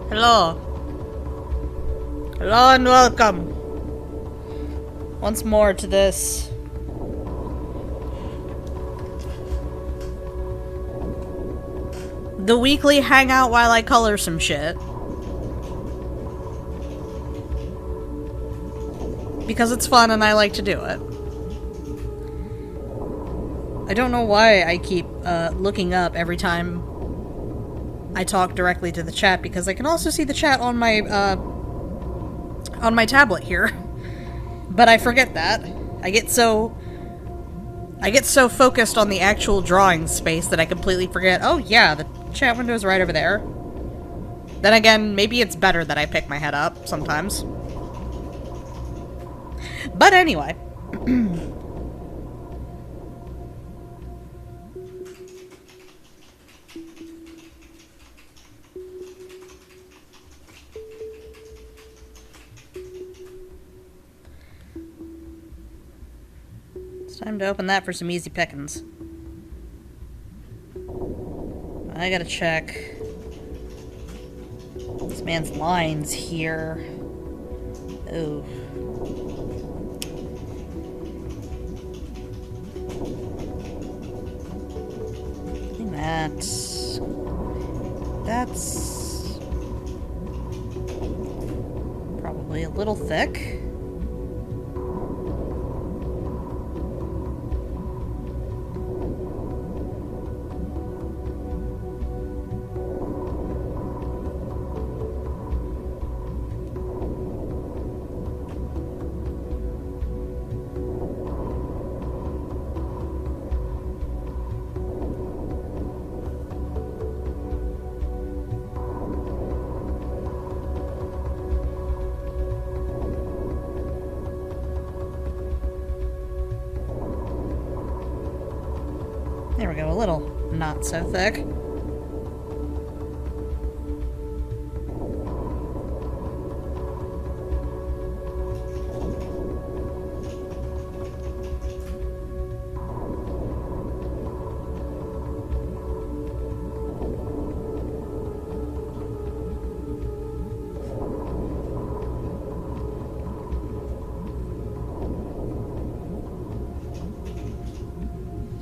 Hello. Hello and welcome. Once more to this. The weekly hangout while I color some shit. Because it's fun and I like to do it. I don't know why I keep looking up every time I talk directly to the chat, because I can also see the chat on my tablet here. But I forget that. I get so focused on the actual drawing space that I completely forget, oh yeah, the chat window is right over there. Then again, maybe it's better that I pick my head up sometimes. But anyway. It's time to open that for some easy pickings. I gotta check this man's lines here. Ooh. I think that's probably a little thick. There we go, a little not so thick.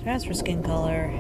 As for skin color,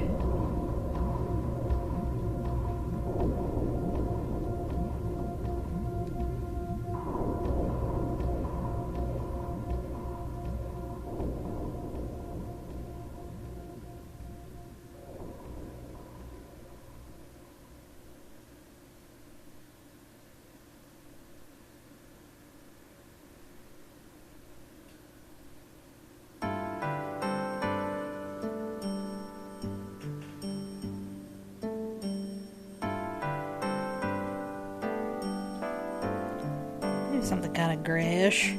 maybe something kind of grayish.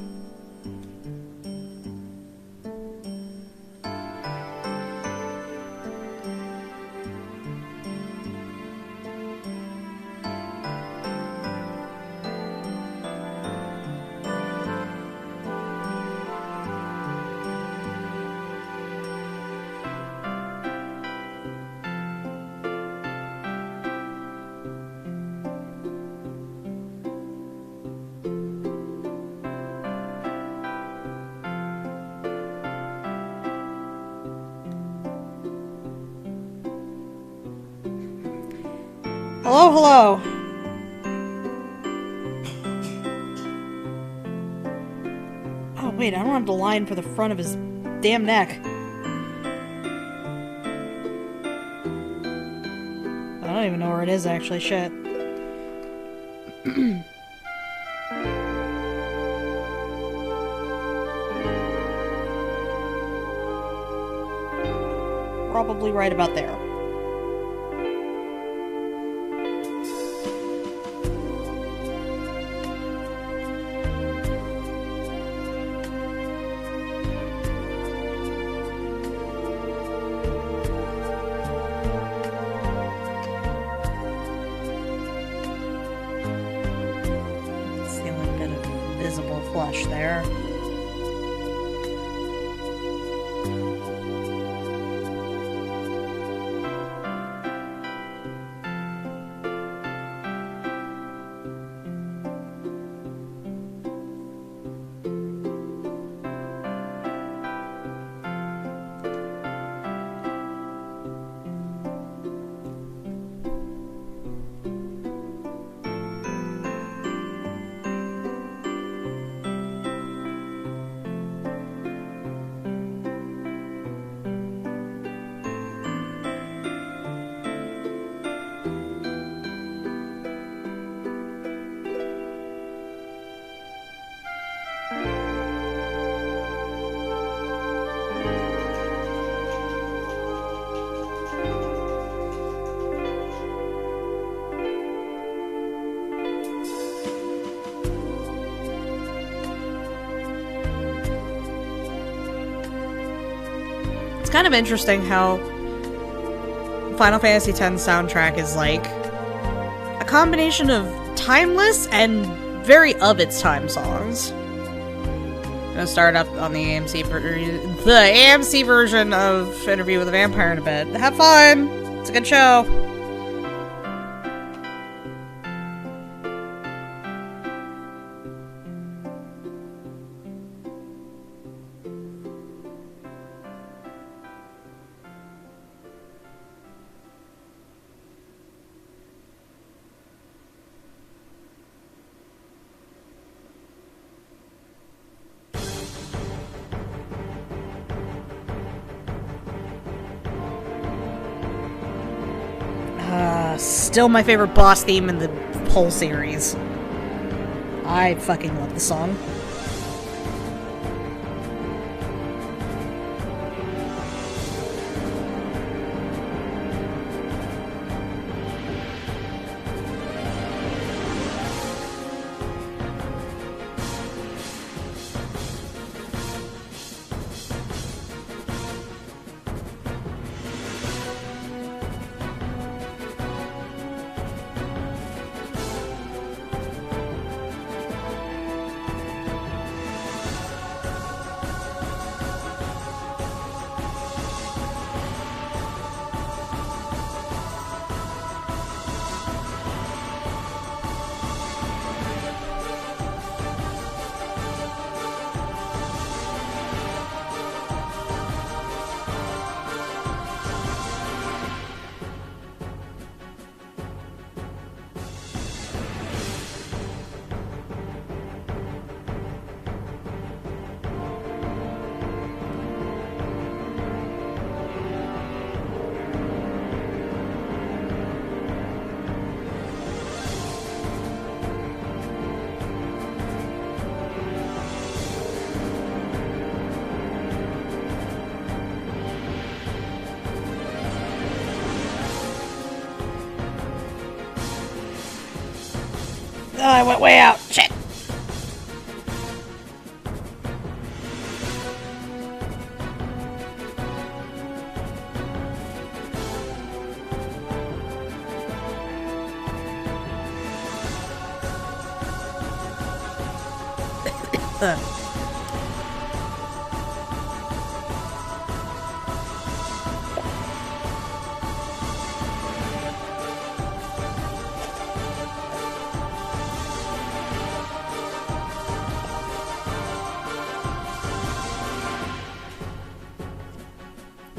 Hello, hello. Oh, wait, I don't have the line for the front of his damn neck. I don't even know where it is, actually. Shit. Probably right about there. Flush there. It's kind of interesting how Final Fantasy X soundtrack is like a combination of timeless and very of its time songs. I'm gonna start up on the AMC version of Interview with a Vampire in a bit. Have fun! It's a good show. Still my favorite boss theme in the whole series. I fucking love the song. Oh, I went way out. Shit.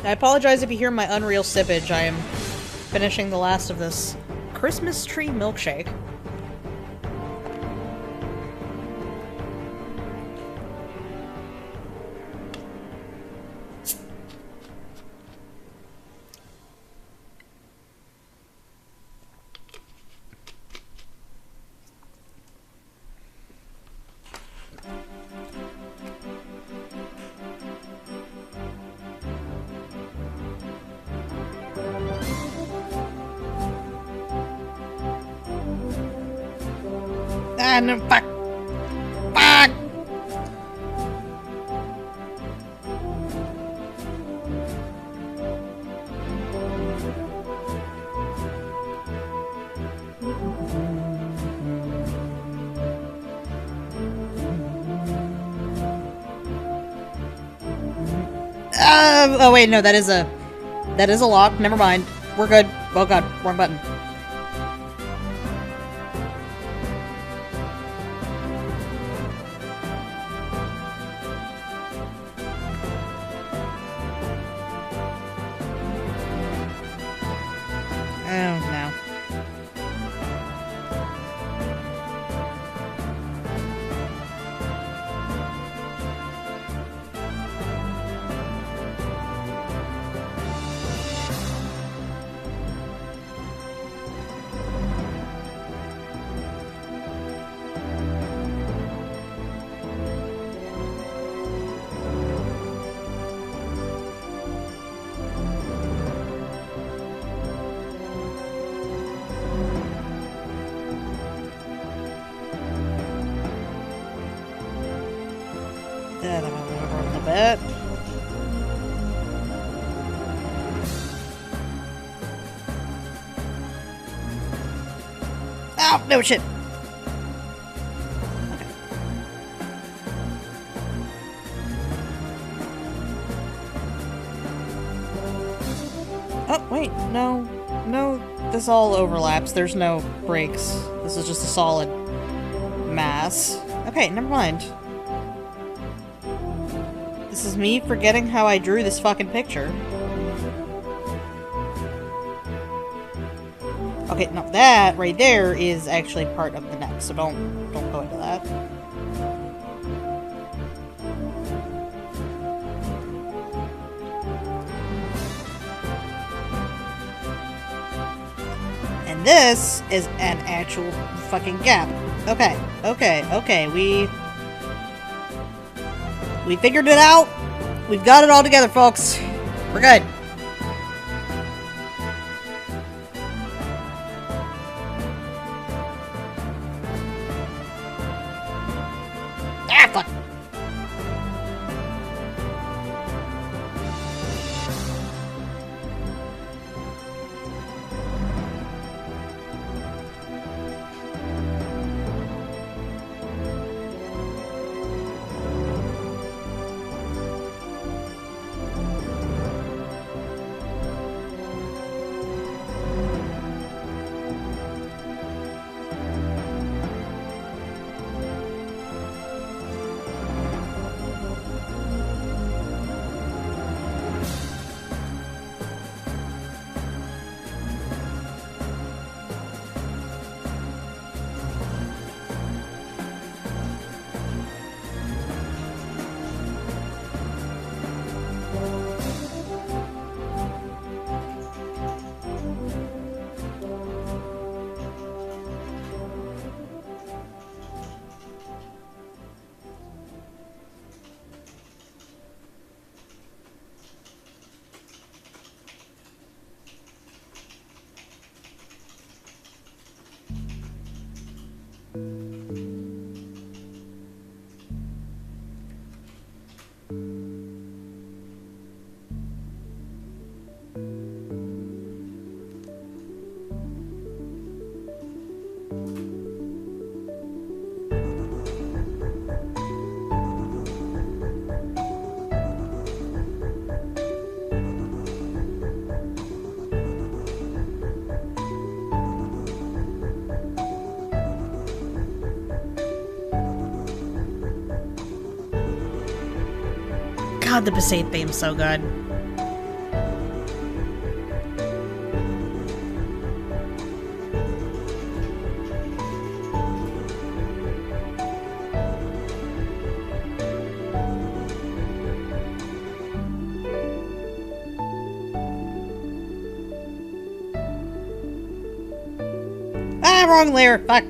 I apologize if you hear my unreal sippage. I am finishing the last of this Christmas tree milkshake. No, fuck. Fuck! Oh wait, no, that is a lock. Never mind. We're good. Oh god, wrong button. Yeah, that went over a little bit. Oh, no shit. Okay. Oh, wait, no. No, this all overlaps. There's no breaks. This is just a solid mass. Okay, never mind. This is me forgetting how I drew this fucking picture. Okay, no, that right there is actually part of the neck, so don't go into that. And this is an actual fucking gap. Okay, we figured it out. We've got it all together, folks. We're good. Ah, fuck. God, the Besaid theme's so good. Ah, wrong layer. Fuck.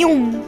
Yum.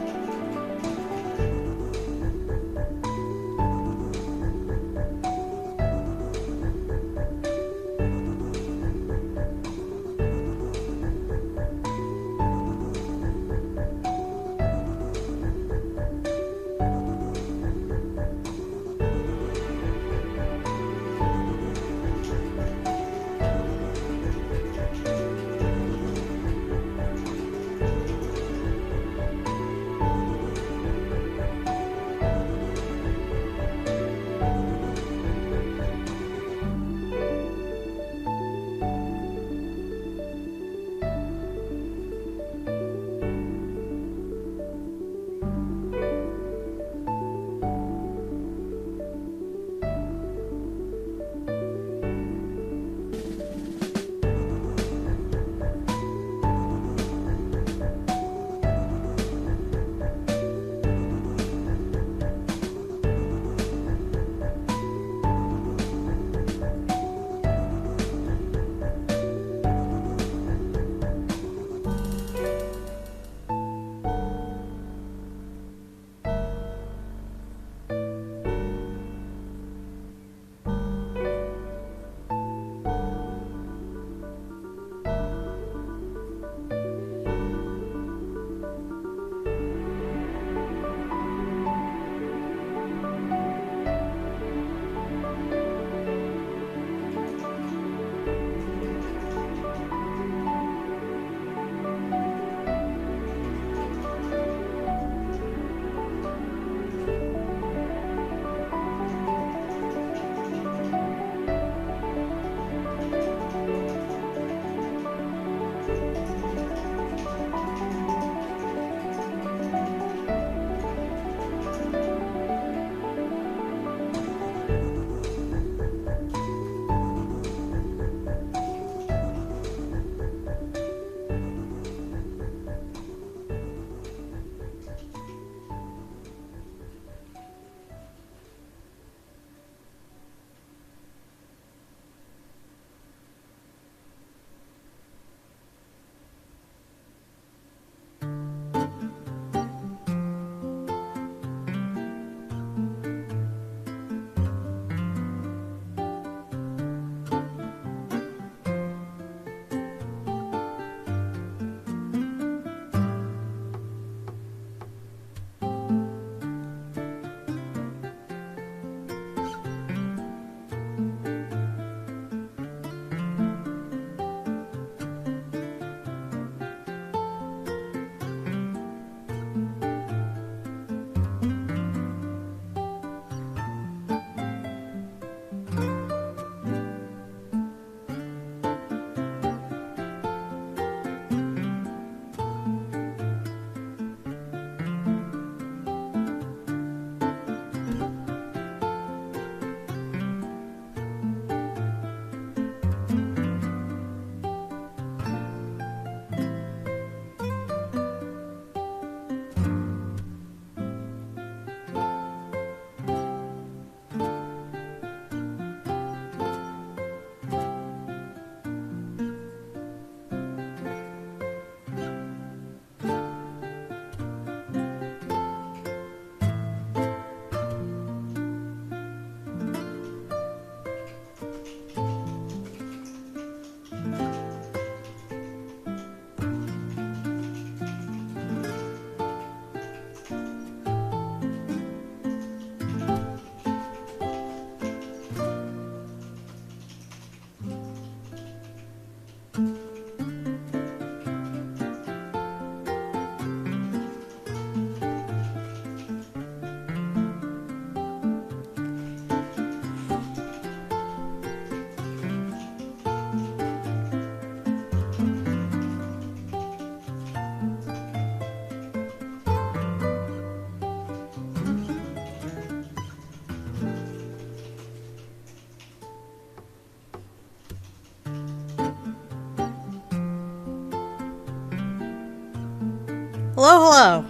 Hello, hello.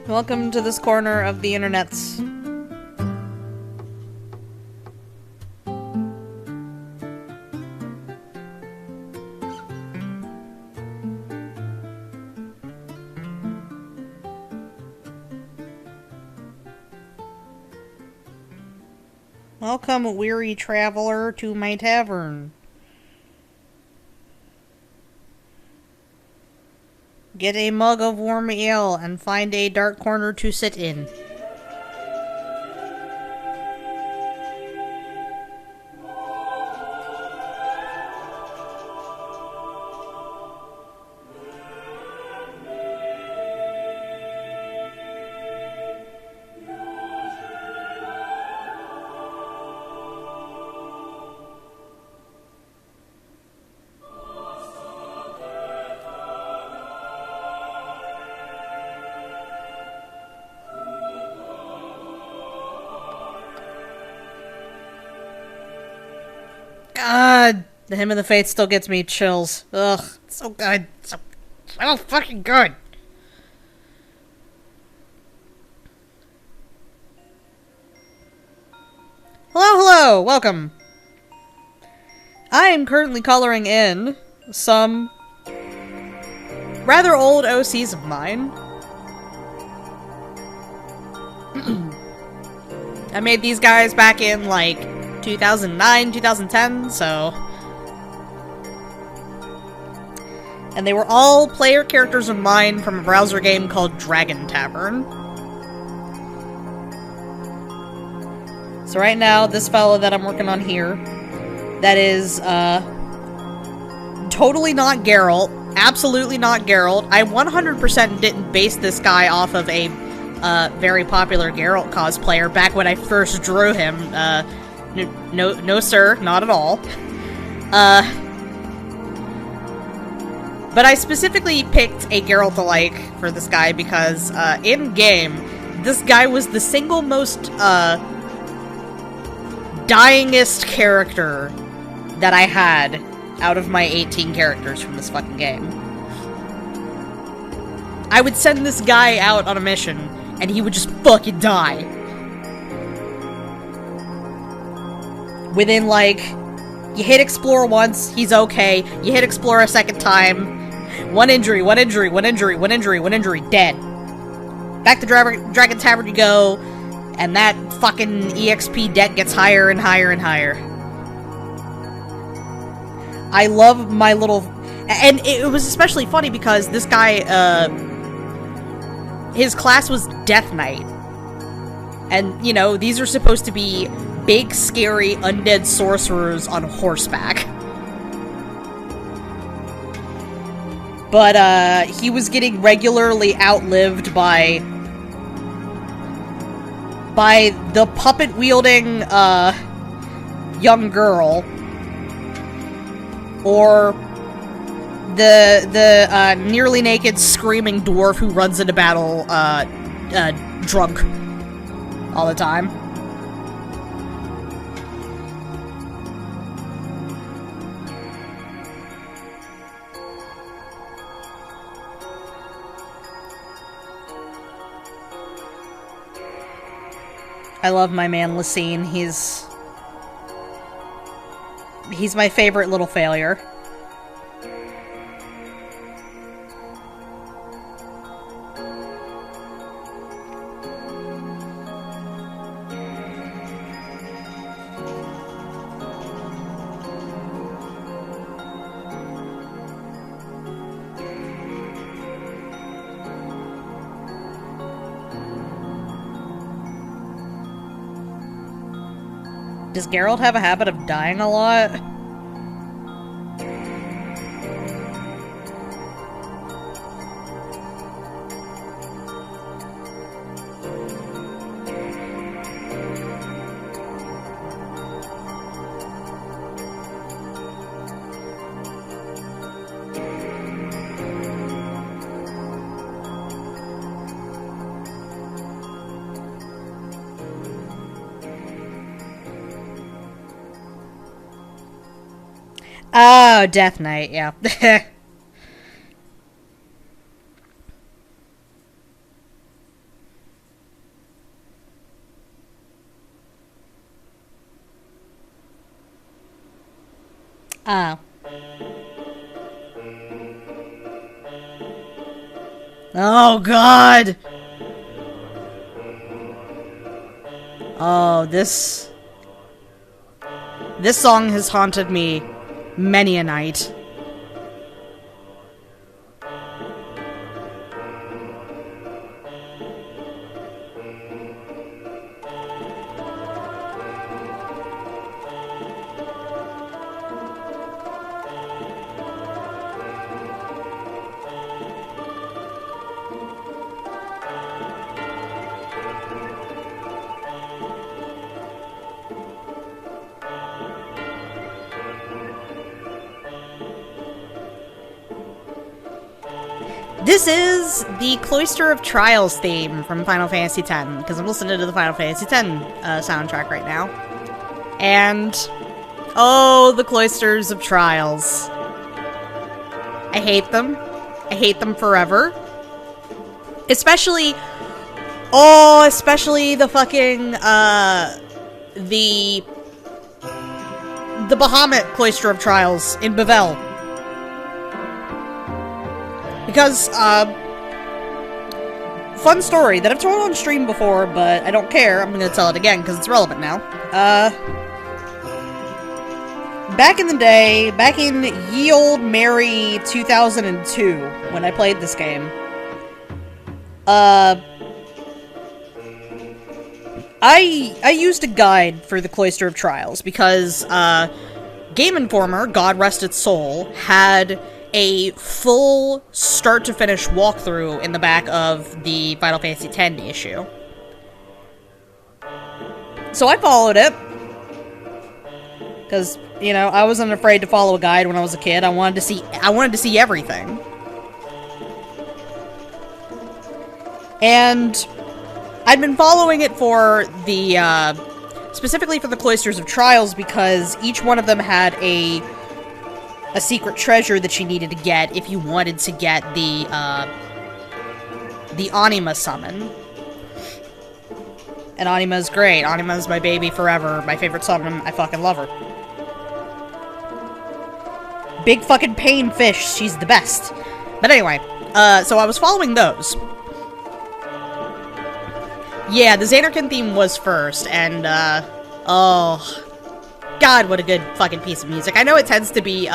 Welcome to this corner of the internets. Welcome, weary traveler, to my tavern. Get a mug of warm ale and find a dark corner to sit in. God, the Hymn of the Fates still gets me chills. Ugh, so good. So fucking good. Hello, welcome. I am currently coloring in some rather old OCs of mine. I made these guys back in, like, 2009, 2010, so... And they were all player characters of mine from a browser game called Dragon Tavern. So right now, this fellow that I'm working on here, that is, totally not Geralt, absolutely not Geralt. I 100% didn't base this guy off of a, very popular Geralt cosplayer back when I first drew him, no sir, not at all. But I specifically picked a Geralt-alike for this guy because, in-game, this guy was the single most, dyingest character that I had out of my 18 characters from this fucking game. I would send this guy out on a mission, and he would just fucking die. Within, like, you hit explore once, he's okay. You hit explore a second time, one injury, dead. Back to Dragon Tavern you go, and that fucking EXP deck gets higher and higher and higher. I love my little... And it was especially funny because this guy, his class was Death Knight. And, you know, these are supposed to be big, scary, undead sorcerers on horseback. But, he was getting regularly outlived by the puppet-wielding, young girl. Or the nearly naked, screaming dwarf who runs into battle, drunk all the time. I love my man Lysine. He's my favorite little failure. Does Geralt have a habit of dying a lot? Oh, Death Knight, yeah. Oh. Oh, God! Oh, this song has haunted me many a night. This is the Cloister of Trials theme from Final Fantasy X, because I'm listening to the Final Fantasy X soundtrack right now. And, oh, the Cloisters of Trials. I hate them. I hate them forever. Especially the fucking, the Bahamut Cloister of Trials in Bevelle. Because, fun story that I've told on stream before, but I don't care. I'm gonna tell it again, because it's relevant now. Back in the day, back in ye old merry 2002, when I played this game, I used a guide for the Cloister of Trials, because, Game Informer, God rest its soul, had a full start-to-finish walkthrough in the back of the Final Fantasy X issue. So I followed it. Because, you know, I wasn't afraid to follow a guide when I was a kid. I wanted to see everything. And I'd been following it for the, specifically for the Cloisters of Trials, because each one of them had a secret treasure that you needed to get if you wanted to get the Anima summon. And Anima's great. Anima's my baby forever. My favorite summon. I fucking love her. Big fucking pain fish. She's the best. But anyway, so I was following those. Yeah, the Xanarkin theme was first, and, oh... God, what a good fucking piece of music. I know it tends to be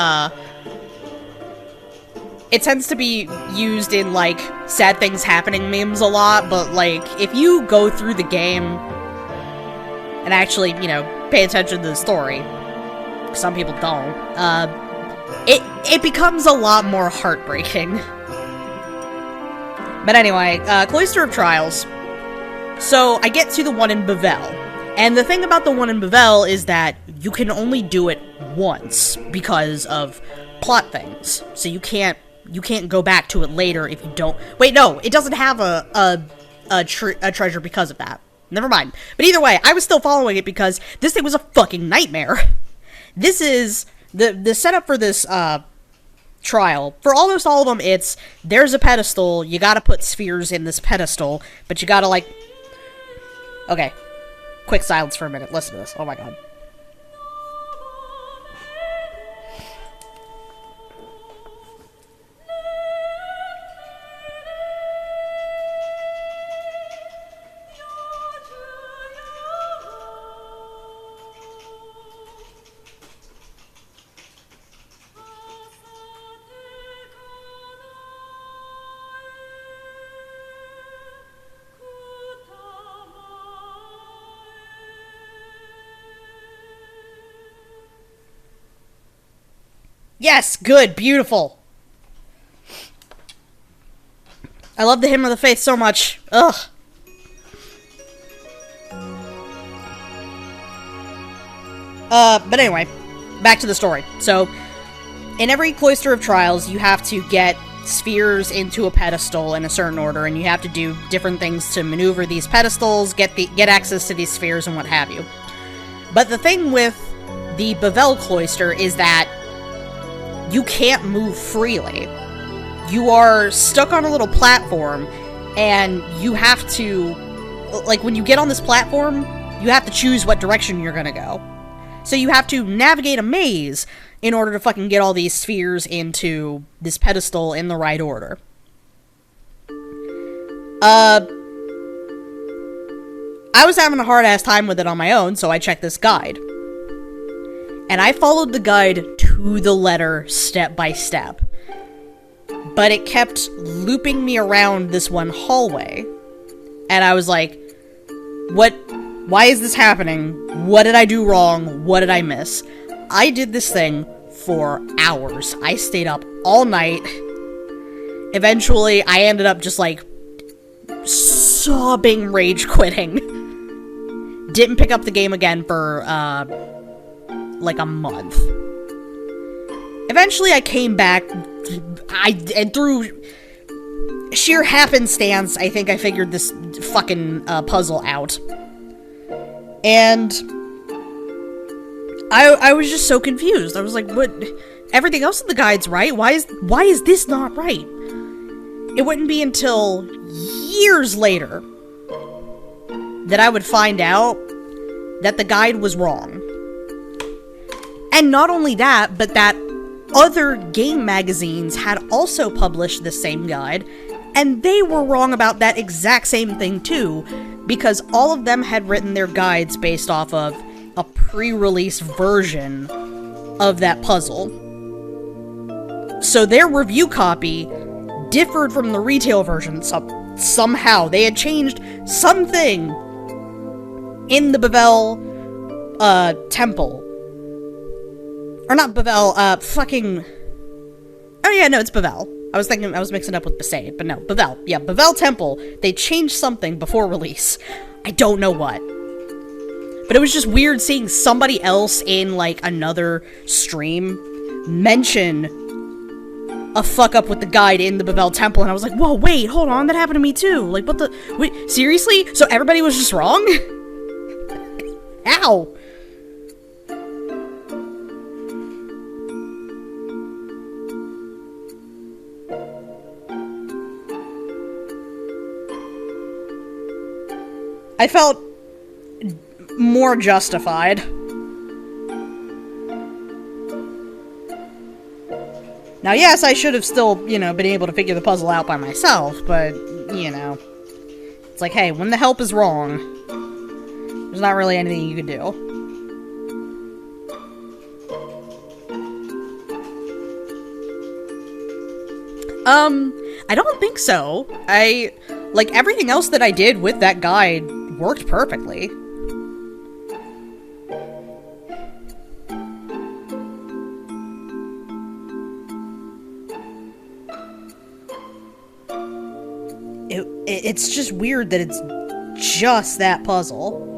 used in, like, sad things happening memes a lot, but, like, if you go through the game and actually, you know, pay attention to the story, some people don't, it becomes a lot more heartbreaking. But anyway, Cloister of Trials. So, I get to the one in Bevelle. And the thing about the one in Bevelle is that you can only do it once because of plot things. So you can't go back to it later if you don't... Wait, no, it doesn't have a treasure because of that. Never mind. But either way, I was still following it because this thing was a fucking nightmare. This is... The setup for this, trial, for almost all of them, it's... There's a pedestal, you gotta put spheres in this pedestal, but you gotta, like... Okay. Quick silence for a minute. Listen to this. Oh my god. Yes, good, beautiful. I love the Hymn of the Faith so much. Ugh. But anyway, back to the story. So, in every Cloister of Trials, you have to get spheres into a pedestal in a certain order, and you have to do different things to maneuver these pedestals, get access to these spheres, and what have you. But the thing with the Bavel Cloister is that you can't move freely. You are stuck on a little platform, and you have to, like, when you get on this platform, you have to choose what direction you're gonna go. So you have to navigate a maze in order to fucking get all these spheres into this pedestal in the right order. I was having a hard-ass time with it on my own, so I checked this guide. And I followed the guide to the letter, step by step. But it kept looping me around this one hallway. And I was like, what? Why is this happening? What did I do wrong? What did I miss? I did this thing for hours. I stayed up all night. Eventually, I ended up just, like, sobbing rage quitting. Didn't pick up the game again for, like a month. Eventually, I came back, and through sheer happenstance, I think I figured this fucking puzzle out. And I was just so confused. I was like, what? Everything else in the guide's right. Why is this not right? It wouldn't be until years later that I would find out that the guide was wrong. And not only that, but that other game magazines had also published the same guide, and they were wrong about that exact same thing too, because all of them had written their guides based off of a pre-release version of that puzzle. So their review copy differed from the retail version somehow. They had changed something in the Bavel temple. Or not Bavel, fucking... Oh yeah, no, it's Bavel. I was mixing it up with Besaid, but no, Bavel. Yeah, Bavel Temple. They changed something before release. I don't know what. But it was just weird seeing somebody else in, like, another stream mention a fuck up with the guide in the Bavel Temple, and I was like, whoa, wait, hold on, that happened to me too. Like, what the... Wait, seriously? So everybody was just wrong? Ow! I felt more justified. Now, yes, I should have still, you know, been able to figure the puzzle out by myself, but, you know, it's like, hey, when the help is wrong, there's not really anything you can do. I don't think so. Like, everything else that I did with that guide worked perfectly. It's just weird that it's just that puzzle.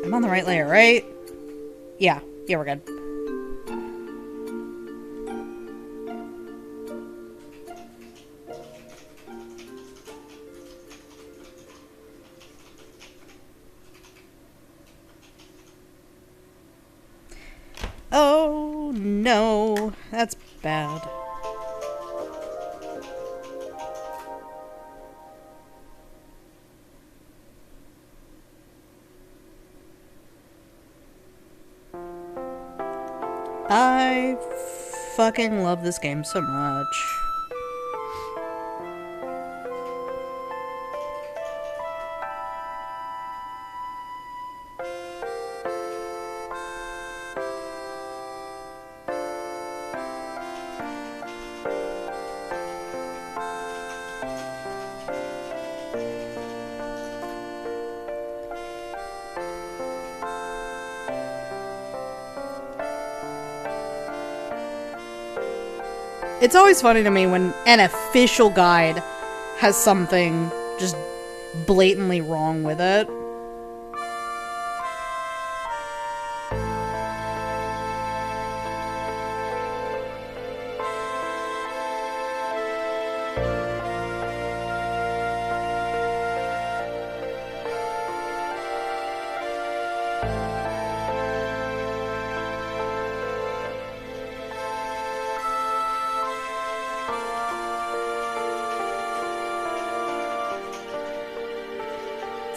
I'm on the right layer, right? Yeah, we're good. Oh, no. That's bad. I fucking love this game so much. It's always funny to me when an official guide has something just blatantly wrong with it.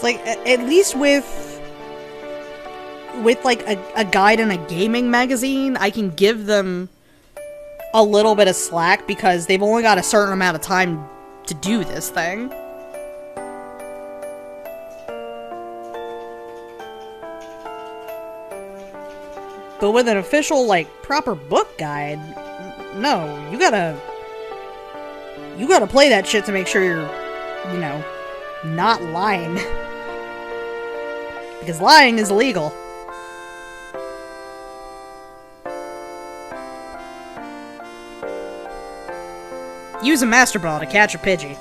Like, at least with like a guide in a gaming magazine, I can give them a little bit of slack because they've only got a certain amount of time to do this thing. But with an official, like, proper book guide, no, you gotta play that shit to make sure you're, you know, not lying. Because lying is illegal. Use a master ball to catch a Pidgey.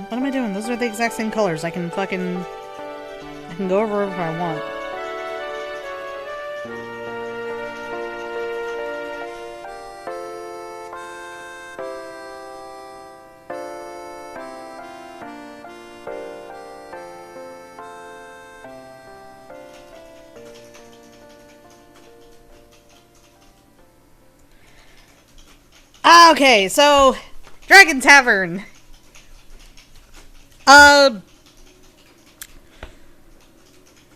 What am I doing? Those are the exact same colors. I can go over if I want. Okay, so Dragon Tavern.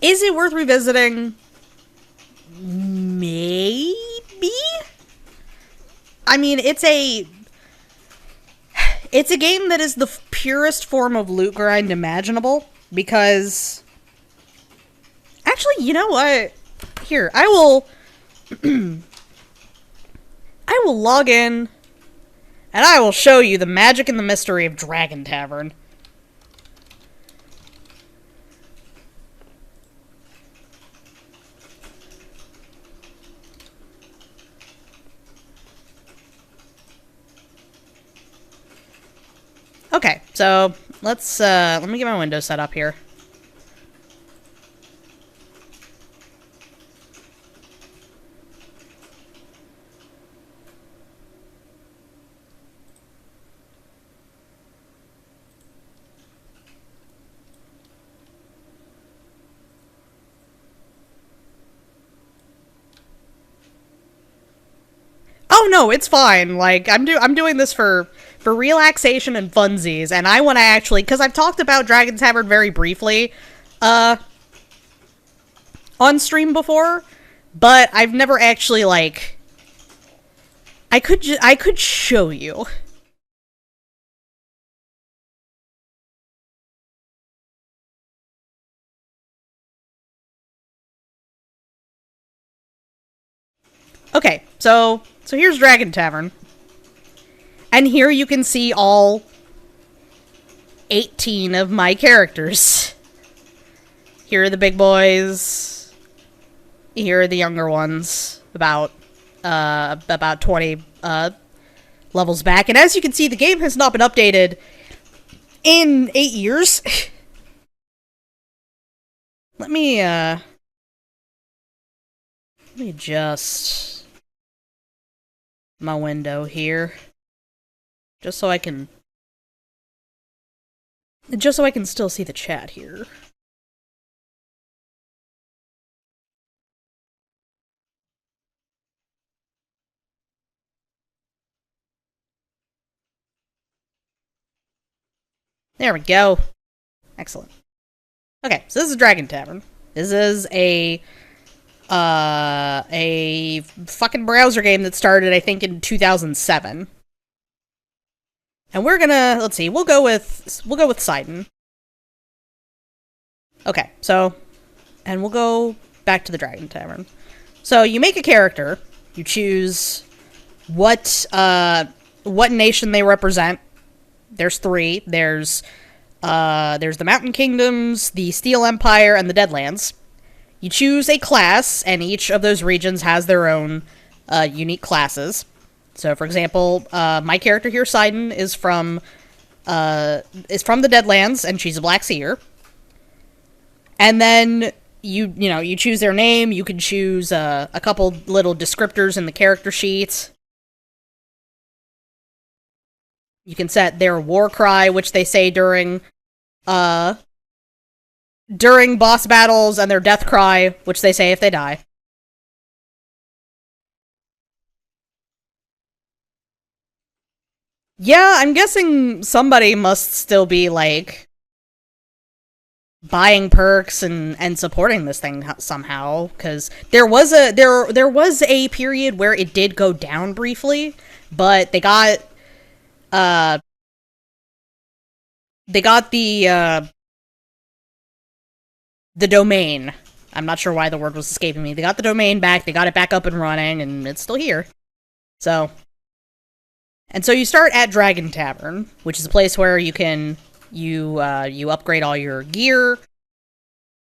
Is it worth revisiting? Maybe? I mean, it's a game that is the purest form of loot grind imaginable, because... Actually, you know what? Here, I will log in, and I will show you the magic and the mystery of Dragon Tavern. Okay, so let's let me get my window set up here. Oh no, it's fine. Like I'm doing this for relaxation and funsies, and I want to actually, because I've talked about Dragon Tavern very briefly on stream before, but I've never actually, like, I could show you. Okay, so here's Dragon Tavern. And here you can see all 18 of my characters. Here are the big boys. Here are the younger ones. About 20 levels back. And as you can see, the game has not been updated in 8 years. let me adjust my window here. Just so I can still see the chat here. There we go. Excellent. Okay, so this is Dragon Tavern. This is a fucking browser game that started, I think, in 2007. And we're gonna, let's see, we'll go with smidgen. Okay, so, and we'll go back to the Dragon Tavern. So you make a character, you choose what nation they represent. There's three. There's the Mountain Kingdoms, the Steel Empire, and the Deadlands. You choose a class, and each of those regions has their own unique classes. So, for example, my character here, smidgen, is from the Deadlands, and she's a Black Seer. And then you choose their name. You can choose a couple little descriptors in the character sheet. You can set their war cry, which they say during boss battles, and their death cry, which they say if they die. Yeah, I'm guessing somebody must still be, like, buying perks and supporting this thing somehow, because there was a period where it did go down briefly, but they got the domain. I'm not sure why the word was escaping me. They got the domain back, they got it back up and running, and it's still here. So you start at Dragon Tavern, which is a place where you can you upgrade all your gear.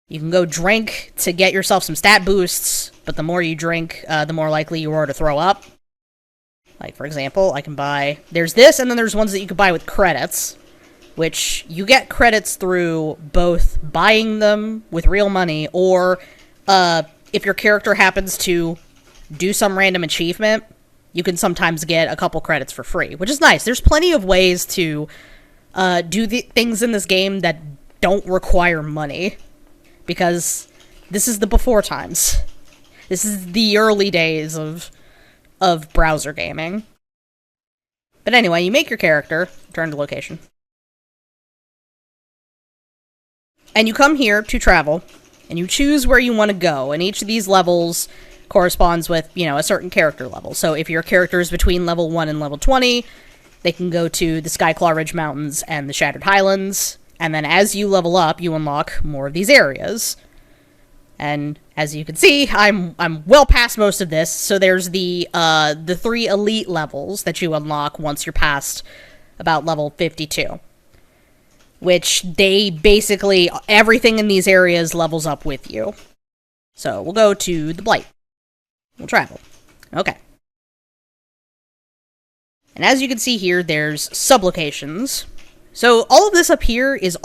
You can go drink to get yourself some stat boosts, but the more you drink, the more likely you are to throw up. Like, for example, I can buy... There's this, and then there's ones that you can buy with credits, which you get credits through both buying them with real money, or if your character happens to do some random achievement, you can sometimes get a couple credits for free, which is nice. There's plenty of ways to do the things in this game that don't require money, because this is the before times. This is the early days of browser gaming. But anyway, you make your character, return to location, and you come here to travel, and you choose where you want to go, and each of these levels corresponds with, a certain character level. So if your character is between level 1 and level 20, they can go to the Skyclaw Ridge Mountains and the Shattered Highlands, and then as you level up, you unlock more of these areas. And as you can see, I'm well past most of this, so there's the 3 elite levels that you unlock once you're past about level 52. Which they basically, everything in these areas levels up with you. So we'll go to the Blight. We'll travel. Okay. And as you can see here, there's sublocations. So all of this up here is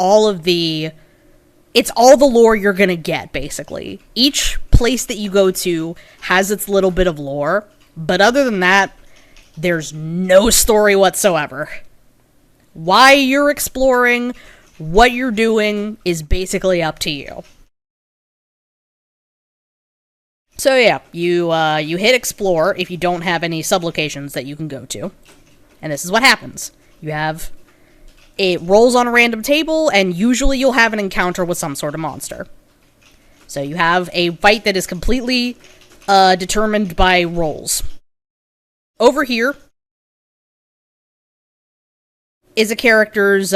it's all the lore you're gonna get, basically. Each place that you go to has its little bit of lore, but other than that, there's no story whatsoever. Why you're exploring, what you're doing, is basically up to you. So yeah, you hit explore if you don't have any sublocations that you can go to. And this is what happens. It rolls on a random table, and usually you'll have an encounter with some sort of monster. So you have a fight that is completely determined by rolls. Over here is a character's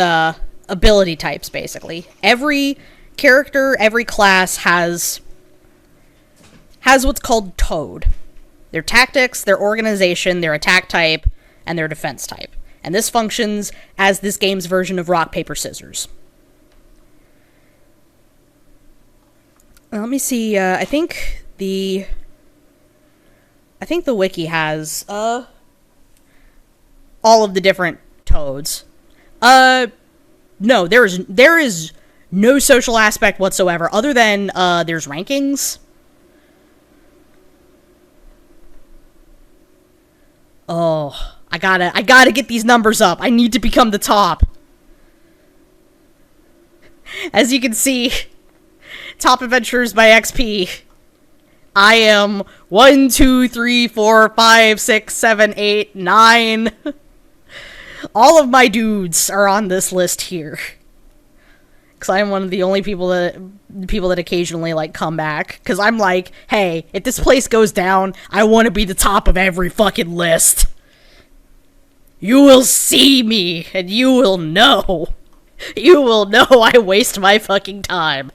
ability types, basically. Every character, every class has what's called Toad. Their tactics, their organization, their attack type, and their defense type. And this functions as this game's version of rock, paper, scissors. Let me see, I think the wiki has, all of the different Toads. No, there is No social aspect whatsoever, other than, there's rankings. Oh, I gotta get these numbers up. I need to become the top. As you can see, top adventurers by XP. I am 1, 2, 3, 4, 5, 6, 7, 8, 9. All of my dudes are on this list here. Because I am one of the only people that occasionally, like, come back. Because I'm like, hey, if this place goes down, I want to be the top of every fucking list. You will see me, and you will know. You will know I waste my fucking time.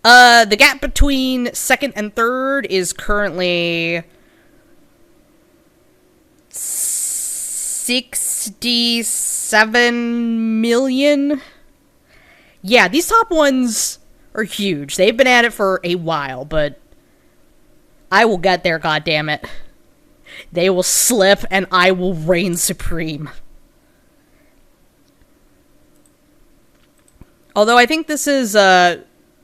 The gap between second and third is currently 67 million. Yeah, these top ones are huge. They've been at it for a while, but I will get there, goddammit. They will slip, and I will reign supreme. Although I think this is,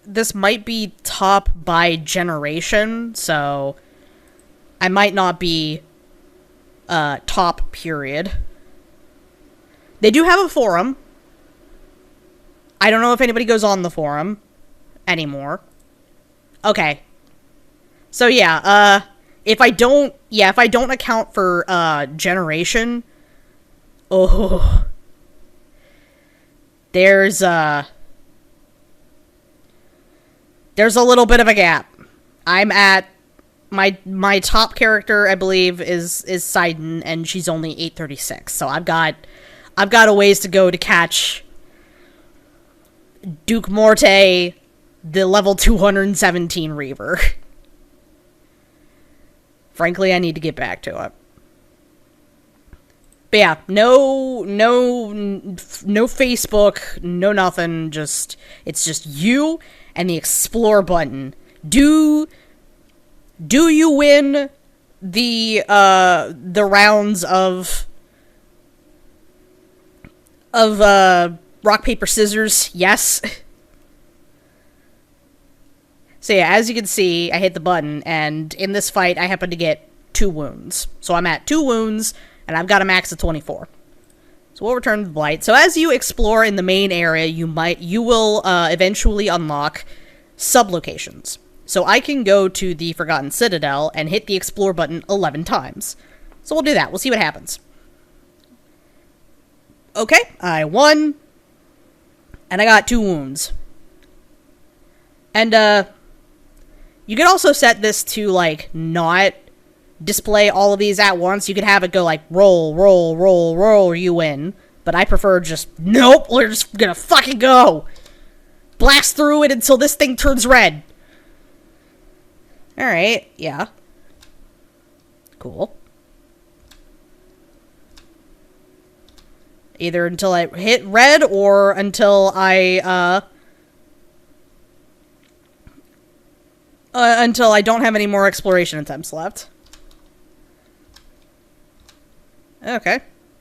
this might be top by generation, so I might not be, top, period. They do have a forum. I don't know if anybody goes on the forum anymore. Okay. So yeah, if I don't account for, generation, oh, there's a little bit of a gap. I'm at, my top character, I believe, is Sidon, and she's only 836, so I've got a ways to go to catch Duke Morte, the level 217 Reaver. Frankly, I need to get back to it. But yeah, no Facebook, no nothing, it's just you and the explore button. Do you win the rounds of rock, paper, scissors? Yes. So yeah, as you can see, I hit the button, and in this fight, I happen to get 2 wounds. So I'm at 2 wounds, and I've got a max of 24. So we'll return to the Blight. So as you explore in the main area, you will eventually unlock sub-locations. So I can go to the Forgotten Citadel and hit the explore button 11 times. So we'll do that. We'll see what happens. Okay, I won. And I got 2 wounds. And, you could also set this to, like, not display all of these at once. You could have it go, like, roll, roll, roll, roll, you win. But I prefer just, nope, we're just gonna fucking go. Blast through it until this thing turns red. Alright, yeah. Cool. Either until I hit red, or until I, until I don't have any more exploration attempts left. Okay.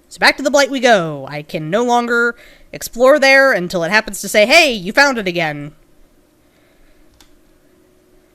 So back to the Blight we go. I can no longer explore there until it happens to say, hey, you found it again.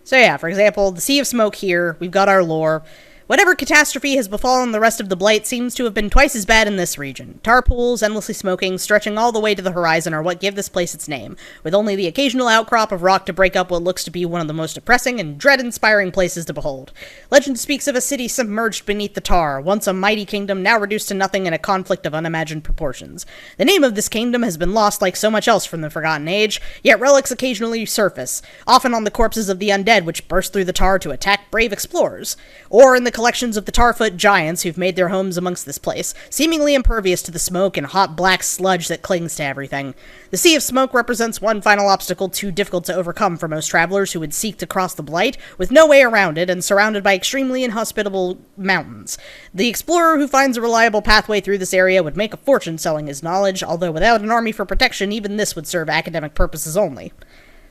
So yeah, for example, the Sea of Smoke here, we've got our lore. Whatever catastrophe has befallen the rest of the Blight seems to have been twice as bad in this region. Tar pools, endlessly smoking, stretching all the way to the horizon are what give this place its name, with only the occasional outcrop of rock to break up what looks to be one of the most depressing and dread-inspiring places to behold. Legend speaks of a city submerged beneath the tar, once a mighty kingdom, now reduced to nothing in a conflict of unimagined proportions. The name of this kingdom has been lost like so much else from the Forgotten Age, yet relics occasionally surface, often on the corpses of the undead which burst through the tar to attack brave explorers, or in the collections of the Tarfoot giants who've made their homes amongst this place, seemingly impervious to the smoke and hot black sludge that clings to everything. The Sea of Smoke represents one final obstacle too difficult to overcome for most travelers who would seek to cross the Blight, with no way around it and surrounded by extremely inhospitable mountains. The explorer who finds a reliable pathway through this area would make a fortune selling his knowledge, although without an army for protection, even this would serve academic purposes only.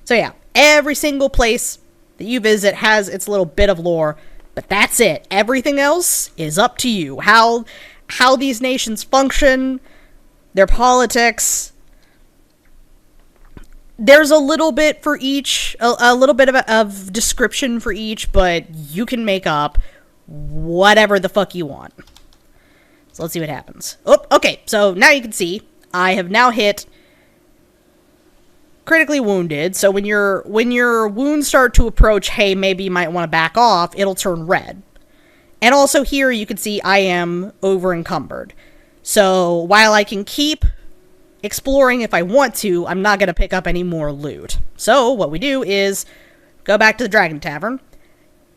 So yeah, every single place that you visit has its little bit of lore, but that's it. Everything else is up to you. How these nations function, their politics, There's a little bit for each, a little bit of description for each, but you can make up whatever the fuck you want. So let's see what happens. Oh, okay, so now you can see I have now hit critically wounded, so when your wounds start to approach, hey, maybe you might want to back off, it'll turn red. And also here you can see I am over encumbered. So while I can keep exploring if I want to, I'm not going to pick up any more loot. So what we do is go back to the Dragon Tavern.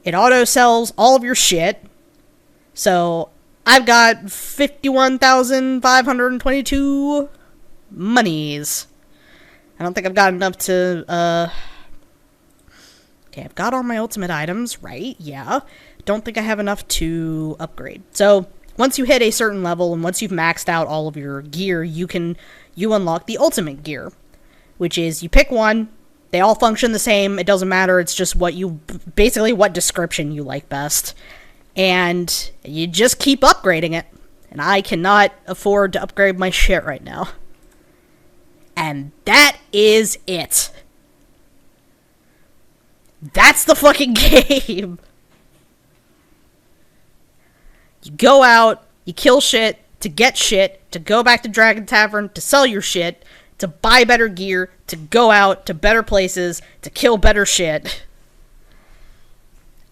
It auto sells all of your shit. So I've got 51,522 monies. I don't think I've got enough to, okay, I've got all my ultimate items, right? Yeah. Don't think I have enough to upgrade. So once you hit a certain level and once you've maxed out all of your gear, you unlock the ultimate gear, which is you pick one, they all function the same, it doesn't matter, it's just basically what description you like best, and you just keep upgrading it, and I cannot afford to upgrade my shit right now. And that is it. That's the fucking game. You go out, you kill shit, to get shit, to go back to Dragon Tavern, to sell your shit, to buy better gear, to go out to better places, to kill better shit.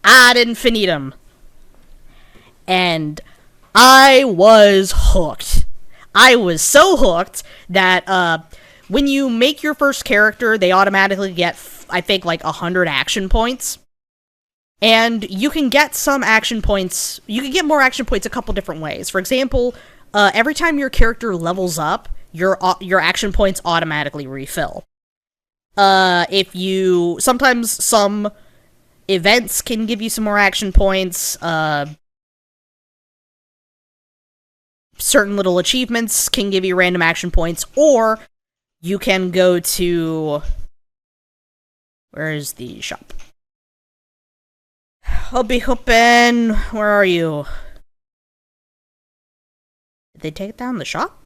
Ad infinitum. And I was hooked. I was so hooked that, when you make your first character, they automatically get, I think, like 100 action points. And you can get some action points, you can get more action points a couple different ways. For example, every time your character levels up, your action points automatically refill. Sometimes some events can give you some more action points, certain little achievements can give you random action points, or you can go to, where is the shop? Hubby Hoopin', where are you? Did they take down the shop?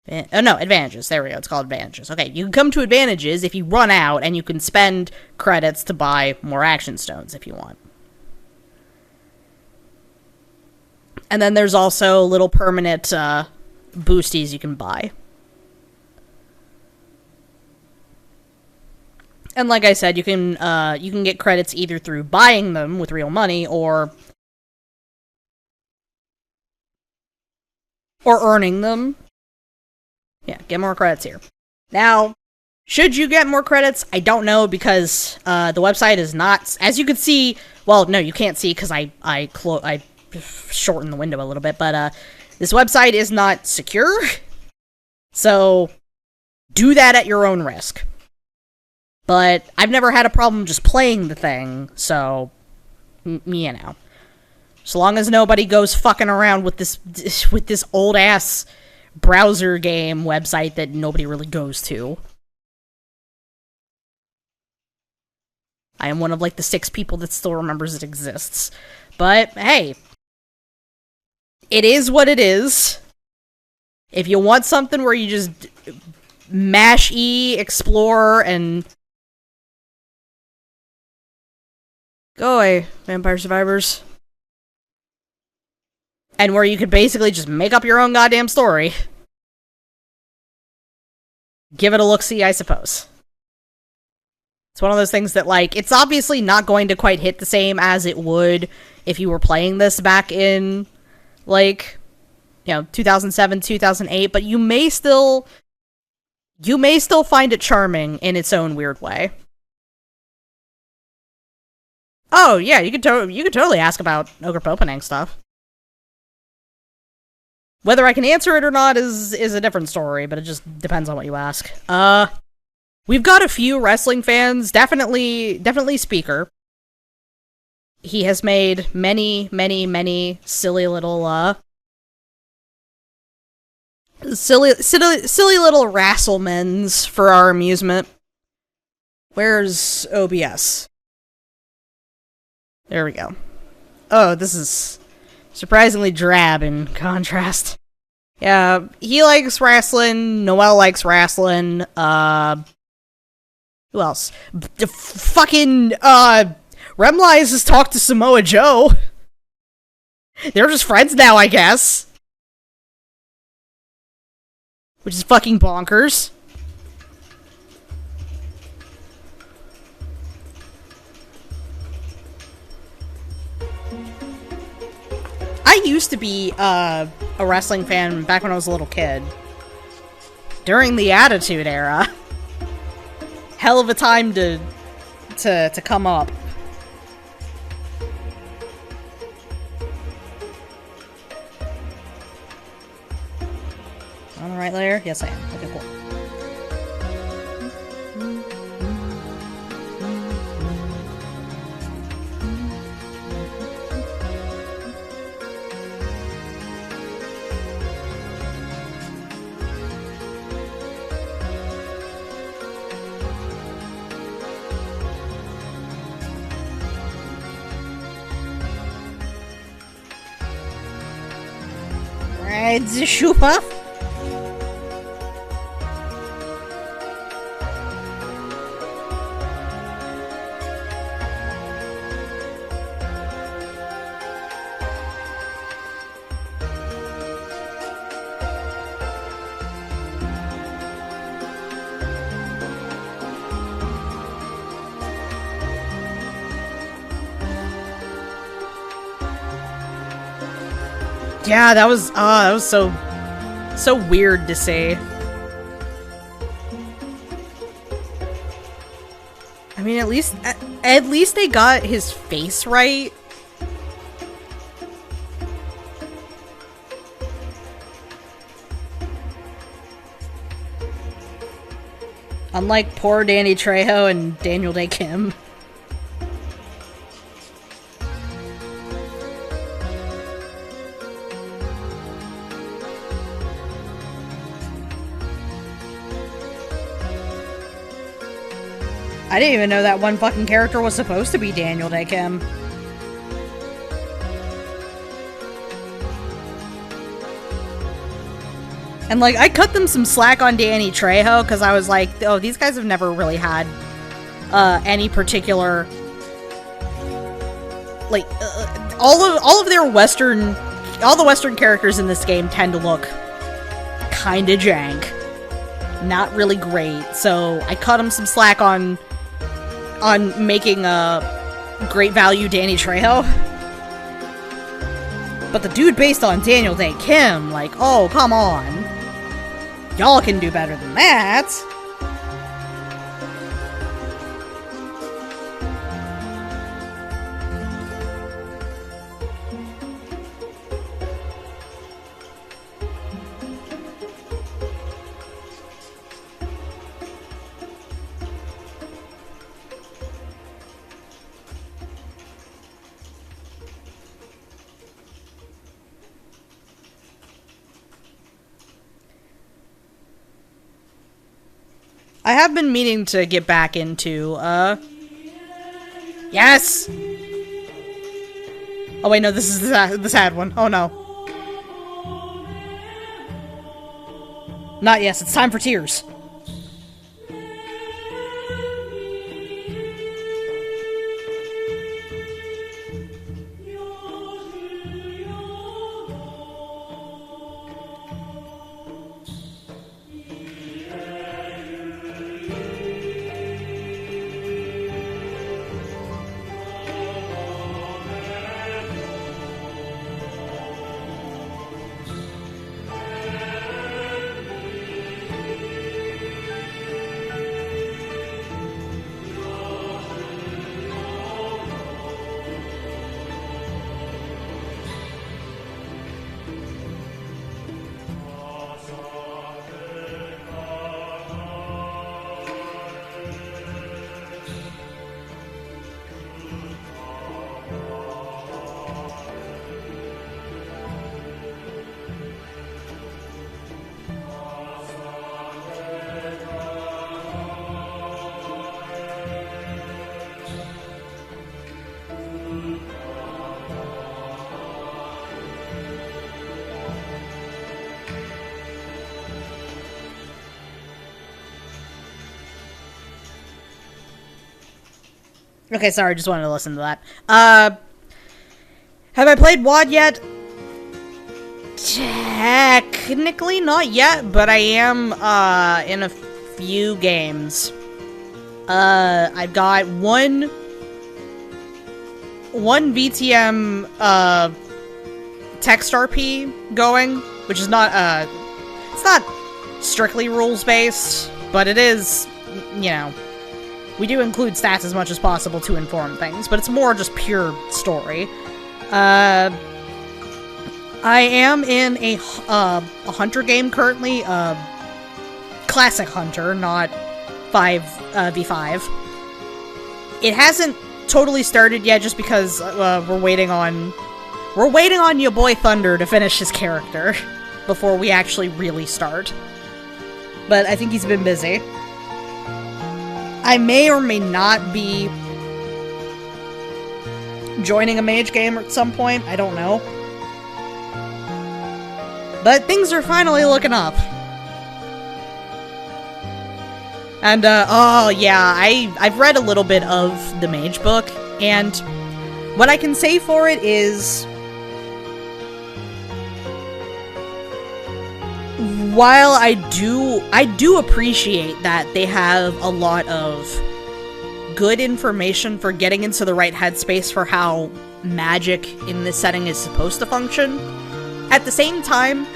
Oh no, advantages. There we go. It's called advantages. Okay, you can come to advantages if you run out, and you can spend credits to buy more action stones if you want. And then there's also little permanent boosties you can buy. And like I said, you can get credits either through buying them with real money or earning them. Yeah, get more credits here. Now, should you get more credits? I don't know, because the website is not, as you can see, well, no, you can't see because I shortened the window a little bit, but this website is not secure, so do that at your own risk. But I've never had a problem just playing the thing, so, you know. So long as nobody goes fucking around with this old-ass browser game website that nobody really goes to. I am one of, like, the 6 people that still remembers it exists. But, hey, it is what it is. If you want something where you just mash E, explore, and go away, Vampire Survivors. And where you could basically just make up your own goddamn story. Give it a look-see, I suppose. It's one of those things that, like, it's obviously not going to quite hit the same as it would if you were playing this back in, like, 2007, 2008, but you may still find it charming in its own weird way. Oh, yeah, you could totally ask about Ogre Popenang stuff. Whether I can answer it or not is a different story, but it just depends on what you ask. We've got a few wrestling fans, definitely Speaker. He has made many silly little, silly little wrestlemans for our amusement. Where's OBS? There we go. Oh, this is surprisingly drab in contrast. Yeah, he likes wrestling. Noelle likes wrestling. Who else? Fucking, Remlies has talked to Samoa Joe. They're just friends now, I guess. Which is fucking bonkers. I used to be a wrestling fan back when I was a little kid. During the Attitude Era. Hell of a time to come up. On the right layer? Yes, I am. Okay, cool. Right, super. Yeah, that was so weird to say. I mean, at least they got his face right. Unlike poor Danny Trejo and Daniel Day Kim. I didn't even know that one fucking character was supposed to be Daniel Day Kim. And, like, I cut them some slack on Danny Trejo, because I was like, oh, these guys have never really had, any particular, like, all of their all the Western characters in this game tend to look kinda jank. Not really great, so I cut them some slack on making a great value Danny Trejo. But the dude based on Daniel Day Kim, like, oh, come on. Y'all can do better than that. I have been meaning to get back into, yes! Oh wait, no, this is the sad one. Oh no. Not yes, it's time for tears. Okay, sorry, just wanted to listen to that. Have I played WoD yet? Technically not yet, but I am, in a few games. I've got one VTM, text RP going, which is not, it's not strictly rules-based, but it is, you know, we do include stats as much as possible to inform things, but it's more just pure story. I am in a hunter game currently, classic hunter, not 5v5. It hasn't totally started yet just because we're waiting on your boy Thunder to finish his character before we actually really start. But I think he's been busy. I may or may not be joining a mage game at some point, I don't know. But things are finally looking up. And, oh yeah, I've read a little bit of the mage book, and what I can say for it is, while I do appreciate that they have a lot of good information for getting into the right headspace for how magic in this setting is supposed to function, at the same time,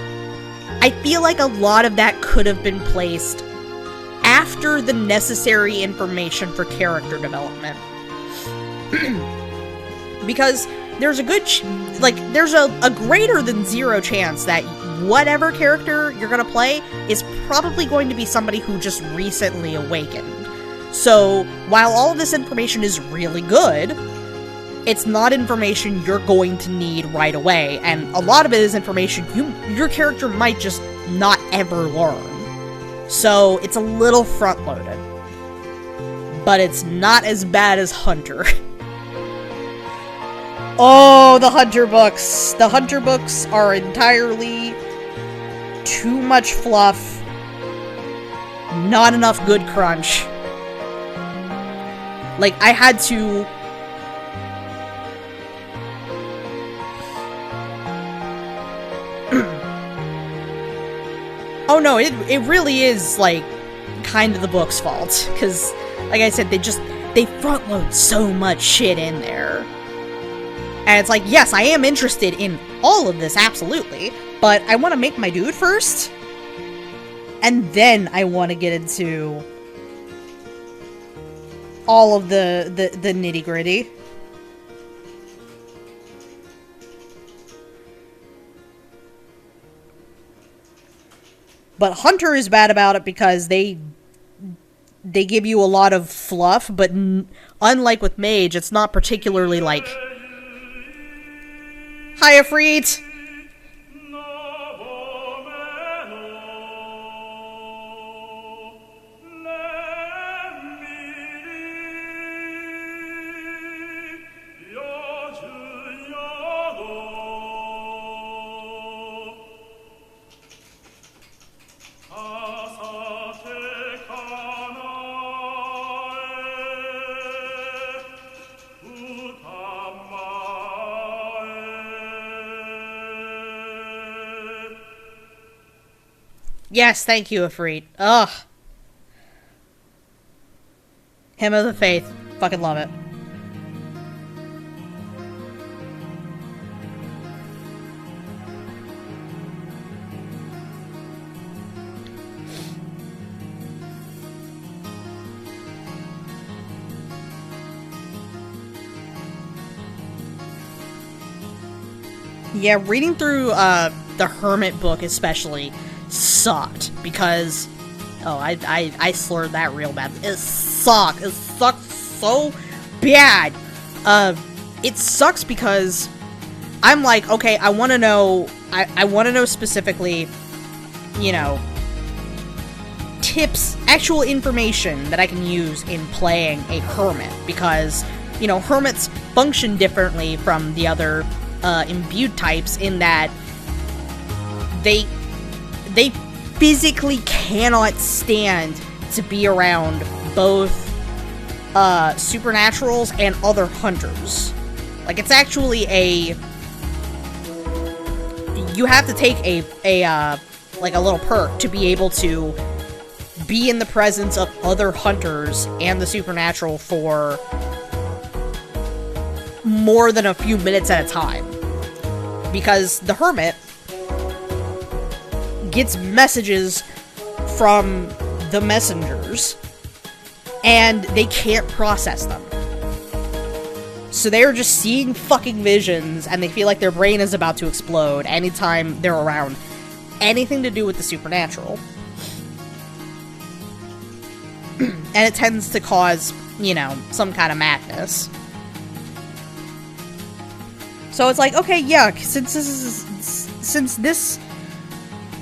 I feel like a lot of that could have been placed after the necessary information for character development. Because there's a good, there's a greater than zero chance that whatever character you're gonna play is probably going to be somebody who just recently awakened. So, while all of this information is really good, it's not information you're going to need right away, and a lot of it is information your character might just not ever learn. So, it's a little front-loaded. But it's not as bad as Hunter. Oh, the Hunter books! The Hunter books are entirely too much fluff, not enough good crunch. Like, I had to... Oh no, it really is, like, kind of the book's fault. Because, like I said, they front-load so much shit in there. And it's like, yes, I am interested in all of this, absolutely. But I want to make my dude first. And then I want to get into all of the nitty-gritty. But Hunter is bad about it because they give you a lot of fluff, but unlike with Mage, it's not particularly like... Hiya, Freet! Yes, thank you, Afreet. Ugh. Hymn of the Faith. Fucking love it. Yeah, reading through, the Hermit book especially sucked, because I slurred that real bad. It sucked so bad. It sucks because I'm like, okay, I want to know specifically, you know, tips, actual information that I can use in playing a hermit, because, you know, hermits function differently from the other imbued types in that they physically cannot stand to be around both supernaturals and other hunters. Like, it's actually a... You have to take like a little perk to be able to be in the presence of other hunters and the supernatural for more than a few minutes at a time. Because the hermit gets messages from the messengers, and they can't process them. So they're just seeing fucking visions, and they feel like their brain is about to explode anytime they're around anything to do with the supernatural. And it tends to cause, you know, some kind of madness. So it's like, okay, yeah, since this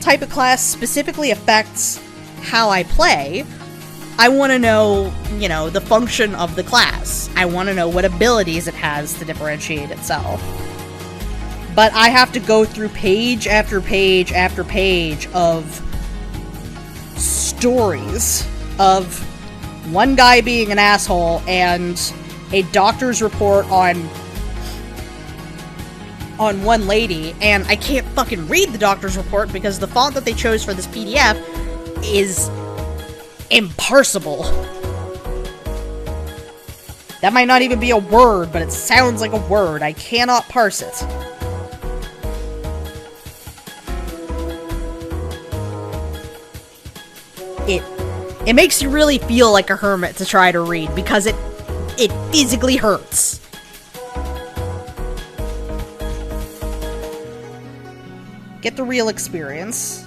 type of class specifically affects how I play, I want to know, you know, the function of the class. I want to know what abilities it has to differentiate itself. But I have to go through page after page after page of stories of one guy being an asshole and a doctor's report on one lady, and I can't fucking read the doctor's report because the font that they chose for this PDF is imparsible. That might not even be a word, but it sounds like a word. I cannot parse it. It makes you really feel like a hermit to try to read, because it physically hurts. Get the real experience.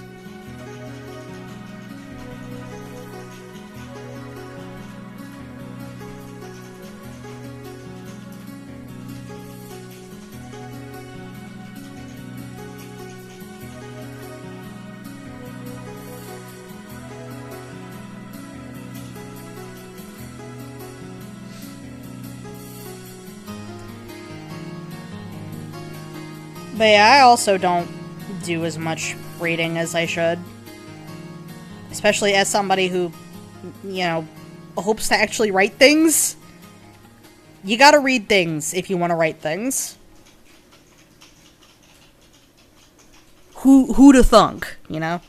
But yeah, I also don't do as much reading as I should. Especially as somebody who, you know, hopes to actually write things. You gotta read things if you want to write things. Who to thunk, you know?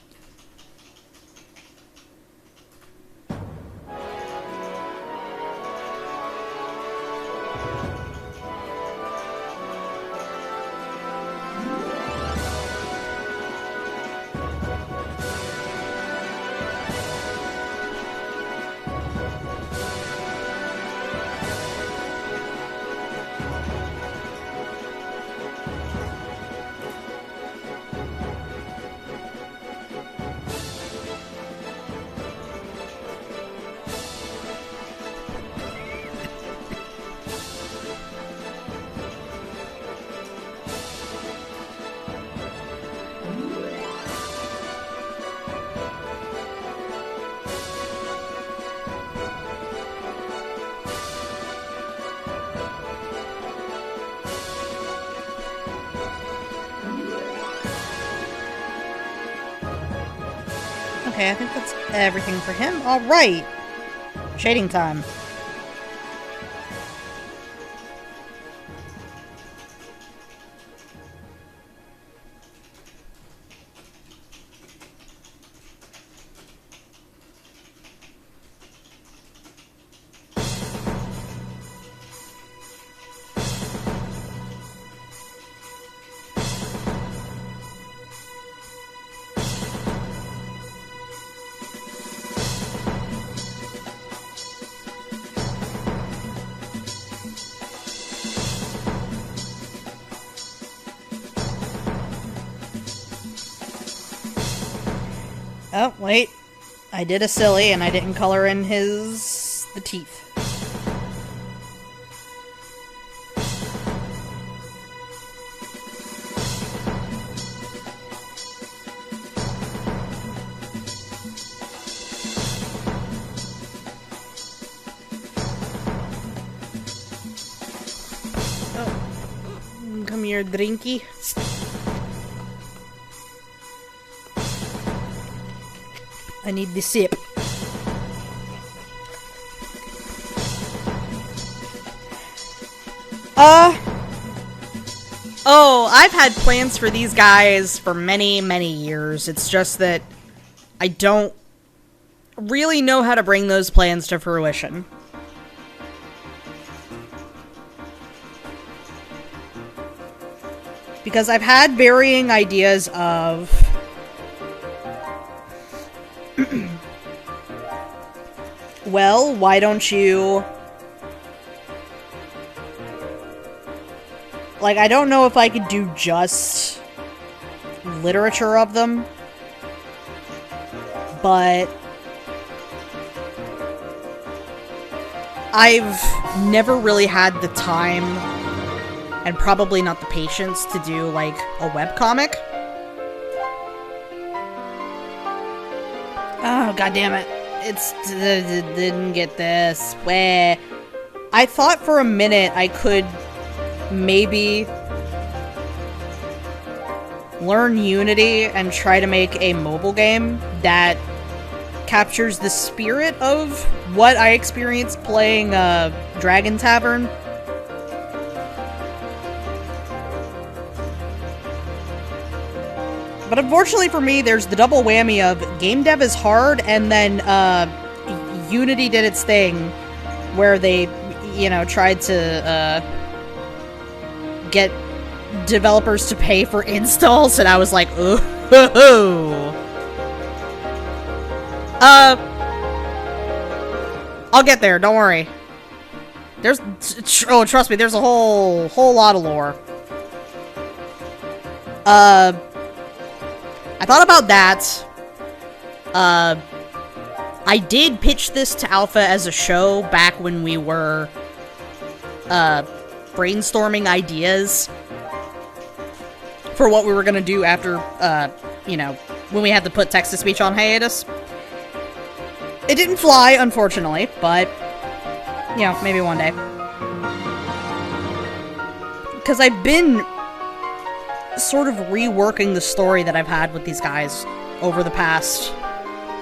Okay, I think that's everything for him. Alright! Shading time. Oh, wait. I did a silly and I didn't color in the teeth. Oh. Come here, drinky. I need the sip. Oh, I've had plans for these guys for many, many years. It's just that I don't really know how to bring those plans to fruition. Because I've had varying ideas of... well, why don't you... like, I don't know if I could do just literature of them, but I've never really had the time and probably not the patience to do, like, a webcomic. Oh, goddammit. Didn't get this. Where I thought for a minute I could maybe learn Unity and try to make a mobile game that captures the spirit of what I experienced playing Dragon Tavern. But unfortunately for me, there's the double whammy of game dev is hard, and then Unity did its thing where they, you know, tried to get developers to pay for installs, and I was like, ooh. I'll get there, don't worry. There's, oh, trust me, there's a whole lot of lore. I thought about that. I did pitch this to Alpha as a show back when we were, brainstorming ideas for what we were gonna do after, you know, when we had to put text-to-speech on hiatus. It didn't fly, unfortunately, but, you know, maybe one day. Because I've been sort of reworking the story that I've had with these guys over the past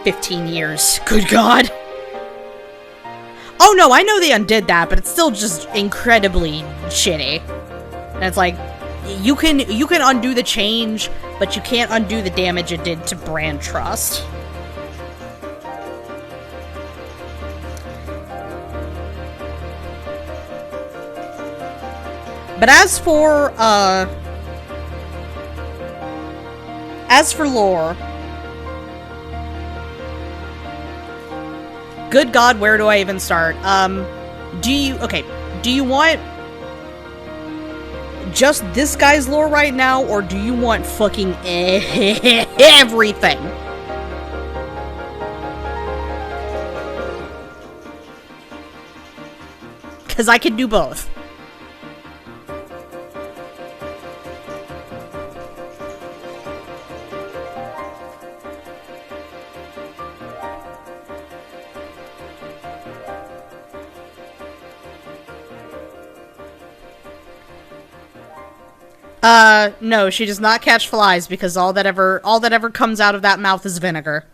15 years. Good God! Oh no, I know they undid that, but it's still just incredibly shitty. And it's like, you can undo the change, but you can't undo the damage it did to brand trust. But as for lore, good God, where do I even start? Do you want just this guy's lore right now, or do you want fucking everything? Because I can do both. No, she does not catch flies because all that ever comes out of that mouth is vinegar.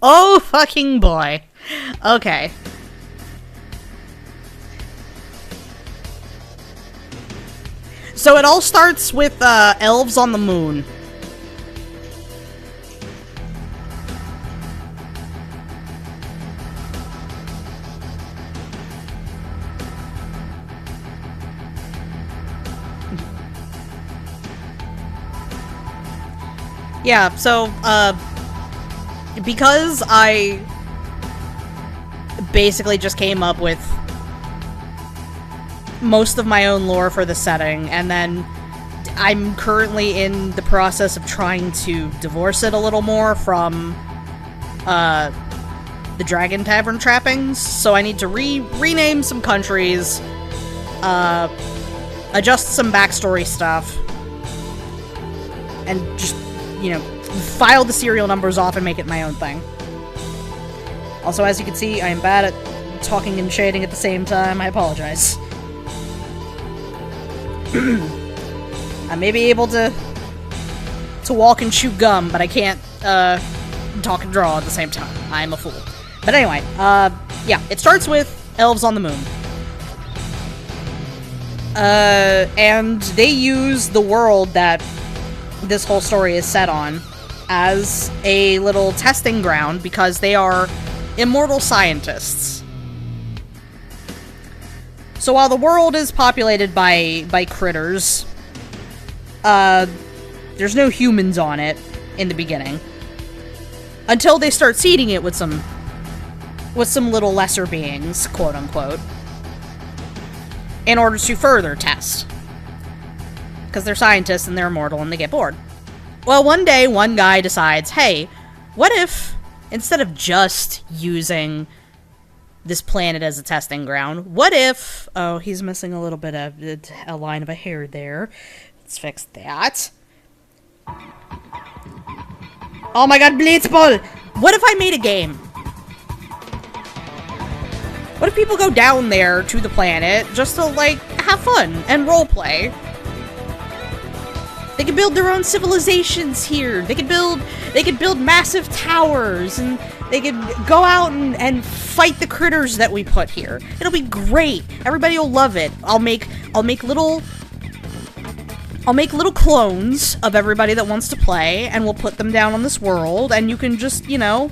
Oh, fucking boy. Okay. So it all starts with, elves on the moon. Yeah, so, because I basically just came up with most of my own lore for the setting, and then I'm currently in the process of trying to divorce it a little more from, the Dragon Tavern trappings, so I need to rename some countries, adjust some backstory stuff, and just, you know, file the serial numbers off and make it my own thing. Also, as you can see, I am bad at talking and shading at the same time. I apologize. I may be able to walk and chew gum, but I can't, talk and draw at the same time. I am a fool. But anyway, yeah, it starts with elves on the moon. And they use the world that this whole story is set on as a little testing ground because they are immortal scientists. So while the world is populated by critters, there's no humans on it in the beginning. Until they start seeding it with some little lesser beings, quote-unquote, in order to further test. Because they're scientists and they're immortal and they get bored. Well, one day, one guy decides, hey, what if, instead of just using this planet as a testing ground, what if... Oh, he's missing a little bit of a line of a hair there. Let's fix that. Oh my god, Blitzball! What if I made a game? What if people go down there to the planet just to, like, have fun and roleplay? They could build their own civilizations here. They could build massive towers, and they could go out and fight the critters that we put here. It'll be great. Everybody will love it. I'll make little clones of everybody that wants to play, and we'll put them down on this world, and you can just, you know,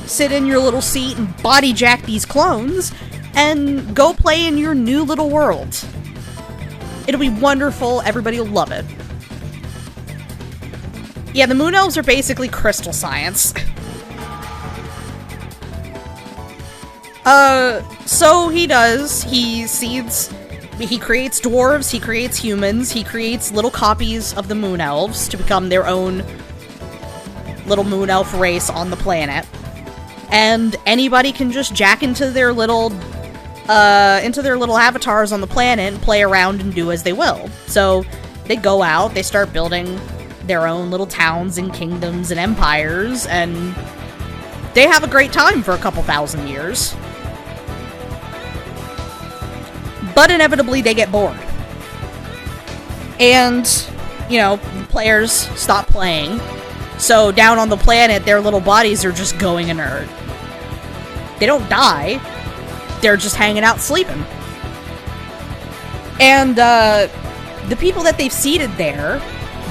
sit in your little seat and body jack these clones, and go play in your new little world. It'll be wonderful, everybody will love it. Yeah, the Moon Elves are basically crystal science. So he creates dwarves, he creates humans, he creates little copies of the Moon Elves to become their own little Moon Elf race on the planet. And anybody can just jack into their little avatars on the planet and play around and do as they will. So they go out, they start building their own little towns and kingdoms and empires, and they have a great time for a couple thousand years. But inevitably they get bored. And, you know, players stop playing. So down on the planet, their little bodies are just going inert. They don't die. They're just hanging out sleeping. And, the people that they've seeded there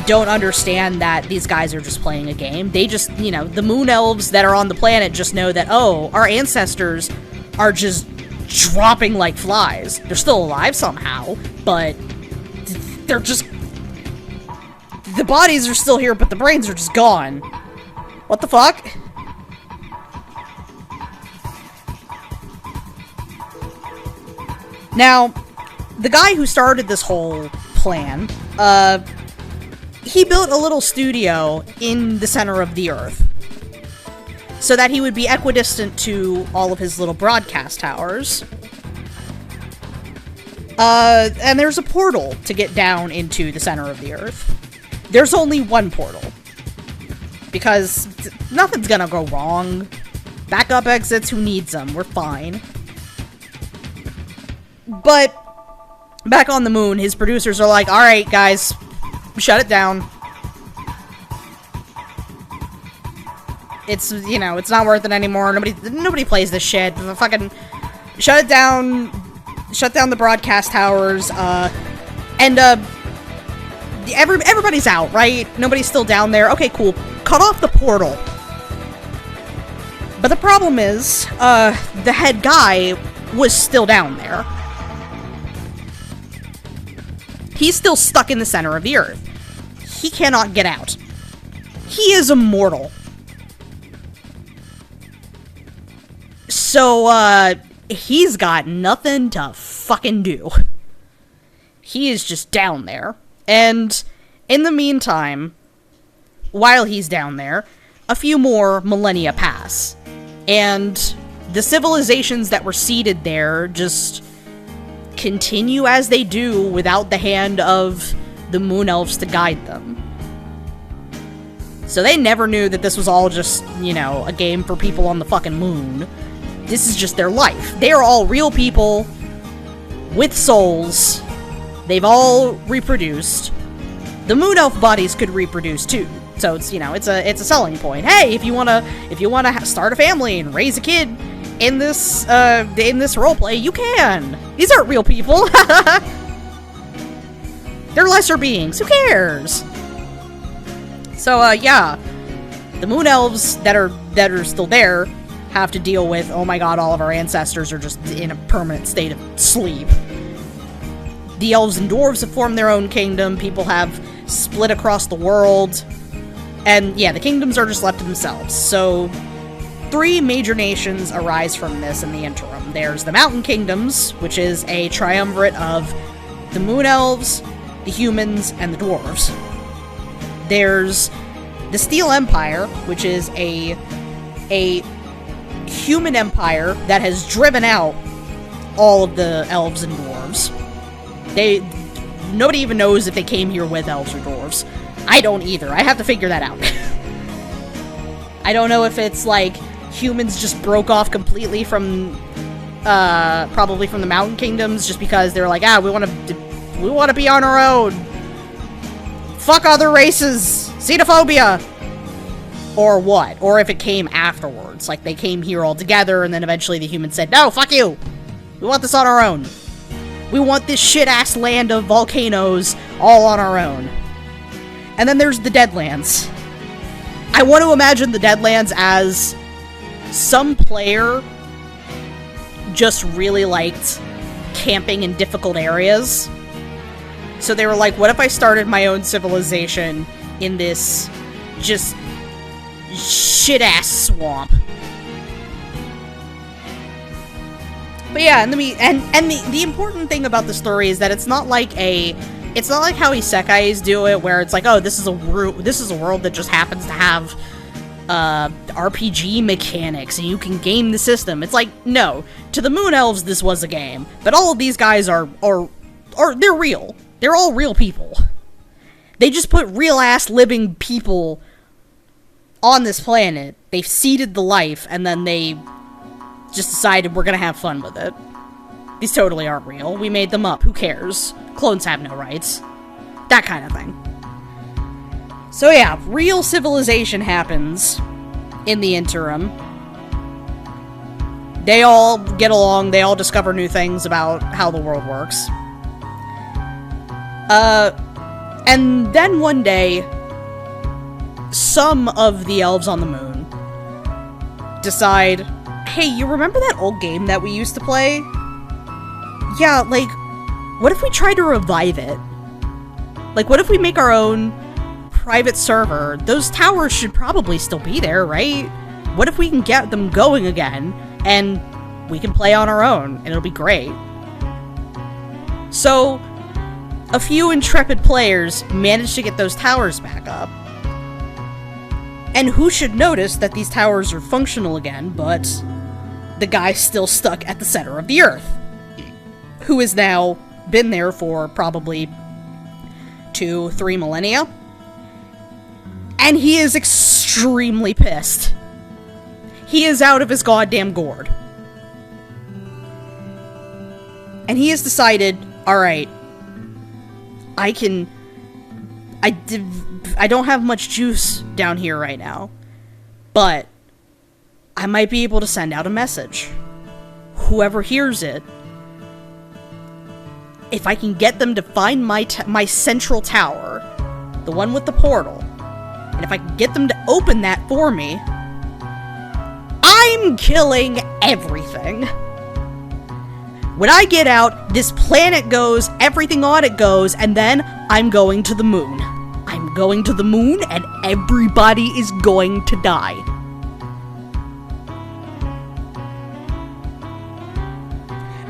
don't understand that these guys are just playing a game. They just, you know, the Moon Elves that are on the planet just know that, oh, our ancestors are just dropping like flies. They're still alive somehow, but they're just... The bodies are still here, but the brains are just gone. What the fuck? Now, the guy who started this whole plan, he built a little studio in the center of the Earth so that he would be equidistant to all of his little broadcast towers. And there's a portal to get down into the center of the Earth. There's only one portal, because nothing's gonna go wrong. Backup exits, who needs them? We're fine. But back on the moon, his producers are like, alright guys, shut it down. It's, you know, it's not worth it anymore. Nobody plays this shit. Fucking shut it down. Shut down the broadcast towers. Everybody's out, right? Nobody's still down there. Okay, cool. Cut off the portal. But the problem is, the head guy was still down there. He's still stuck in the center of the Earth. He cannot get out. He is immortal. So, he's got nothing to fucking do. He is just down there. And in the meantime, while he's down there, a few more millennia pass. And the civilizations that were seeded there just continue as they do without the hand of the Moon Elves to guide them. So they never knew that this was all just, you know, a game for people on the fucking moon. This is just their life. They are all real people with souls. They've all reproduced. The Moon Elf bodies could reproduce too. So it's, you know, it's a selling point. Hey, if you wanna start a family and raise a kid in this roleplay, you can. These aren't real people. They're lesser beings. Who cares? So, yeah. The moon elves that are still there have to deal with, oh my god, all of our ancestors are just in a permanent state of sleep. The elves and dwarves have formed their own kingdom. People have split across the world. And, yeah, the kingdoms are just left to themselves. So, 3 major nations arise from this in the interim. There's the Mountain Kingdoms, which is a triumvirate of the moon elves, the humans, and the dwarves. There's the Steel Empire, which is a human empire that has driven out all of the elves and dwarves. Nobody even knows if they came here with elves or dwarves. I don't either. I have to figure that out. I don't know if it's like humans just broke off completely from probably from the Mountain Kingdoms just because they're like, we want to be on our own. Fuck other races. Xenophobia. Or what? Or if it came afterwards. Like they came here all together and then eventually the humans said, no, fuck you. We want this on our own. We want this shit-ass land of volcanoes all on our own. And then there's the Deadlands. I want to imagine the Deadlands as some player just really liked camping in difficult areas. So they were like, what if I started my own civilization in this just shit-ass swamp? But yeah, and the important thing about the story is that it's not like how isekais do it, where it's like, oh, this is a world that just happens to have RPG mechanics and you can game the system. It's like, no, to the moon elves this was a game, but all of these guys are they're real. They're all real people. They just put real-ass living people on this planet. They've seeded the life, and then they just decided we're gonna have fun with it. These totally aren't real. We made them up. Who cares? Clones have no rights. That kind of thing. So yeah, real civilization happens in the interim. They all get along. They all discover new things about how the world works. And then one day, some of the elves on the moon decide, hey, you remember that old game that we used to play? Yeah, like, what if we try to revive it? Like, what if we make our own private server? Those towers should probably still be there, right? What if we can get them going again, and we can play on our own, and it'll be great? So, a few intrepid players managed to get those towers back up. And who should notice that these towers are functional again, but the guy still stuck at the center of the Earth, who has now been there for probably 2-3 millennia. And he is extremely pissed. He is out of his goddamn gourd. And he has decided, alright, I don't have much juice down here right now, but I might be able to send out a message. Whoever hears it, if I can get them to find my central tower, the one with the portal, and if I can get them to open that for me, I'm killing everything. When I get out, this planet goes, everything on it goes, and then I'm going to the moon. I'm going to the moon, and everybody is going to die.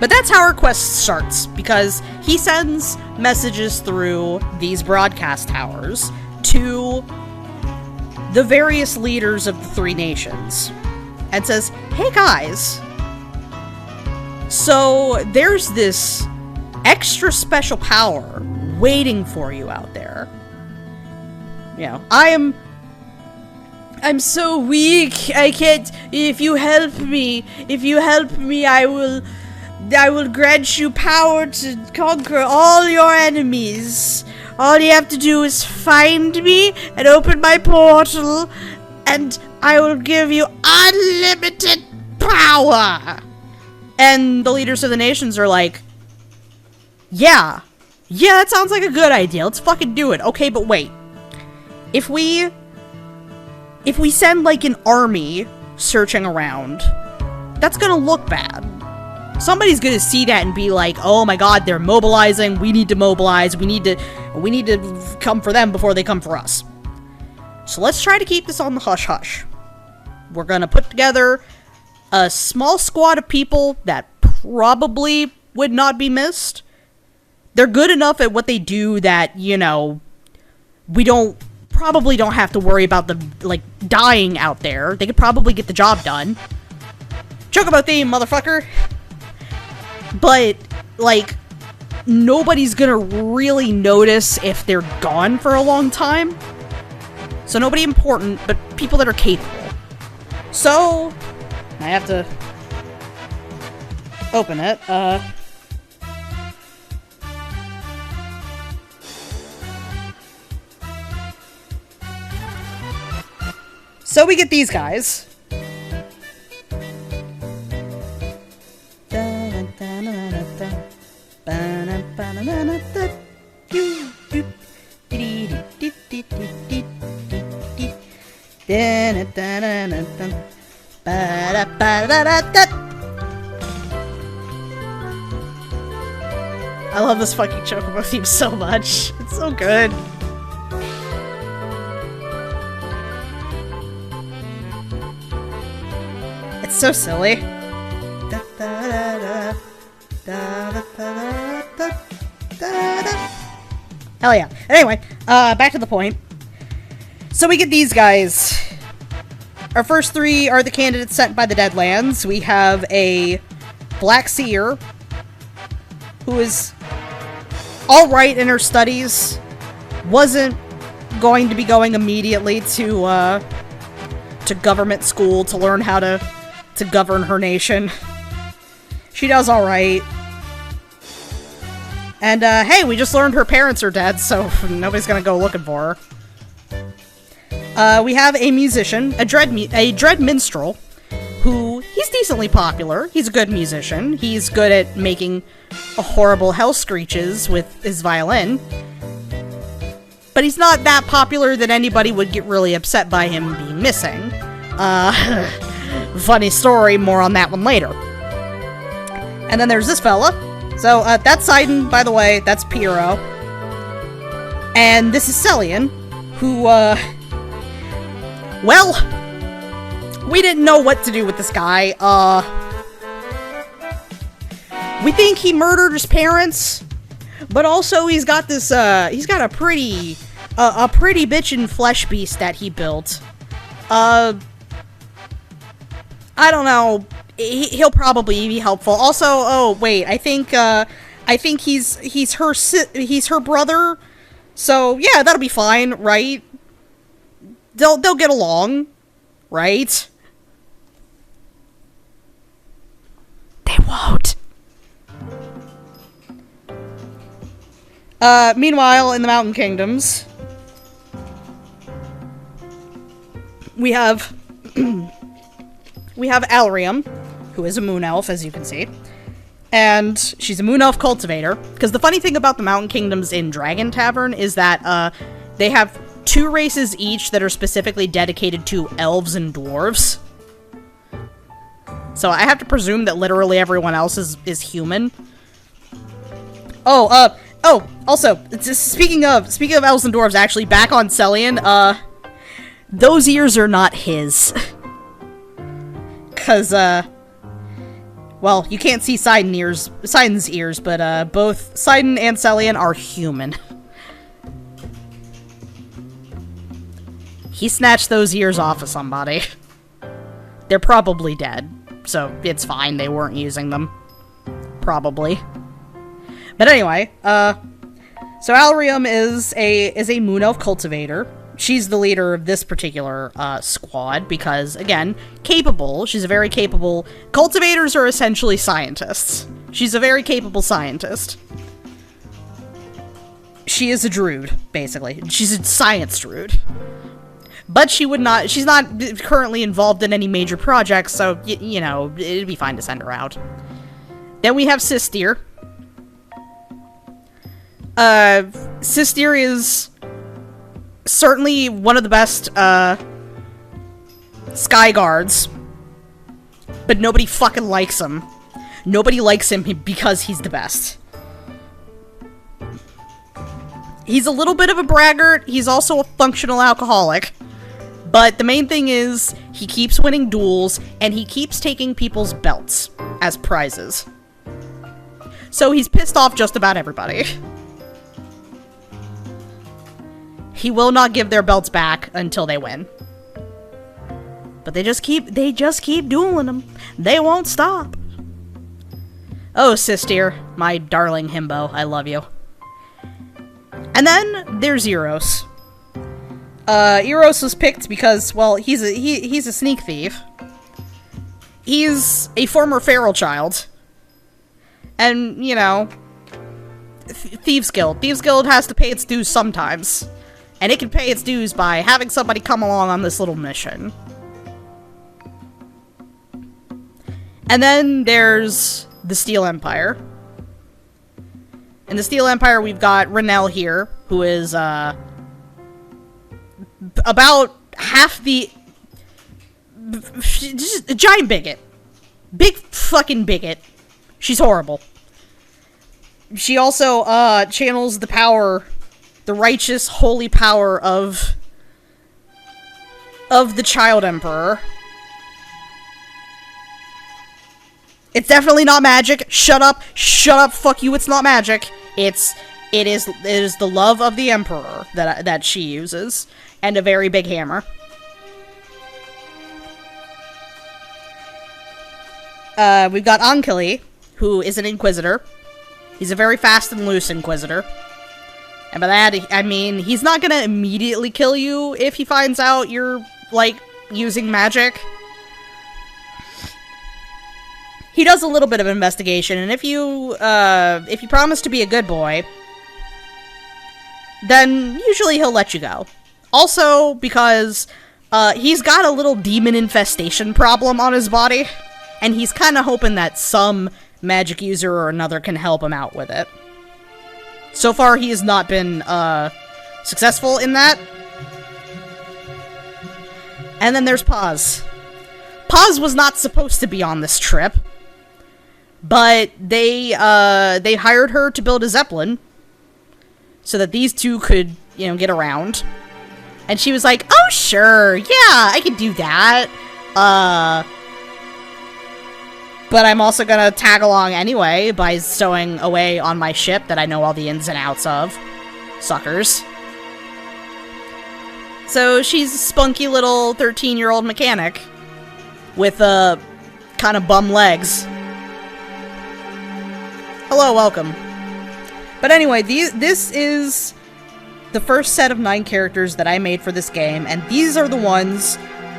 But that's how our quest starts, because he sends messages through these broadcast towers to the various leaders of the 3 nations, and says, hey guys, so there's this extra special power waiting for you out there. You know, I'm so weak, I can't, if you help me, I will grant you power to conquer all your enemies. All you have to do is find me and open my portal, and I will give you unlimited power! And the leaders of the nations are like, yeah, that sounds like a good idea. Let's fucking do it. Okay, but wait. If we send, like, an army searching around, that's gonna look bad. Somebody's gonna see that and be like, oh my god, they're mobilizing, we need to mobilize, we need to come for them before they come for us. So let's try to keep this on the hush-hush. We're gonna put together a small squad of people that probably would not be missed. They're good enough at what they do that, you know, we probably don't have to worry about them, like, dying out there. They could probably get the job done. Chocobo theme, motherfucker! But, like, nobody's gonna really notice if they're gone for a long time. So nobody important, but people that are capable. So, I have to open it. So we get these guys. I love this fucking Chocobo theme so much. It's so good. It's so silly. Hell yeah. Anyway, back to the point. So we get these guys. Our first three are the candidates sent by the Deadlands. We have a Black Seer, who is alright in her studies, wasn't going to be going immediately to government school to learn how to govern her nation. She does alright. And, hey, we just learned her parents are dead, so nobody's gonna go looking for her. We have a musician, a dread minstrel, who, he's decently popular. He's a good musician. He's good at making horrible hell screeches with his violin. But he's not that popular that anybody would get really upset by him being missing. Funny story, more on that one later. And then there's this fella. So, that's Sidon, by the way, that's Piero. And this is Celian, who, well, we didn't know what to do with this guy. We think he murdered his parents, but also he's got this, he's got a pretty bitchin' flesh beast that he built. I don't know. He'll probably be helpful. Also, oh wait, I think he's her brother. So yeah, that'll be fine, right? They'll get along, right? They won't. Meanwhile, in the Mountain Kingdoms, we have Alrium, who is a moon elf, as you can see. And she's a moon elf cultivator. Because the funny thing about the Mountain Kingdoms in Dragon Tavern is that, they have 2 races each that are specifically dedicated to elves and dwarves. So I have to presume that literally everyone else is human. Oh, also, speaking of elves and dwarves, actually, back on Celian, those ears are not his. Cause, well, you can't see Sidon's ears, but, both Sidon and Celian are human. He snatched those ears off of somebody. They're probably dead, so it's fine, they weren't using them. Probably. But anyway, so Alrium is a moon elf cultivator. She's the leader of this particular, squad, because, again, capable. She's a very capable... Cultivators are essentially scientists. She's a very capable scientist. She is a druid, basically. She's a science druid. But she's not currently involved in any major projects, so, you know, it'd be fine to send her out. Then we have Sister. Sister is certainly one of the best, Sky Guards. But nobody fucking likes him. Nobody likes him because he's the best. He's a little bit of a braggart. He's also a functional alcoholic. But the main thing is, he keeps winning duels, and he keeps taking people's belts as prizes. So he's pissed off just about everybody. He will not give their belts back until they win. But they just keep dueling them. They won't stop. Oh, Sister, my darling himbo, I love you. And then there's Eros. Eros was picked because, well, he's a sneak thief. He's a former feral child. And, you know, Thieves Guild. Thieves Guild has to pay its dues sometimes. And it can pay its dues by having somebody come along on this little mission. And then there's the Steel Empire. In the Steel Empire, we've got Renelle here, who is, about half the... just a giant bigot. Big fucking bigot. She's horrible. She also, channels the power, the righteous, holy power of the Child Emperor. It's definitely not magic. Shut up, fuck you, it's not magic. It is the love of the Emperor that she uses, and a very big hammer. We've got Ankeli, who is an Inquisitor. He's a very fast and loose Inquisitor. And by that, I mean, he's not gonna immediately kill you if he finds out you're, like, using magic. He does a little bit of investigation, and if you promise to be a good boy, then usually he'll let you go. Also, because, he's got a little demon infestation problem on his body, and he's kinda hoping that some magic user or another can help him out with it. So far, he has not been, successful in that. And then there's Paz. Paz was not supposed to be on this trip. But they hired her to build a Zeppelin so that these two could, you know, get around. And she was like, oh, sure, yeah, I could do that. But I'm also gonna tag along anyway by stowing away on my ship that I know all the ins and outs of. Suckers. So she's a spunky little 13-year-old mechanic with, kind of bum legs. Hello, welcome. But anyway, this is the first set of 9 characters that I made for this game, and these are the ones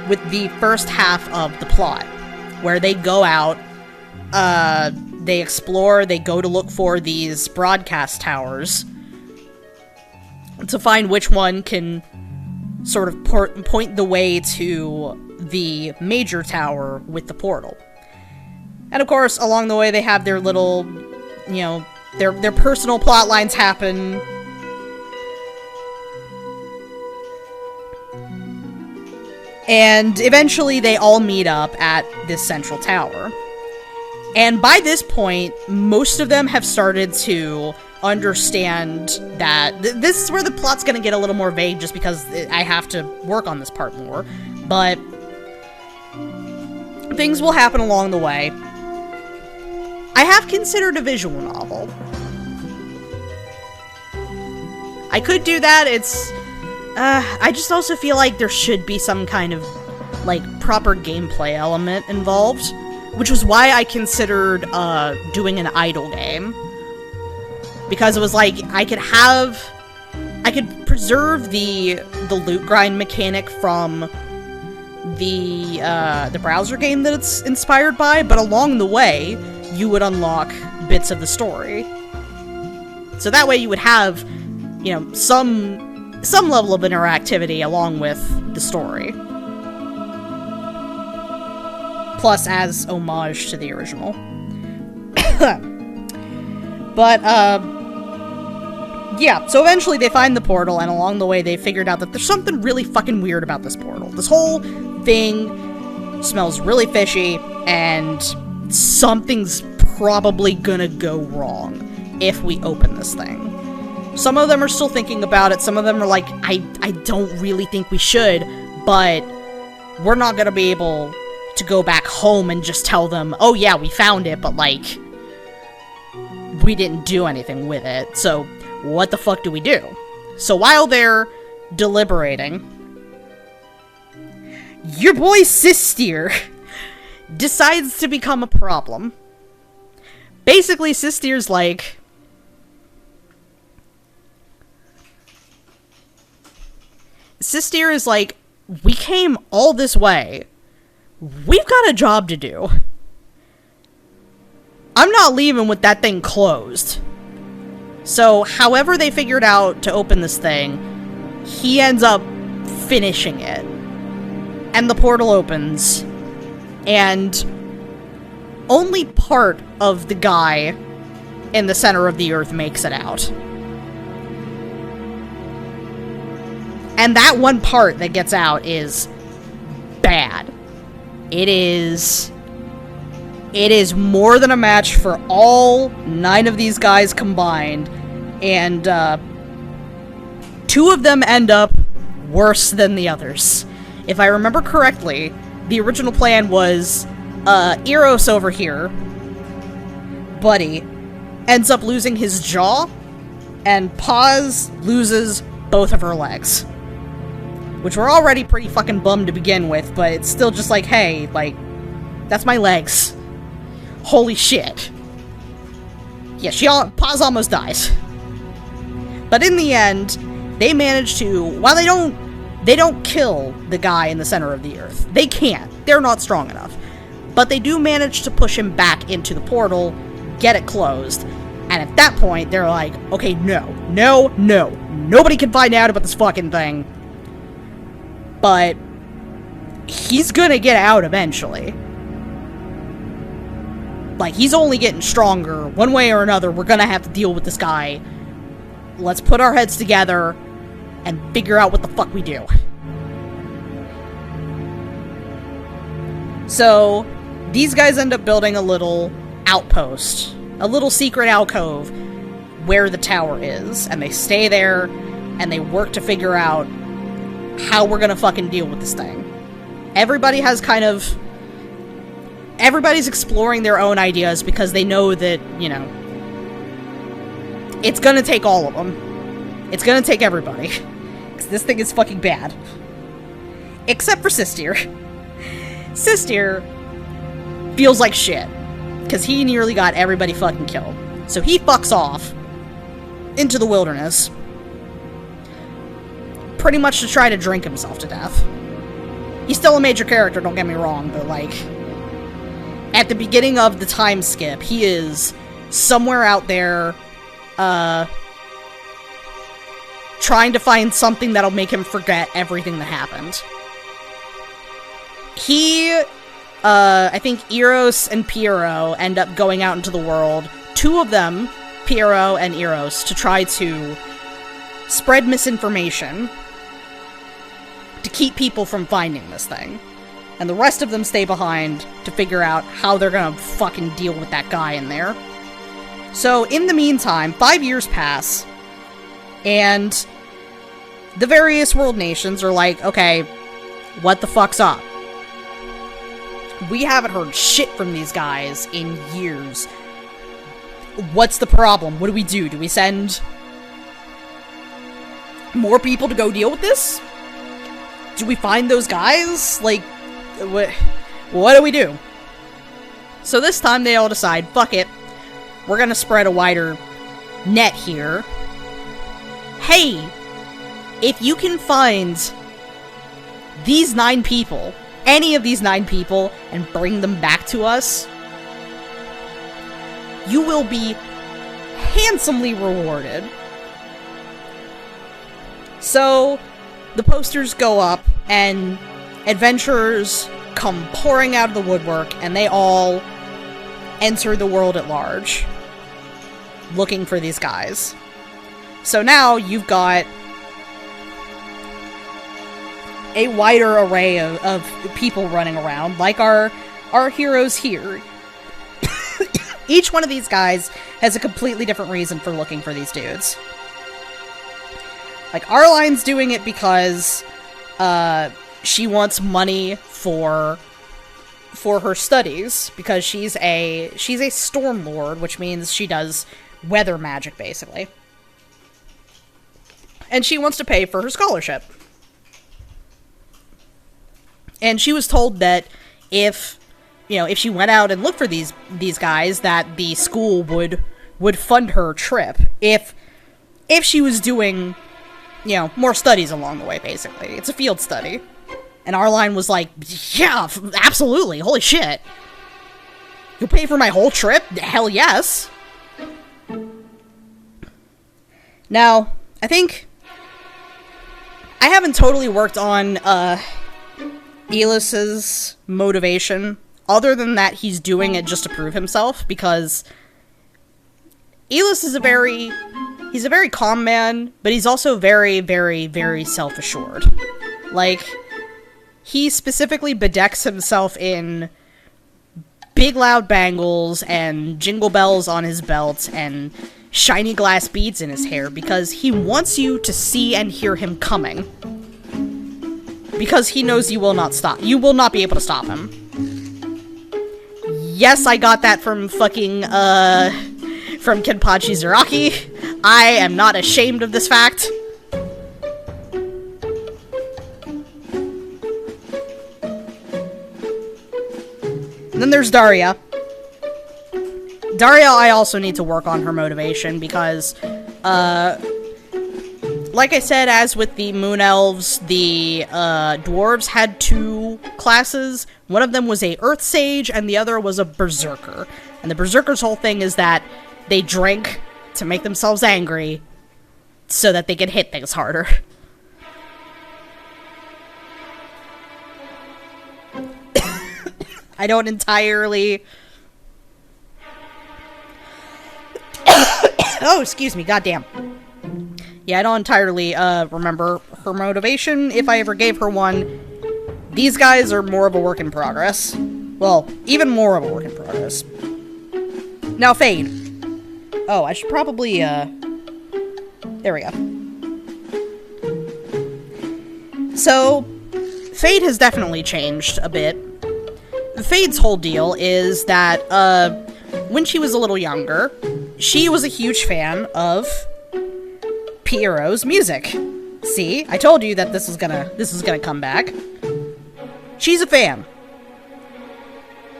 with the first half of the plot, where they go out, they explore, they go to look for these broadcast towers to find which one can sort of point the way to the major tower with the portal. And of course, along the way, they have their little... you know, their personal plot lines happen. And eventually they all meet up at this central tower. And by this point, most of them have started to understand that this is where the plot's gonna get a little more vague just because I have to work on this part more. But things will happen along the way. I have considered a visual novel. I could do that, I just also feel like there should be some kind of, like, proper gameplay element involved, which was why I considered, doing an idle game. Because it was like, I could preserve the loot grind mechanic from the browser game that it's inspired by, but along the way, you would unlock bits of the story. So that way you would have, you know, some some level of interactivity along with the story. Plus as homage to the original. But, yeah, so eventually they find the portal, and along the way they figured out that there's something really fucking weird about this portal. This whole thing smells really fishy, and something's probably gonna go wrong if we open this thing. Some of them are still thinking about it, some of them are like, I don't really think we should, but we're not gonna be able to go back home and just tell them, oh yeah, we found it, but like, we didn't do anything with it, so what the fuck do we do? So while they're deliberating, your boy Sisteer decides to become a problem. Basically, Sisteer's like, Sisteer is like, we came all this way. We've got a job to do. I'm not leaving with that thing closed. So, however they figured out to open this thing, he ends up finishing it. And the portal opens, and only part of the guy in the center of the earth makes it out. And that one part that gets out is bad. It is more than a match for all 9 of these guys combined, and 2 of them end up worse than the others. If I remember correctly, the original plan was Eros over here, Buddy, ends up losing his jaw, and Paz loses both of her legs. Which were already pretty fucking bummed to begin with, but it's still just like, hey, like, that's my legs. Holy shit. Yeah, Paz almost dies. But in the end, they manage to, while they don't kill the guy in the center of the earth. They can't. They're not strong enough. But they do manage to push him back into the portal, get it closed, and at that point, they're like, okay, no. Nobody can find out about this fucking thing. But he's gonna get out eventually. Like, he's only getting stronger. One way or another, we're gonna have to deal with this guy. Let's put our heads together and figure out what the fuck we do. So, these guys end up building a little outpost. A little secret alcove where the tower is. And they stay there, and they work to figure out how we're gonna fucking deal with this thing. Everybody's exploring their own ideas because they know that, you know, it's gonna take all of them. It's gonna take everybody. Because this thing is fucking bad. Except for Sisteer. Sisteer feels like shit. Because he nearly got everybody fucking killed. So he fucks off into the wilderness. Pretty much to try to drink himself to death. He's still a major character, don't get me wrong, but like, at the beginning of the time skip, he is somewhere out there, trying to find something that'll make him forget everything that happened. I think Eros and Piero end up going out into the world, 2 of them, Piero and Eros, to try to spread misinformation to keep people from finding this thing. And the rest of them stay behind to figure out how they're gonna fucking deal with that guy in there. So, in the meantime, 5 years pass, and the various world nations are like, okay, what the fuck's up? We haven't heard shit from these guys in years. What's the problem? What do we do? Do we send more people to go deal with this? Do we find those guys? Like, what do we do? So this time they all decide, fuck it. We're gonna spread a wider net here. Hey, if you can find these 9 people, any of these 9 people, and bring them back to us, you will be handsomely rewarded. So, the posters go up, and adventurers come pouring out of the woodwork, and they all enter the world at large, looking for these guys. So now you've got a wider array of people running around, like our heroes here. Each one of these guys has a completely different reason for looking for these dudes. Like, Arline's doing it because she wants money for her studies, because she's a storm lord, which means she does weather magic, basically. And she wants to pay for her scholarship. And she was told that if she went out and looked for these guys, that the school would fund her trip if she was doing, more studies along the way, basically. It's a field study. And Arline was like, yeah, absolutely, holy shit. You'll pay for my whole trip? Hell yes. Now, I think I haven't totally worked on Elis's motivation, other than that he's doing it just to prove himself, because Elis is a very calm man, but he's also very, very, very self-assured. Like, he specifically bedecks himself in big loud bangles and jingle bells on his belt and shiny glass beads in his hair because he wants you to see and hear him coming. Because he knows you will not stop. You will not be able to stop him. Yes, I got that from fucking, from Kenpachi Zuraki. I am not ashamed of this fact. And then there's Daria. Daria, I also need to work on her motivation because, like I said, as with the Moon Elves, the Dwarves had two classes. One of them was a Earth Sage, and the other was a Berserker. And the Berserker's whole thing is that they drink to make themselves angry so that they can hit things harder. I don't entirely... Oh, excuse me, goddamn. Yeah, I don't entirely remember her motivation, if I ever gave her one. These guys are more of a work in progress. Well, even more of a work in progress. Now, Fade. Oh, I should probably, there we go. So, Fade has definitely changed a bit. Fade's whole deal is that, when she was a little younger, she was a huge fan of Pierrot's music. See? I told you that this was gonna come back. She's a fan.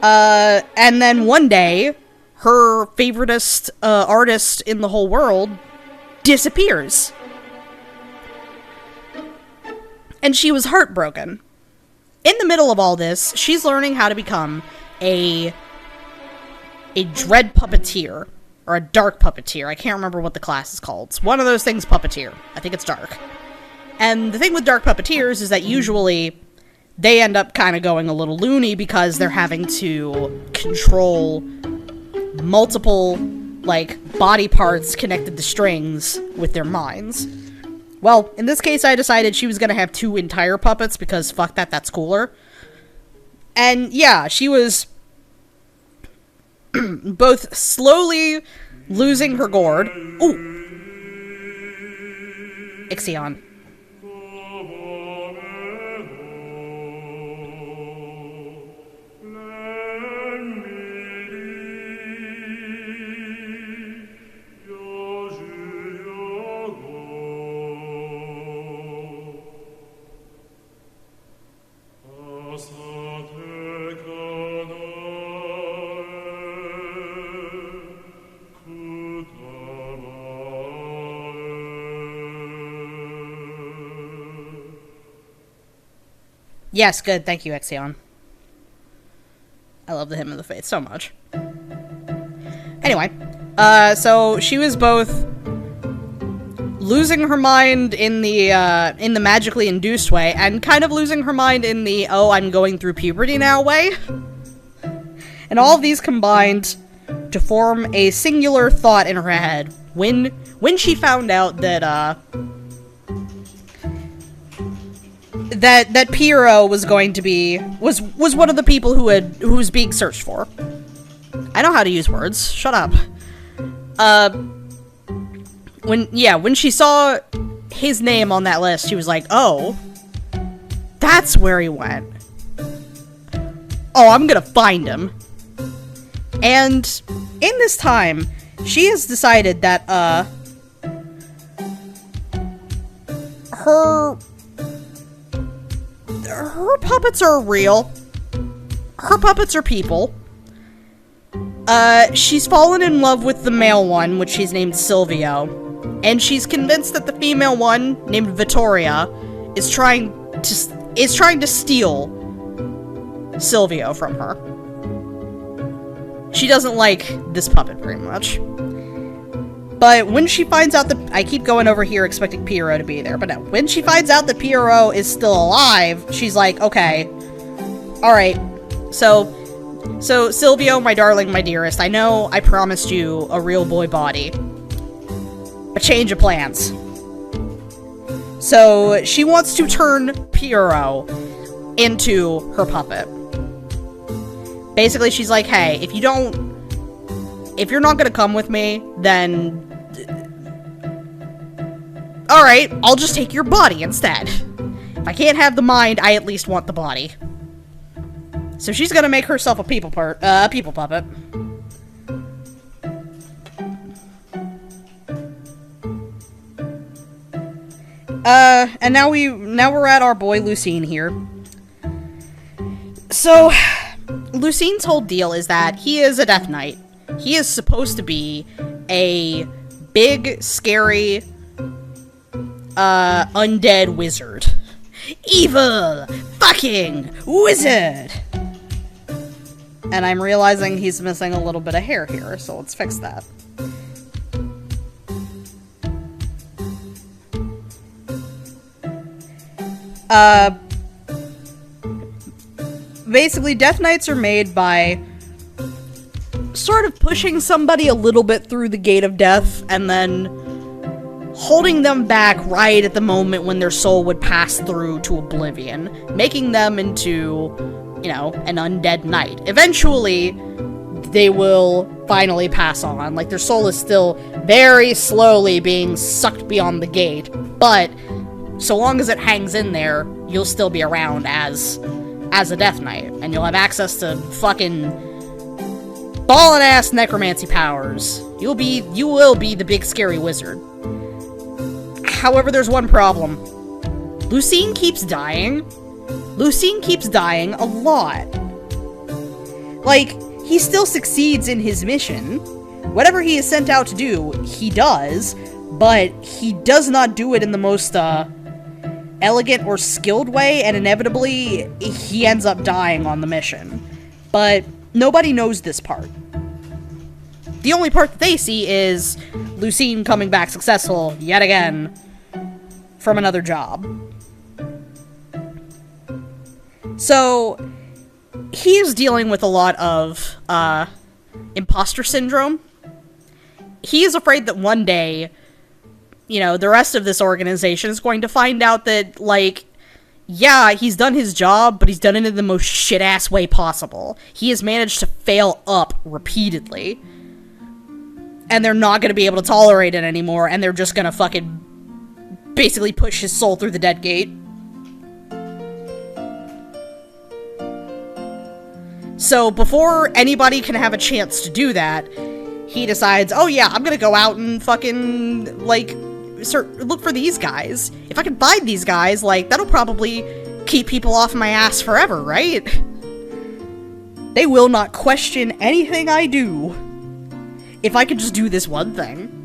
And then one day, her favoritist artist in the whole world disappears. And she was heartbroken. In the middle of all this, she's learning how to become a dread puppeteer. Or a dark puppeteer. I can't remember what the class is called. It's one of those things puppeteer. I think it's dark. And the thing with dark puppeteers is that usually they end up kind of going a little loony because they're having to control multiple, like, body parts connected to strings with their minds. Well, in this case, I decided she was going to have two entire puppets because fuck that, that's cooler. And yeah, she was both slowly losing her gourd. Ooh! Ixion. Yes, good. Thank you, Ixion. I love the Hymn of the Faith so much. Anyway, so she was both losing her mind in the magically induced way, and kind of losing her mind in the, oh, I'm going through puberty now way. And all of these combined to form a singular thought in her head when she found out that, that Piero was going to be, was one of the people who was being searched for. I know how to use words. Shut up. When she saw his name on that list, she was like, oh, that's where he went. Oh, I'm gonna find him. And in this time, she has decided that, her puppets are real. Her puppets are people. She's fallen in love with the male one, which she's named Silvio. And she's convinced that the female one, named Vittoria, is trying to steal Silvio from her. She doesn't like this puppet very much. But when she finds out that... I keep going over here expecting Piero to be there, but no. When she finds out that Piero is still alive, she's like, okay. Alright. So, Silvio, my darling, my dearest, I know I promised you a real boy body. But change of plans. So, she wants to turn Piero into her puppet. Basically, she's like, hey, if you're not gonna come with me, then... Alright, I'll just take your body instead. If I can't have the mind, I at least want the body. So she's gonna make herself a people puppet. And now we're at our boy Lucine here. So, Lucine's whole deal is that he is a Death Knight. He is supposed to be a big, scary, undead wizard. Evil fucking wizard! And I'm realizing he's missing a little bit of hair here, so let's fix that. Basically, Death Knights are made by sort of pushing somebody a little bit through the gate of death, and then holding them back right at the moment when their soul would pass through to oblivion, making them into, you know, an undead knight. Eventually, they will finally pass on. Like, their soul is still very slowly being sucked beyond the gate, but so long as it hangs in there, you'll still be around as a Death Knight, and you'll have access to fucking ballin'-ass necromancy powers. You will be the big scary wizard. However, there's one problem. Lucine keeps dying. Lucine keeps dying a lot. Like, he still succeeds in his mission. Whatever he is sent out to do, he does, but he does not do it in the most, elegant or skilled way, and inevitably, he ends up dying on the mission. But nobody knows this part. The only part that they see is Lucine coming back successful, yet again, from another job. So, he is dealing with a lot of, imposter syndrome. He is afraid that one day, you know, the rest of this organization is going to find out that, like, yeah, he's done his job, but he's done it in the most shit-ass way possible. He has managed to fail up repeatedly. And they're not going to be able to tolerate it anymore, and they're just going to fucking basically push his soul through the dead gate. So, before anybody can have a chance to do that, he decides, oh yeah, I'm gonna go out and fucking, like, look for these guys. If I can find these guys, like, that'll probably keep people off my ass forever, right? They will not question anything I do if I could just do this one thing.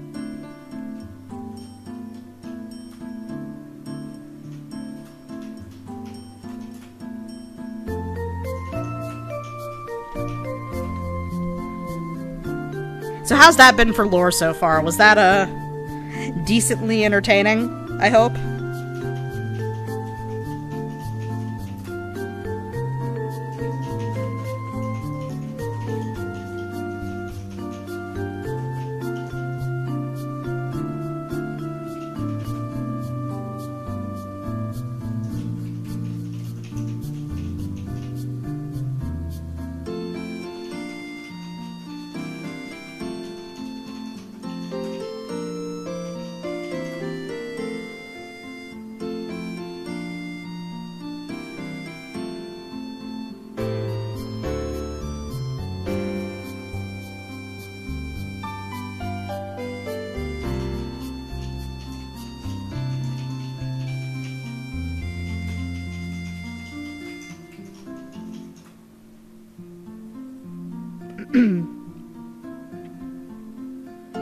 So how's that been for lore so far? Was that decently entertaining, I hope.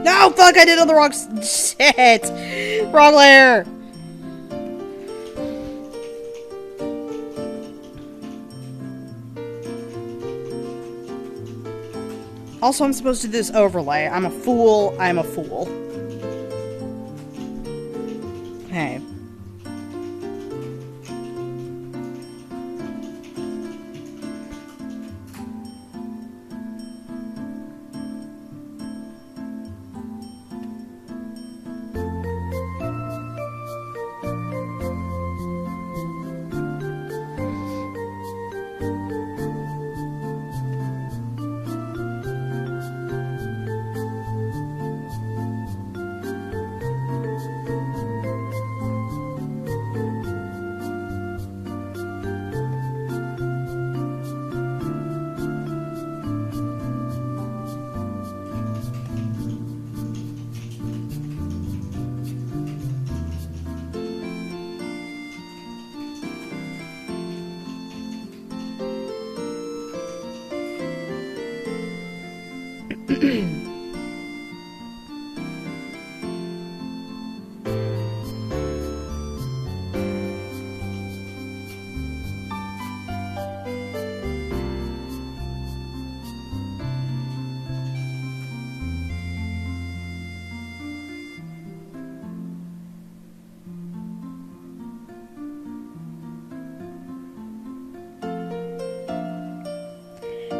No, fuck, I did it on the wrong shit. Wrong layer. Also, I'm supposed to do this overlay. I'm a fool. I'm a fool. Okay.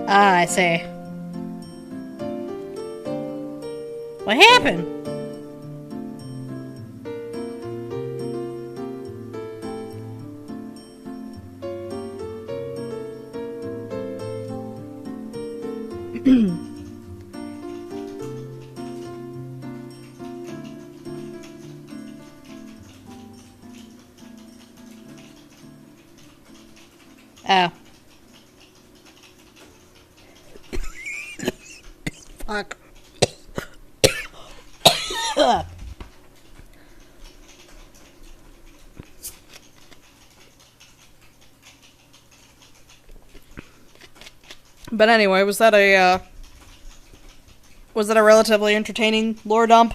Ah, I see. What happened? Oh. Fuck. But anyway, was that a relatively entertaining lore dump?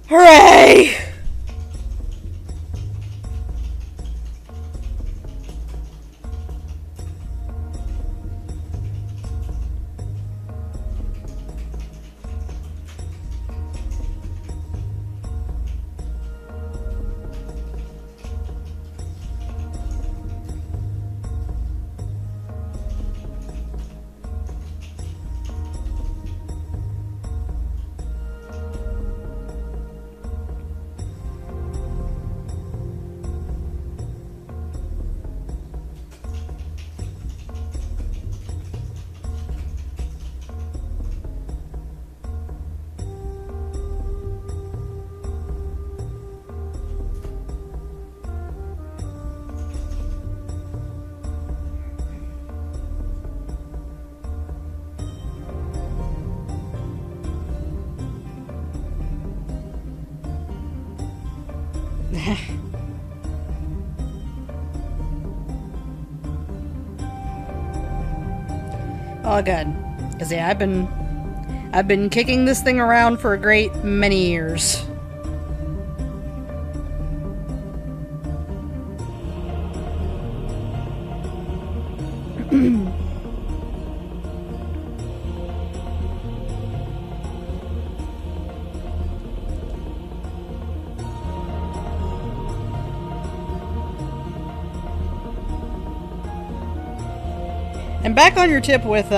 Hooray! Oh, good. Because, yeah, I've been I've been kicking this thing around for a great many years. And back on your tip with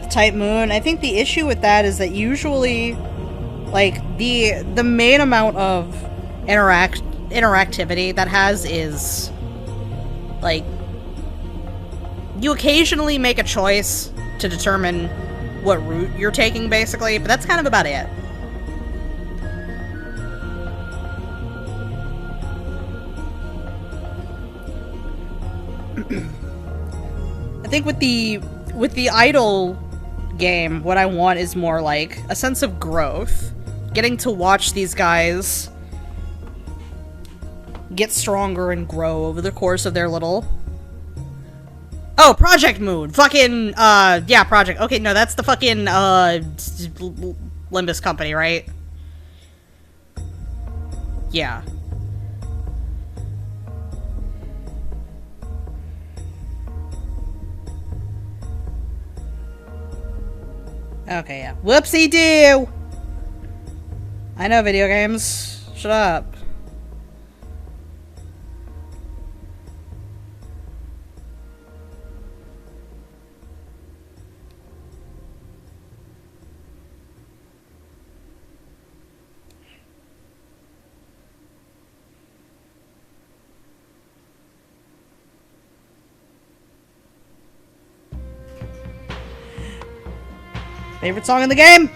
Type Moon, I think the issue with that is that usually, like, the main amount of interactivity that has is, like, you occasionally make a choice to determine what route you're taking, basically, but that's kind of about it. I think with the idle game, what I want is more like a sense of growth. Getting to watch these guys get stronger and grow over the course of their little... Oh, Project Moon! Fucking, yeah, Project... Okay, no, that's the fucking, Limbus company, right? Yeah. Okay, yeah. Whoopsie-doo! I know video games. Shut up. Favorite song in the game?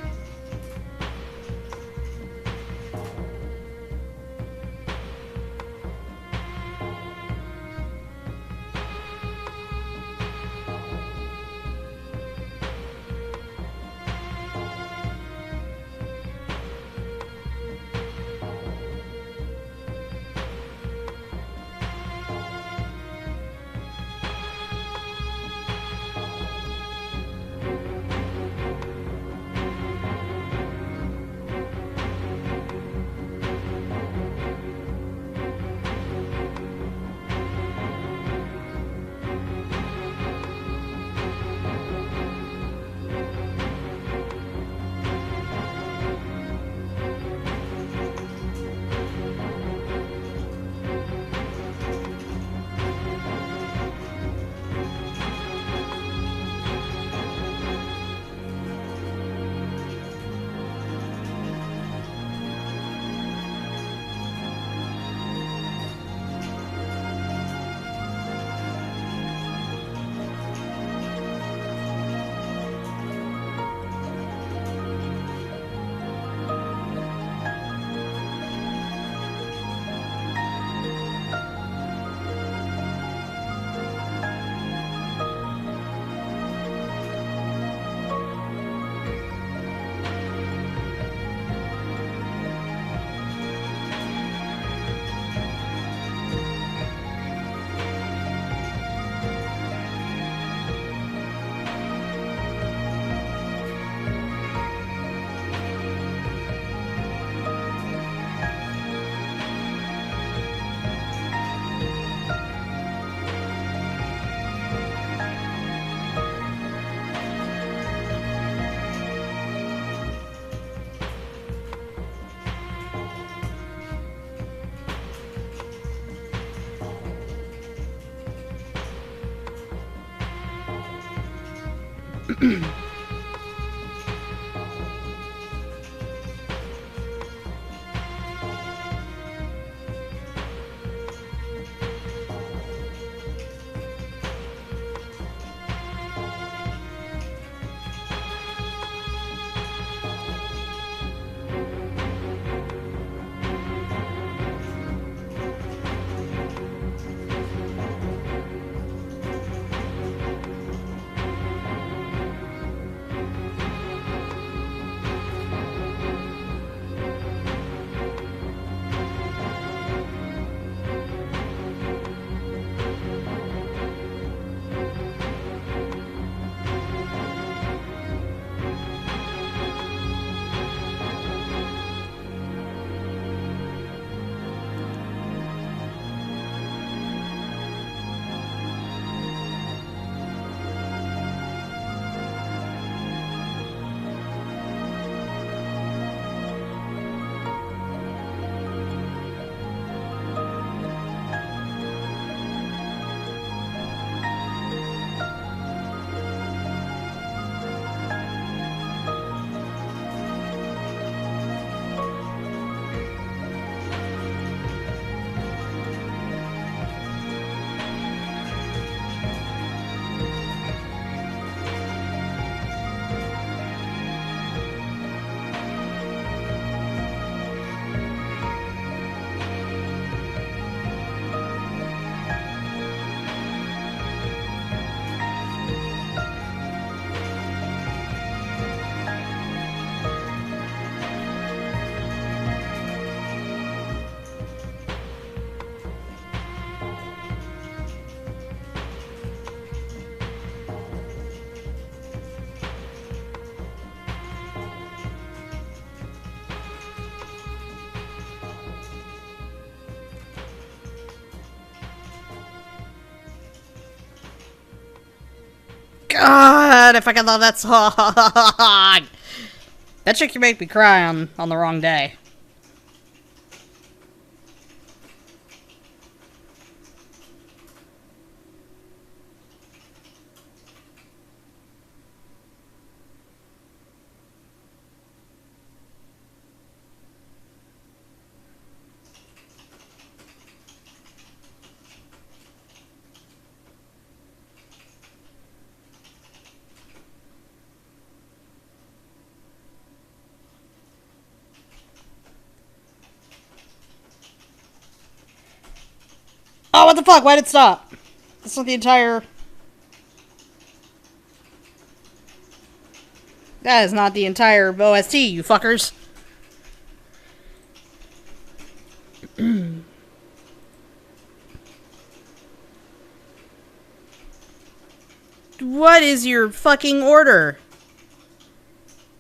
God, I fucking love that song. That chick can make me cry on the wrong day. Oh, what the fuck? Why did it stop? That's not the entire... That is not the entire OST, you fuckers. What is your fucking order?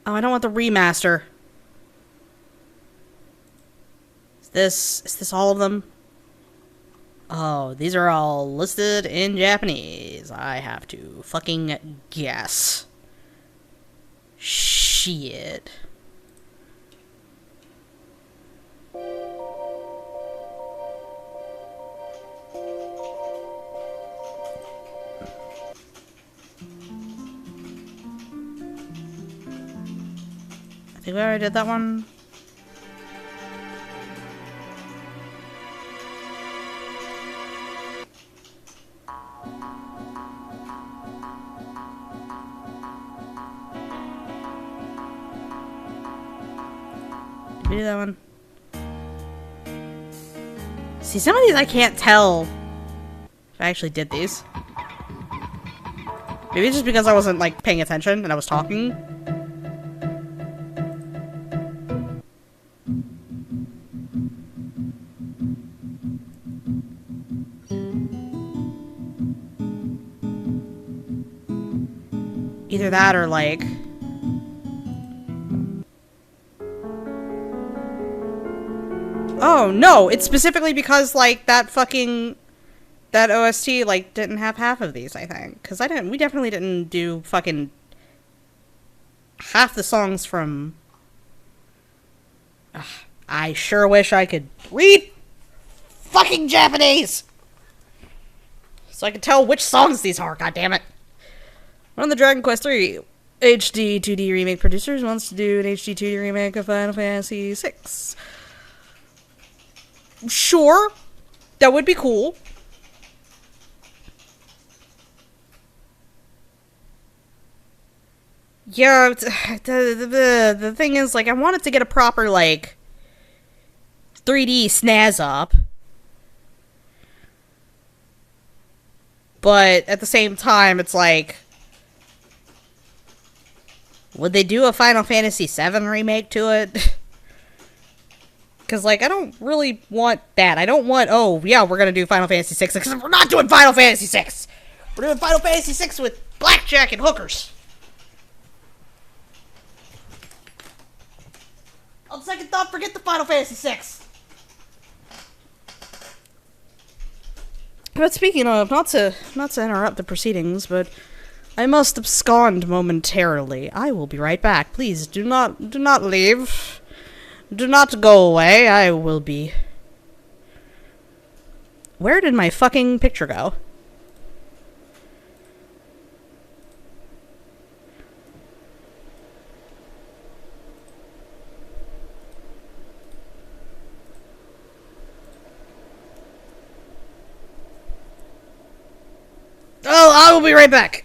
Oh, I don't want the remaster. Is this all of them? Oh, these are all listed in Japanese. I have to fucking guess. Shit. I think we already did that one. Did we do that one? See, some of these I can't tell if I actually did these. Maybe it's just because I wasn't, like, paying attention and I was talking. Either that or, like... Oh, no! It's specifically because, like, that fucking... That OST, like, didn't have half of these, I think. Because we definitely didn't do fucking... half the songs from... Ugh, I sure wish I could read fucking Japanese! So I could tell which songs these are, goddammit. One of the Dragon Quest III HD 2D remake producers wants to do an HD 2D remake of Final Fantasy VI. Sure, that would be cool. Yeah, the thing is, like, I wanted to get a proper, like, 3D snazz up. But at the same time, it's like... Would they do a Final Fantasy VII remake to it? Because, like, I don't really want that. I don't want, oh, yeah, we're going to do Final Fantasy VI. Because we're not doing Final Fantasy VI. We're doing Final Fantasy VI with blackjack and hookers. On second thought, forget the Final Fantasy VI. But speaking of, not to interrupt the proceedings, but I must abscond momentarily. I will be right back. Please do not leave. Do not go away. I will be... Where did my fucking picture go? Oh, I will be right back.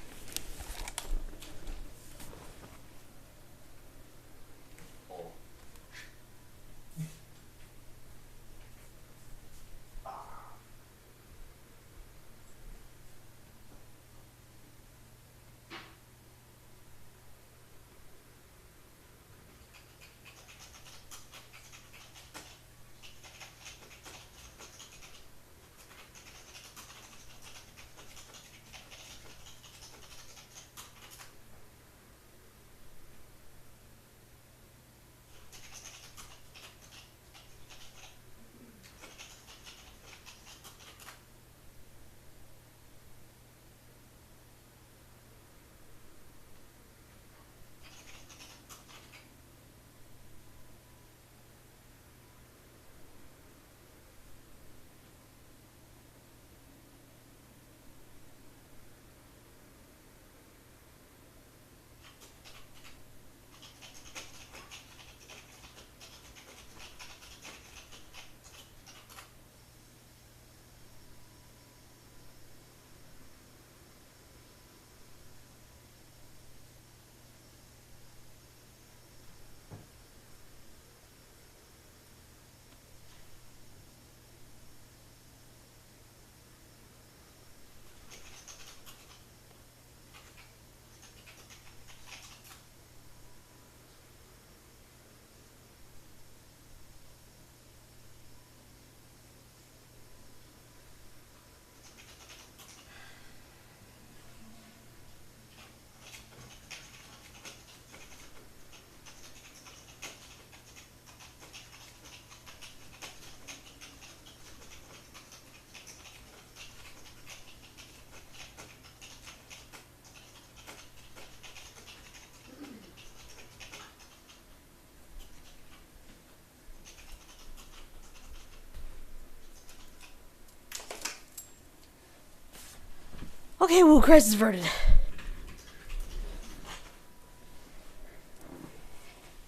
Okay, woo, crisis averted.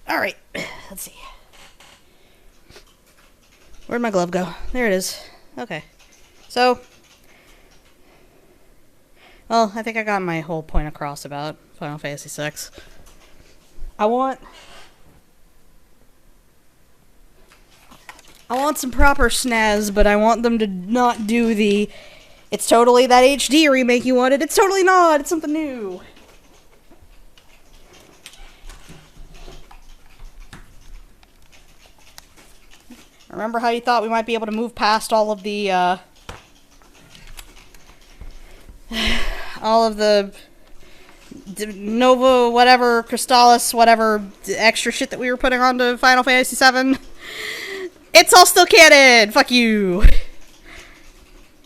Alright, let's see. Where'd my glove go? There it is. Okay. So, well, I think I got my whole point across about Final Fantasy VI. I want some proper snaz, but I want them to not do the it's totally that HD remake you wanted. It's totally not. It's something new. Remember how you thought we might be able to move past all of the Nova, whatever, Crystallis, whatever extra shit that we were putting onto Final Fantasy VII? It's all still canon! Fuck you!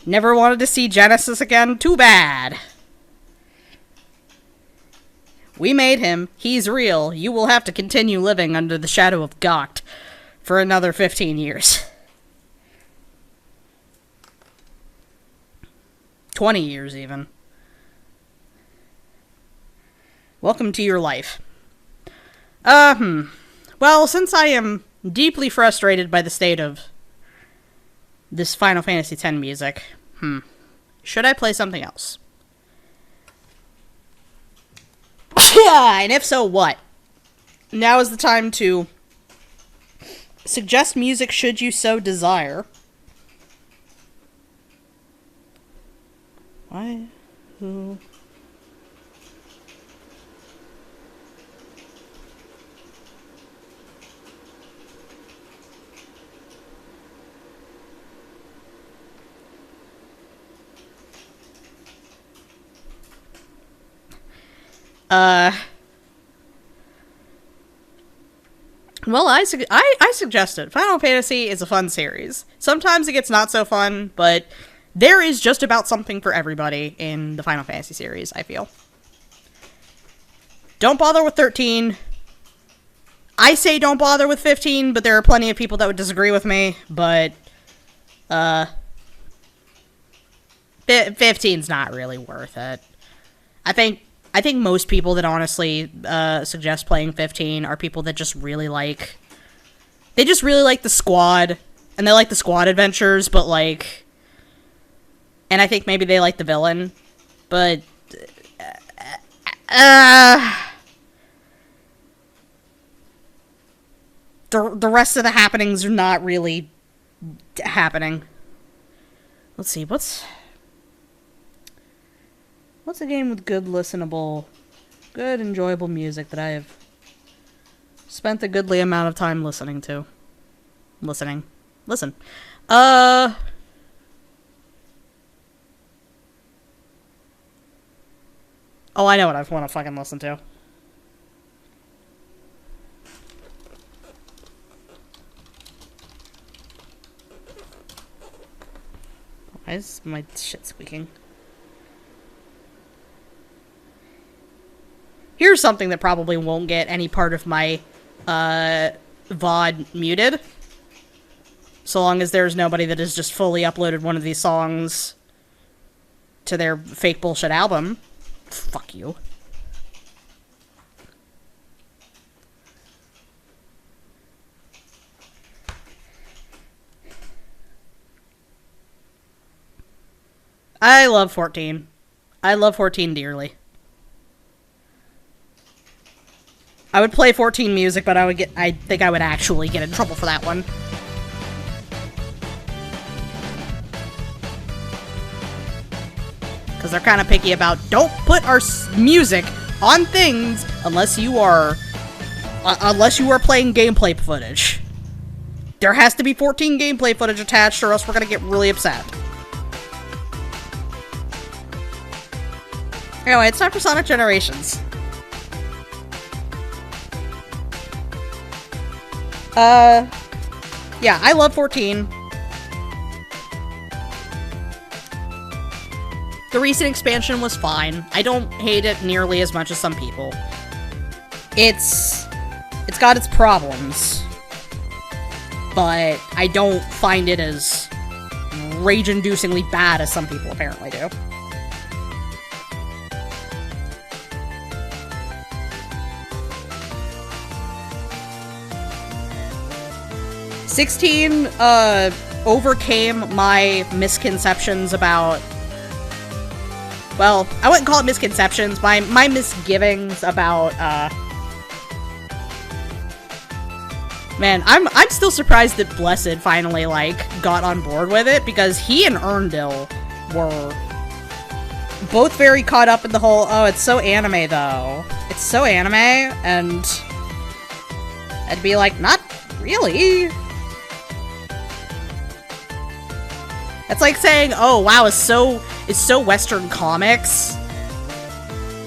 Never wanted to see Genesis again? Too bad! We made him. He's real. You will have to continue living under the shadow of Gokt for another 15 years. 20 years, even. Welcome to your life. Well, since I am deeply frustrated by the state of this Final Fantasy X music, should I play something else? Yeah, and if so, what? Now is the time to suggest music should you so desire. Why? Who? Well, I suggested. Final Fantasy is a fun series. Sometimes it gets not so fun, but there is just about something for everybody in the Final Fantasy series, I feel. Don't bother with 13. I say don't bother with 15, but there are plenty of people that would disagree with me, but 15's not really worth it. I think most people that honestly suggest playing 15 are people that just really like... They just really like the squad, and they like the squad adventures, but like... And I think maybe they like the villain, but... The rest of the happenings are not really happening. Let's see, what's a game with good, listenable, good, enjoyable music that I have spent a goodly amount of time listening to? Listen. Oh, I know what I want to fucking listen to. Why is my shit squeaking? Here's something that probably won't get any part of my VOD muted. So long as there's nobody that has just fully uploaded one of these songs to their fake bullshit album. Fuck you. I love 14. I love 14 dearly. I would play 14 music, but I think I would actually get in trouble for that one. Because they're kind of picky about, don't put our music on things unless you are playing gameplay footage. There has to be 14 gameplay footage attached, or else we're gonna get really upset. Anyway, it's time for Sonic Generations. Yeah, I love 14. The recent expansion was fine. I don't hate it nearly as much as some people. It's got its problems, but I don't find it as rage-inducingly bad as some people apparently do. 16 overcame my misconceptions about... Well, I wouldn't call it misconceptions, my misgivings about, Man, I'm still surprised that Blessed finally, like, got on board with it, because he and Erndil were both very caught up in the whole, oh, it's so anime, though. It's so anime, and I'd be like, not really. It's like saying, oh, wow, it's so Western comics.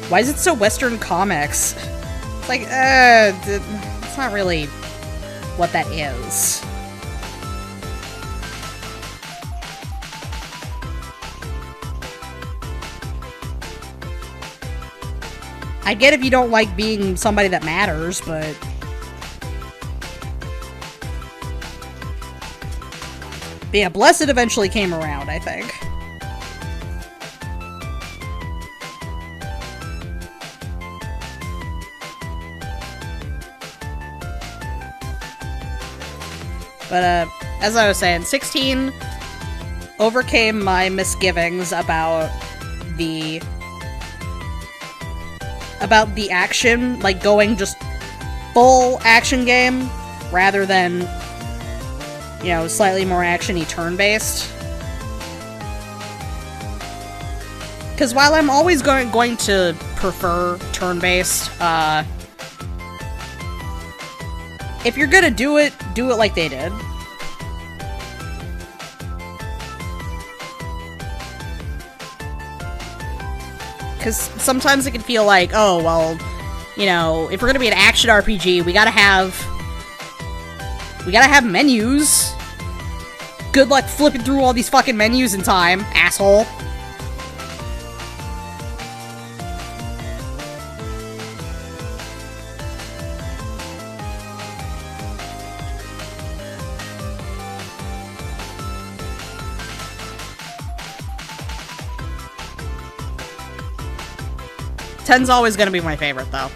Why is it so Western comics? It's like, it's not really what that is. I get if you don't like being somebody that matters, but... But yeah, Blessed eventually came around, I think. But, as I was saying, 16 overcame my misgivings about the action, like going just full action game, rather than, you know, slightly more action-y turn-based. Because while I'm always going to prefer turn-based, if you're gonna do it like they did. Because sometimes it can feel like, oh, well, you know, if we're gonna be an action RPG, we gotta have menus. Good luck flipping through all these fucking menus in time, asshole. Ten's always gonna be my favorite, though.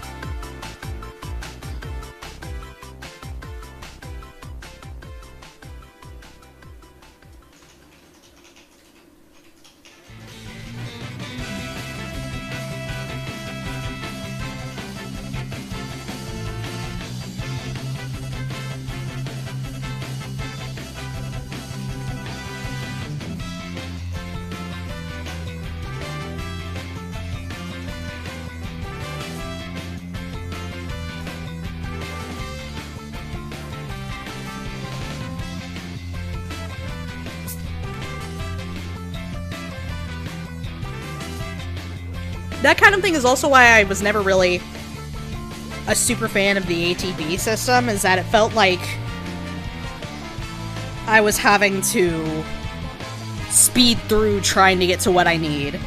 That kind of thing is also why I was never really a super fan of the ATB system, is that it felt like I was having to speed through trying to get to what I need.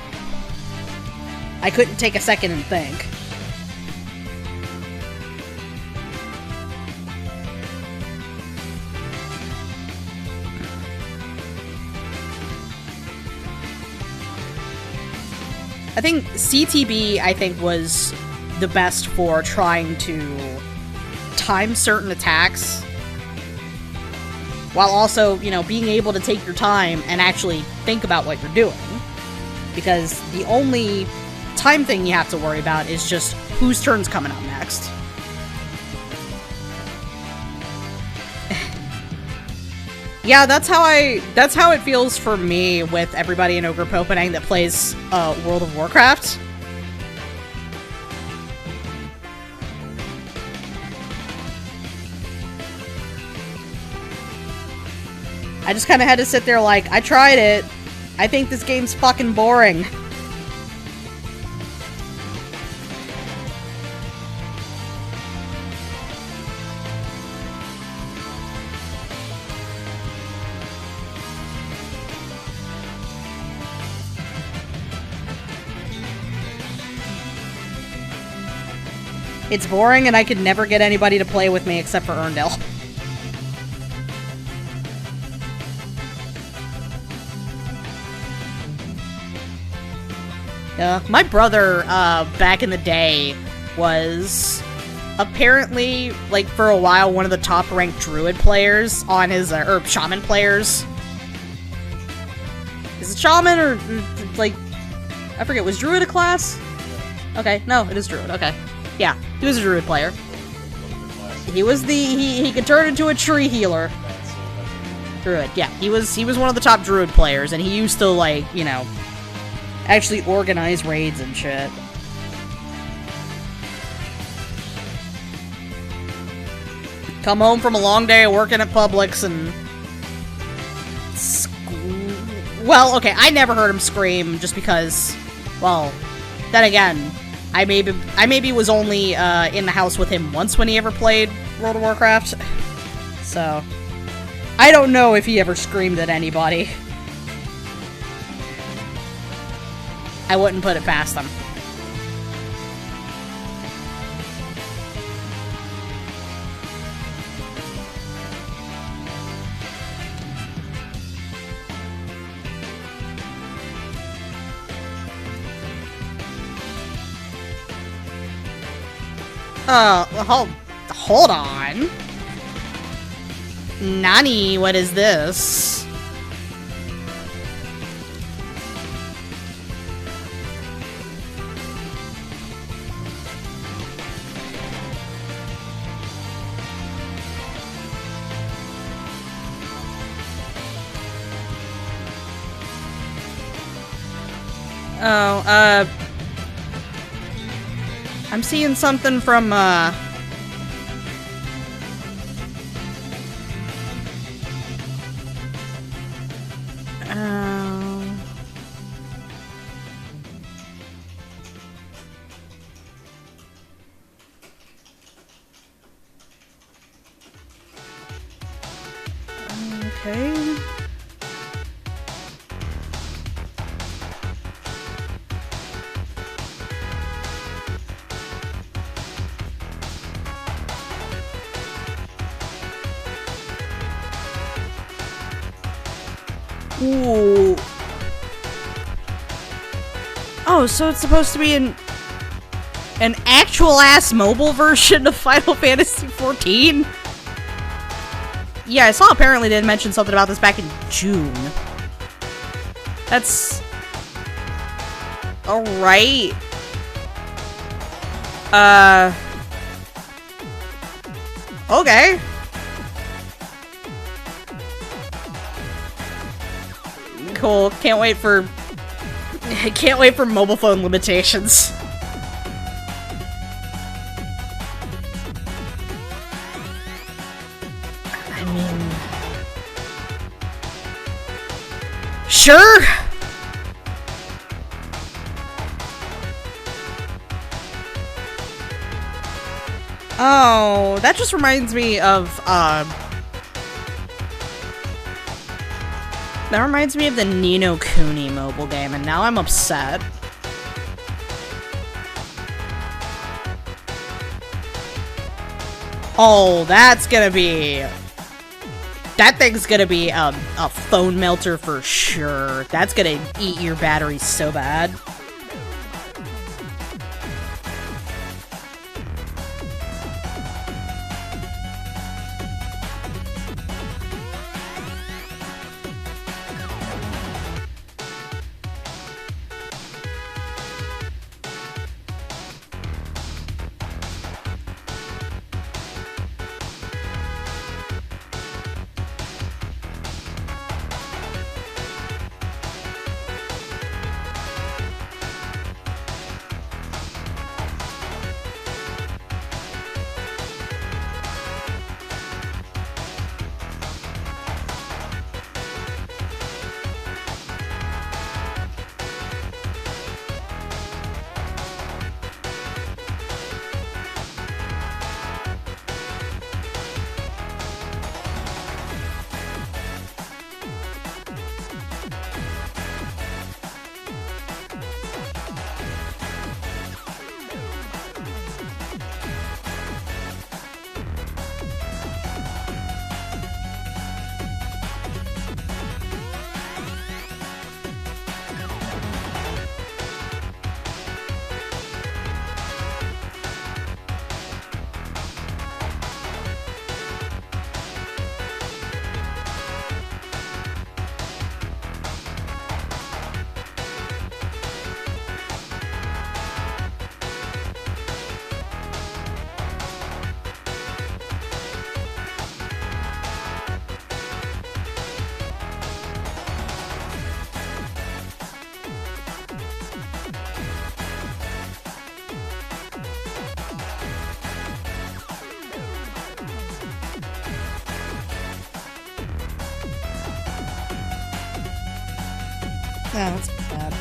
I couldn't take a second and think. I think CTB, was the best for trying to time certain attacks, while also, you know, being able to take your time and actually think about what you're doing. Because the only time thing you have to worry about is just whose turn's coming up next. Yeah, that's how it feels for me with everybody in Ogre Popenang that plays World of Warcraft. I just kind of had to sit there like, I tried it. I think this game's fucking boring. It's boring, and I could never get anybody to play with me except for Erndil. My brother, back in the day, was apparently, like, for a while, one of the top-ranked druid players on his, or shaman players. Is it shaman, or, like, I forget, was druid a class? Okay, no, it is druid, okay. Yeah, he was a druid player. He was he could turn into a tree healer. Druid, yeah, he was one of the top druid players, and he used to, like, you know, actually organize raids and shit. Come home from a long day of working at Publix and... Well, okay, I never heard him scream just because... Well, then again, I maybe was only in the house with him once when he ever played World of Warcraft. So, I don't know if he ever screamed at anybody. I wouldn't put it past him. Hold on. Nani, what is this? Oh, I'm seeing something from, okay. Ooh. Oh, so it's supposed to be an actual-ass mobile version of Final Fantasy XIV? Yeah, I saw apparently they had mentioned something about this back in June. That's... Alright. Okay. Cool. Can't wait for mobile phone limitations. I mean, sure. Oh, that just reminds me of that reminds me of the Ni no Kuni mobile game, and now I'm upset. Oh, that's gonna be... That thing's gonna be a phone melter for sure. That's gonna eat your battery so bad. that's bad.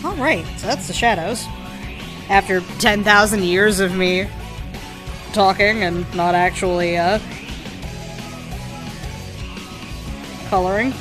Alright, so that's the shadows. After 10,000 years of me talking and not actually, coloring.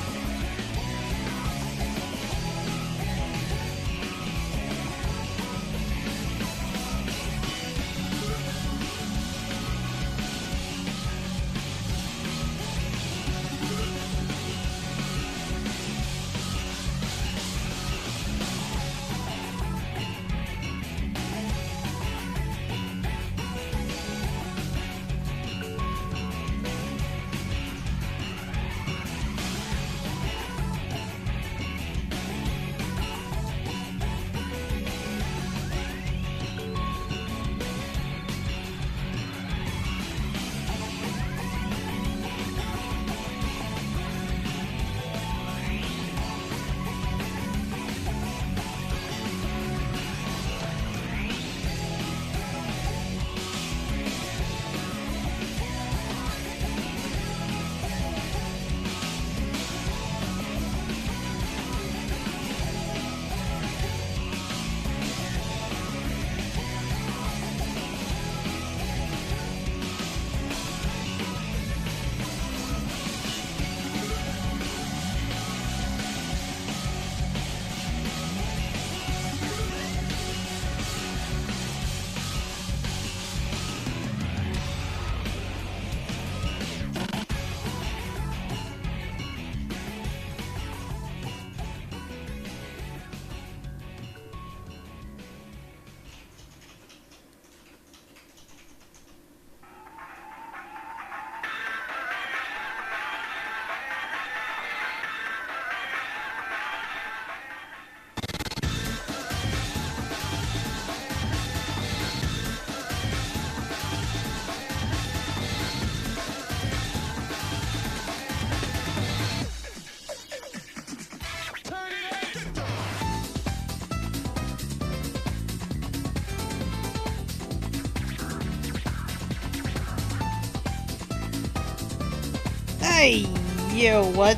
Hey, you, what?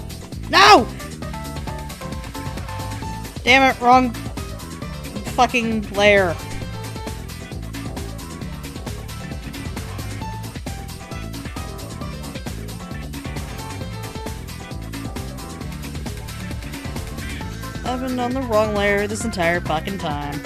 No! Damn it, wrong fucking layer. I've been on the wrong layer this entire fucking time.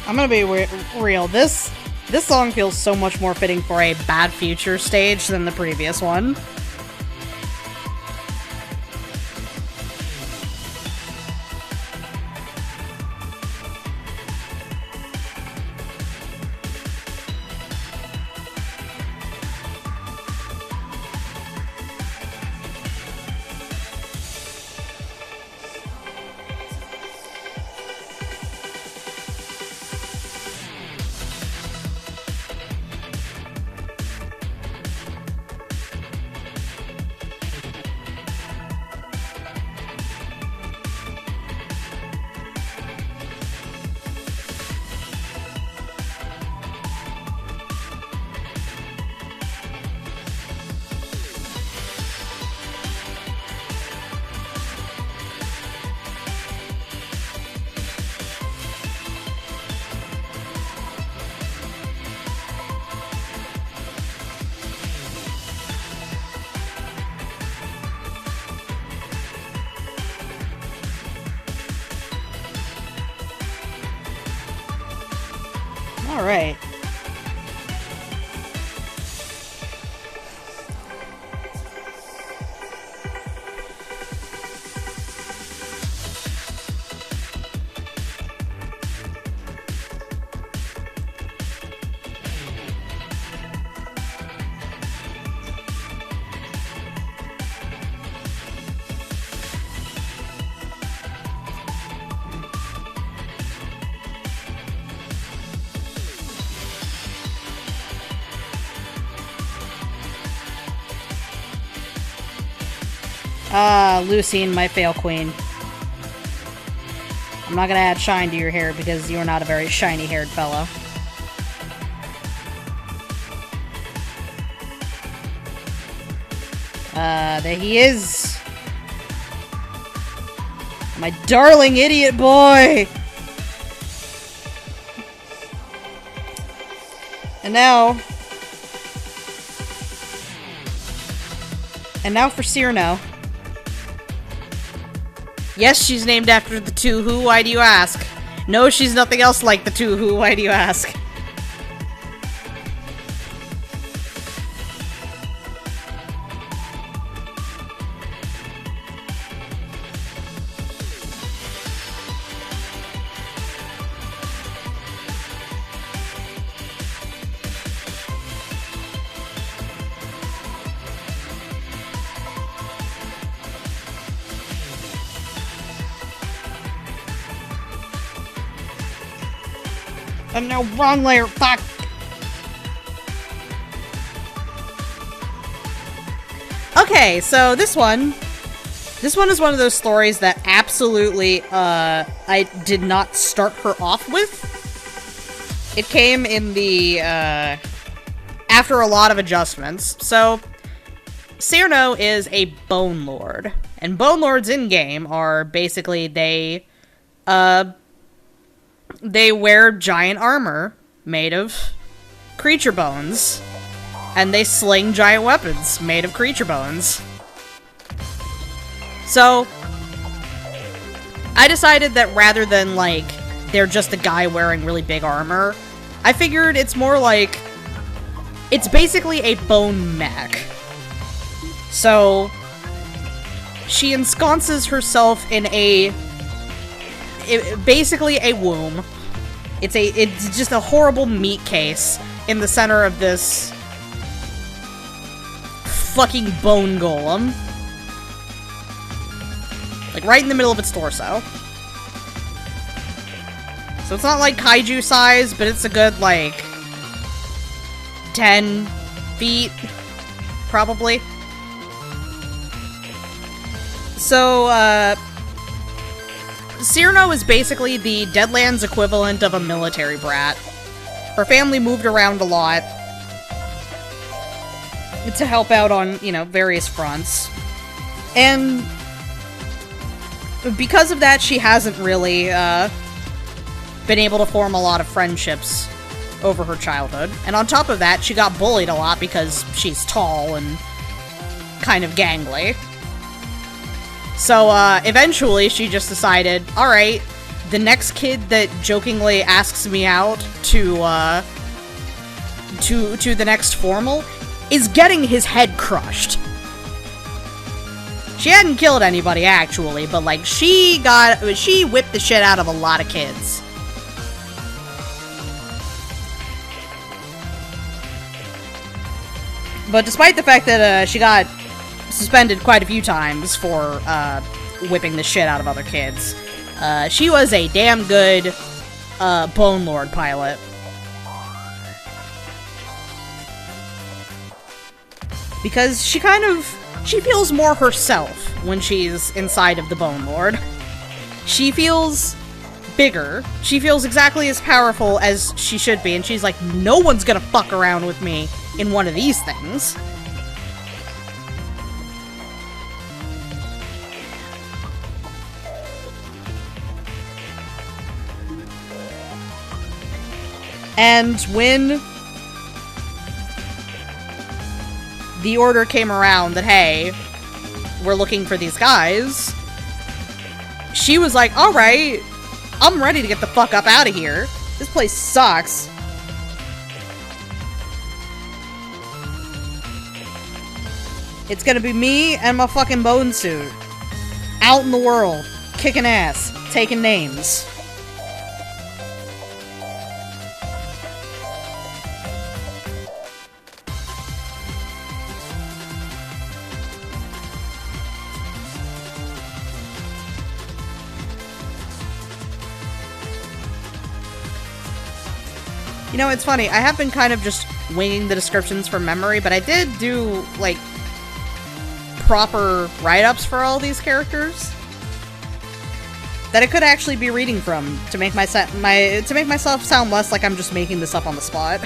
I'm gonna be real. This song feels so much more fitting for a Bad Future stage than the previous one. Alright. Lucine, my fail queen. I'm not gonna add shine to your hair because you are not a very shiny-haired fellow. There he is. My darling idiot boy! And now, And now for Cyrano. Yes, she's named after the two who, why do you ask? No, she's nothing else like the two who, why do you ask? And no, wrong layer, fuck! Okay, so this one is one of those stories that absolutely, I did not start her off with. It came in the, after a lot of adjustments. So, Cyrano is a Bone Lord. And Bone Lords in-game are basically, they wear giant armor made of creature bones. And they sling giant weapons made of creature bones. So, I decided that rather than, like, they're just a guy wearing really big armor, I figured it's more like, it's basically a bone mech. So, she ensconces herself in basically a womb. It's just a horrible meat case in the center of this fucking bone golem. Like, right in the middle of its torso. So it's not like kaiju size, but it's a good, like, 10 feet, probably. So, Cyrano is basically the Deadlands equivalent of a military brat. Her family moved around a lot to help out on, you know, various fronts. And because of that, she hasn't really, been able to form a lot of friendships over her childhood. And on top of that, she got bullied a lot because she's tall and kind of gangly. So, eventually she just decided, alright, the next kid that jokingly asks me out to the next formal is getting his head crushed. She hadn't killed anybody, actually, but, like, she whipped the shit out of a lot of kids. But despite the fact that, she got suspended quite a few times for, whipping the shit out of other kids, she was a damn good, Bone Lord pilot. Because she feels more herself when she's inside of the Bone Lord. She feels bigger. She feels exactly as powerful as she should be, and she's like, no one's gonna fuck around with me in one of these things. And when the order came around that, hey, we're looking for these guys, she was like, alright, I'm ready to get the fuck up out of here. This place sucks. It's gonna be me and my fucking bone suit. Out in the world, kicking ass, taking names. You know, it's funny, I have been kind of just winging the descriptions from memory, but I did do, like, proper write-ups for all these characters that I could actually be reading from to make myself sound less like I'm just making this up on the spot.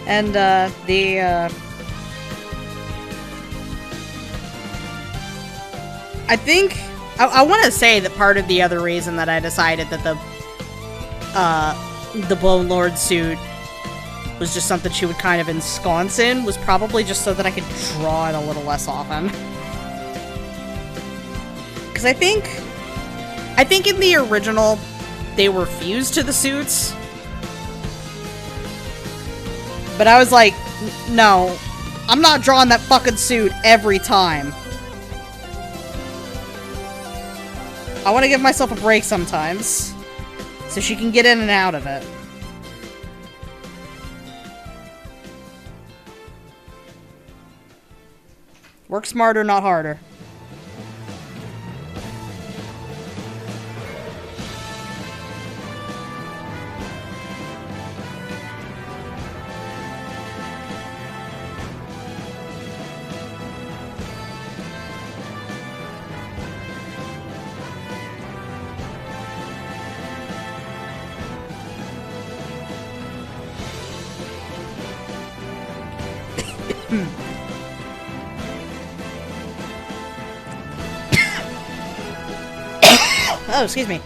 And, I think, I want to say that part of the other reason that I decided that the Bone Lord suit was just something she would kind of ensconce in was probably just so that I could draw it a little less often. Because I think in the original, they were fused to the suits. But I was like, no, I'm not drawing that fucking suit every time. I want to give myself a break sometimes, so she can get in and out of it. Work smarter, not harder. Oh, excuse me.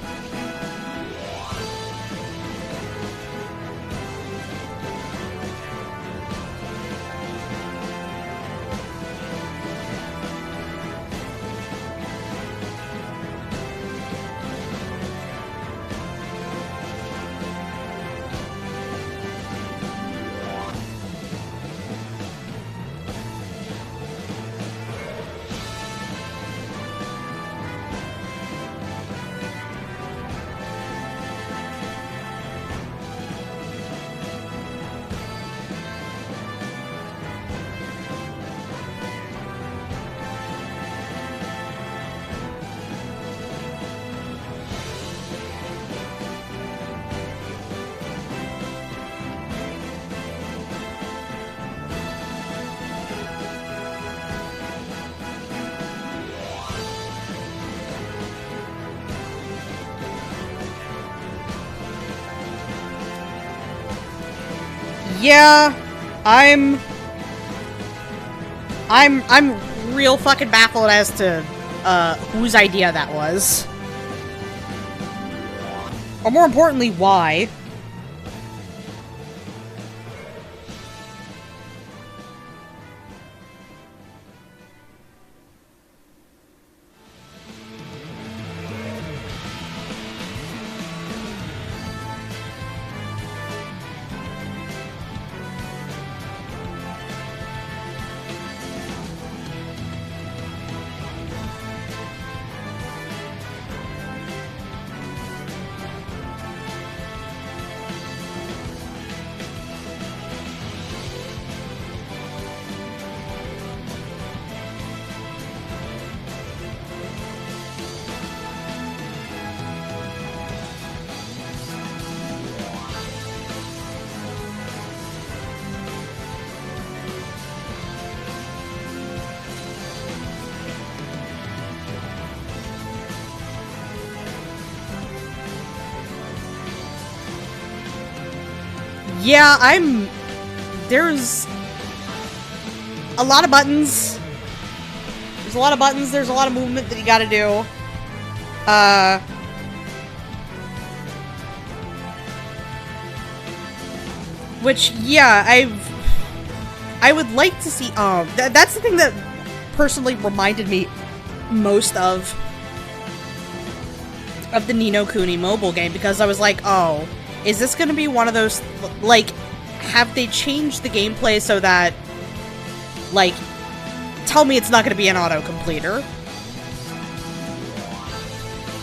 Yeah, I'm real fucking baffled as to whose idea that was. Or more importantly, why. Yeah, there's a lot of buttons. There's a lot of buttons, there's a lot of movement that you gotta do. Which, yeah, I would like to see, that's the thing that personally reminded me most of the Ni no Kuni mobile game, because I was like, oh, is this gonna be one of those, like, have they changed the gameplay so that, like, tell me it's not gonna be an auto-completer?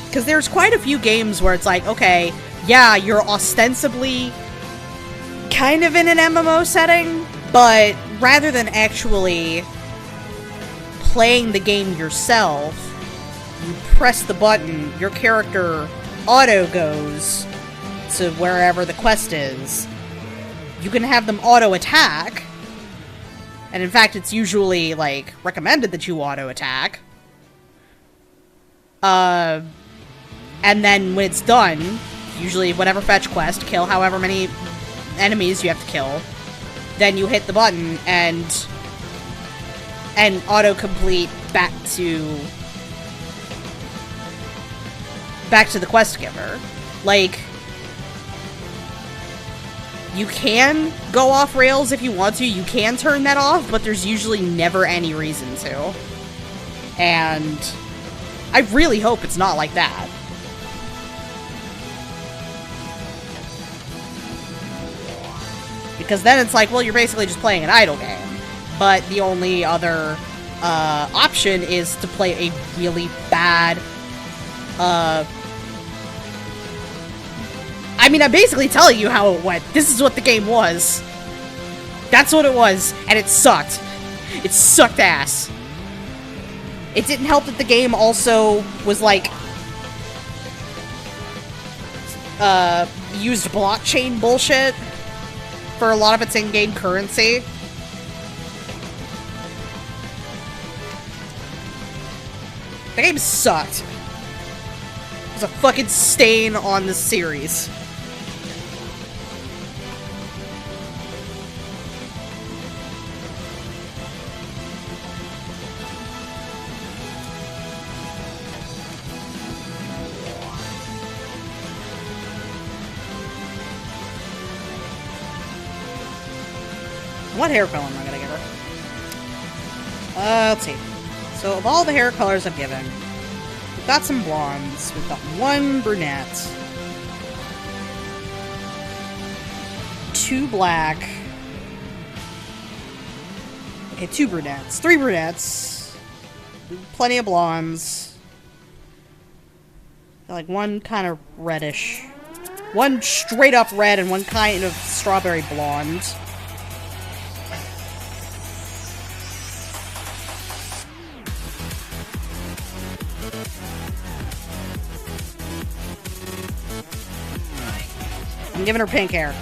Because there's quite a few games where it's like, okay, yeah, you're ostensibly kind of in an MMO setting, but rather than actually playing the game yourself, you press the button, your character auto goes to wherever the quest is. You can have them auto-attack, and in fact it's usually, like, recommended that you auto-attack. And then when it's done, usually whatever fetch quest, kill however many enemies you have to kill. then you hit the button and autocomplete back to the quest giver. Like, you can go off rails if you want to, you can turn that off, but there's usually never any reason to. And I really hope it's not like that. Because then it's like, well, you're basically just playing an idle game. But the only other option is to play a really bad... I mean, I'm basically telling you how it went. This is what the game was. That's what it was, and it sucked. It sucked ass. It didn't help that the game also was, like, used blockchain bullshit for a lot of its in-game currency. The game sucked. It was a fucking stain on the series. What hair color am I gonna give her? Let's see. So, of all the hair colors I've given, we've got some blondes, we've got one brunette, 2 black, okay, 2 brunettes, 3 brunettes, plenty of blondes, like one kind of reddish, one straight up red and one kind of strawberry blonde. I'm giving her pink hair.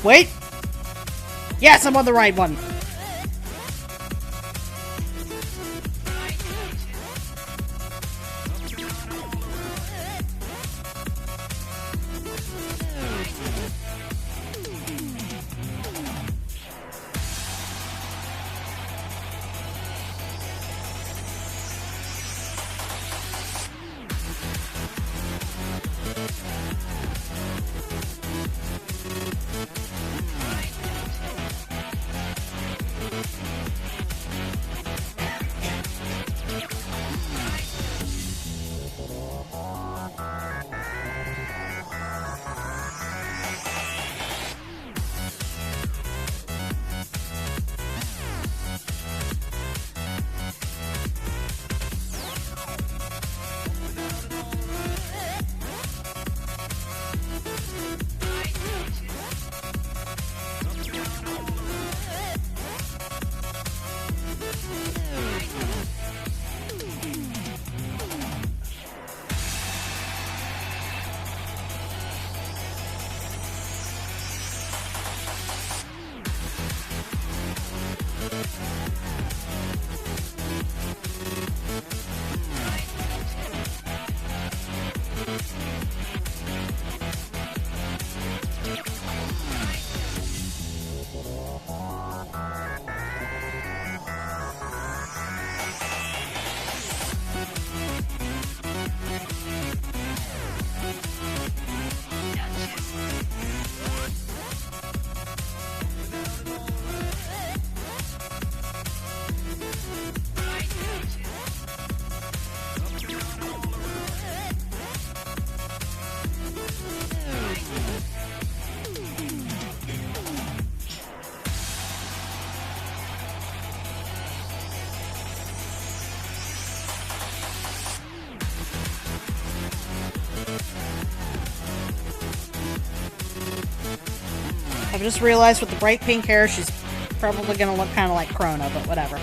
Wait! Yes, I'm on the right one! I've just realized with the bright pink hair, she's probably gonna look kind of like Krona, but whatever.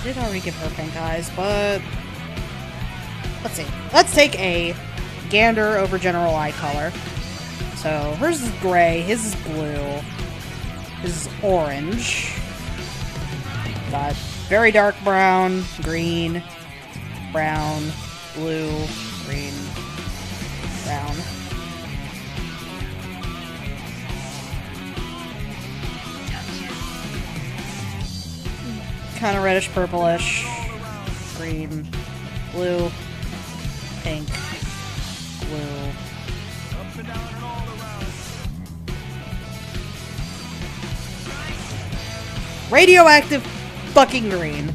did already give her pink eyes, but let's see. Let's take a gander over general eye color. So hers is gray, his is blue, his is orange. Got very dark brown, green, brown, blue, green, brown. Kind of reddish purplish, green, blue, pink, blue. Radioactive fucking green.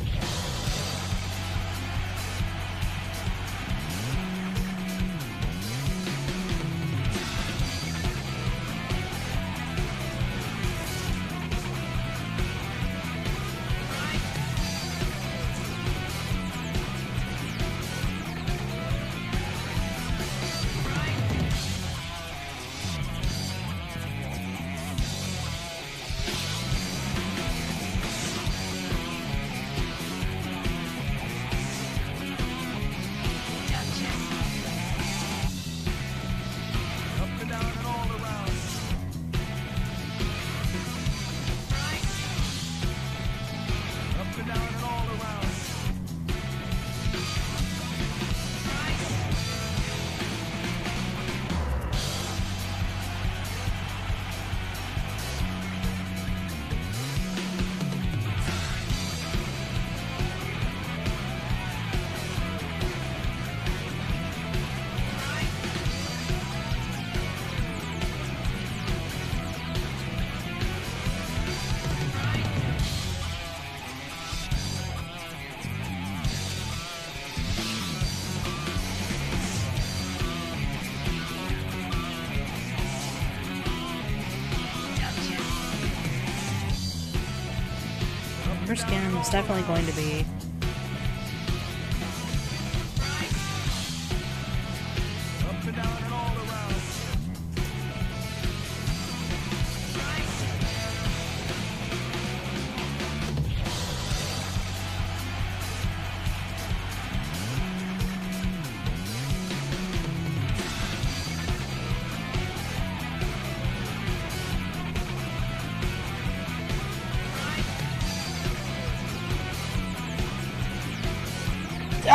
Her skin is definitely going to be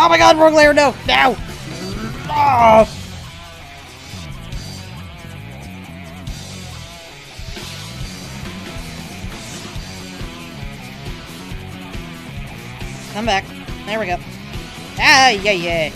oh my god, wrong layer, no! No! Oh! Come back. There we go. Ah, yeah, yeah.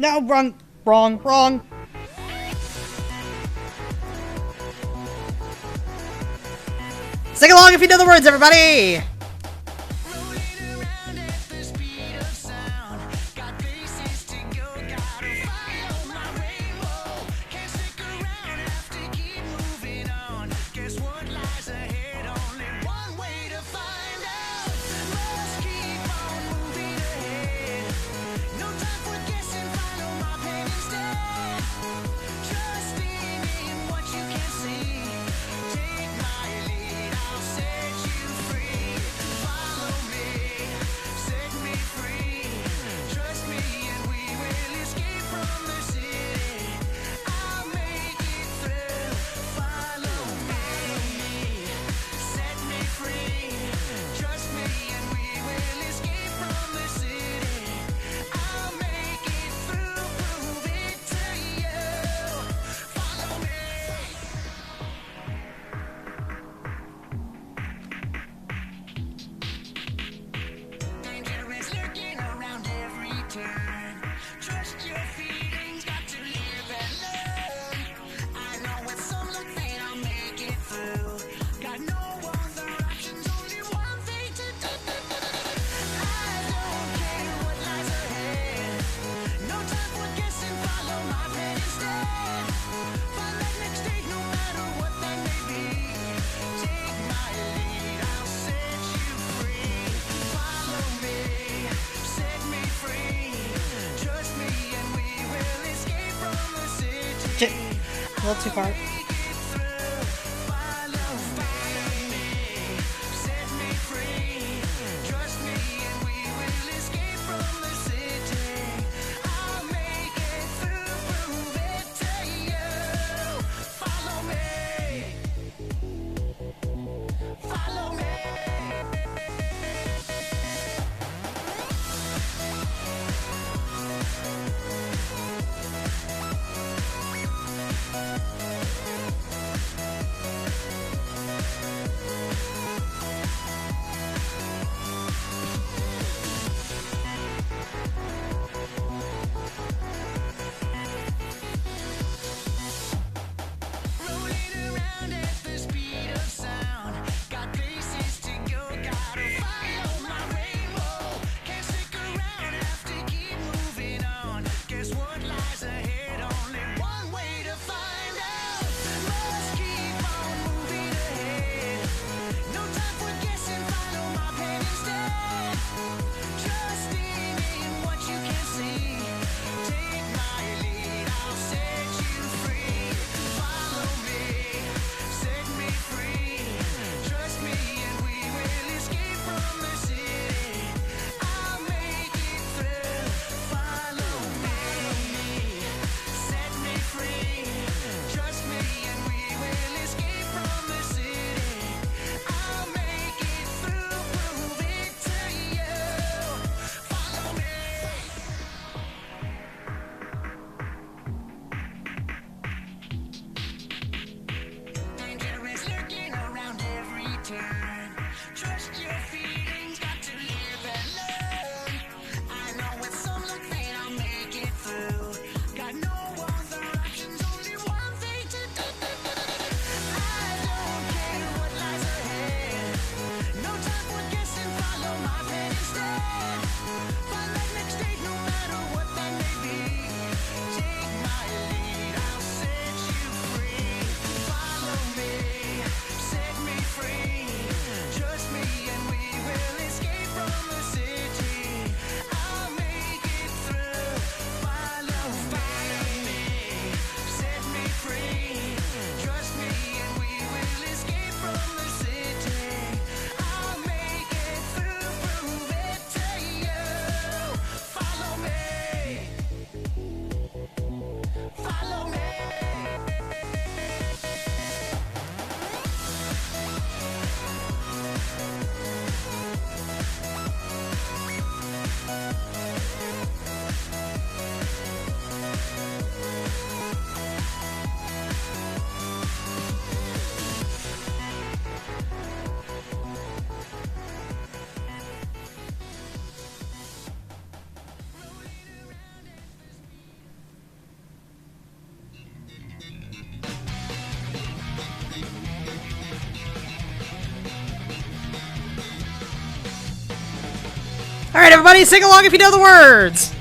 No, wrong. Sing along if you know the words, everybody! A little too far. Alright, everybody, sing along if you know the words!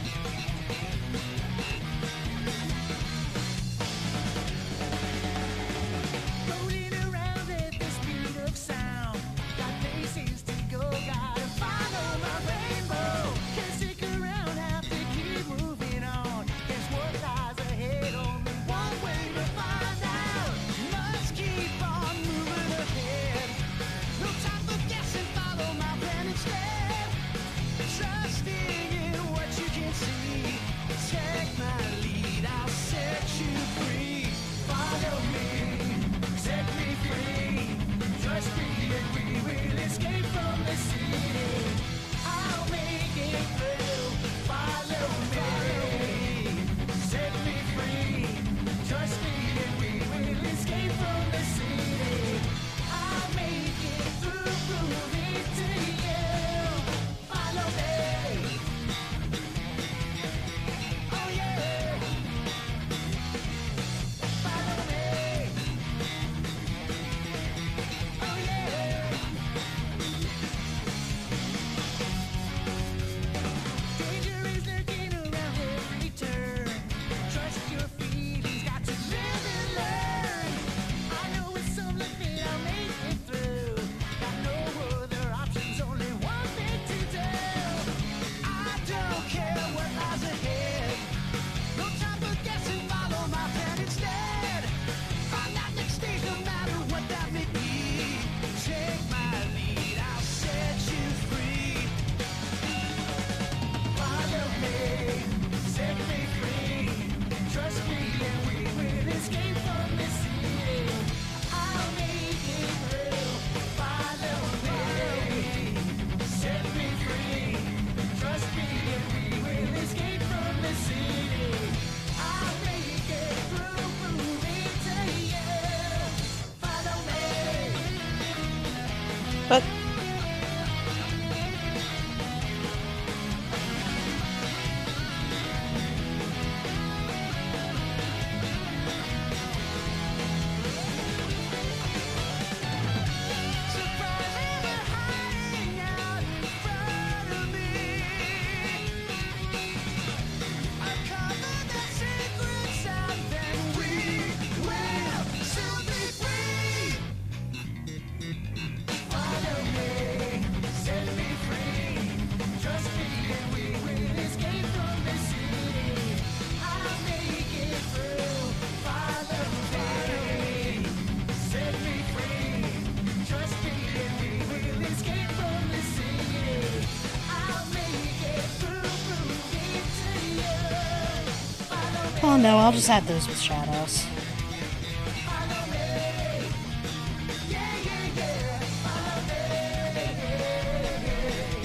But oh no, I'll just add those with shadows.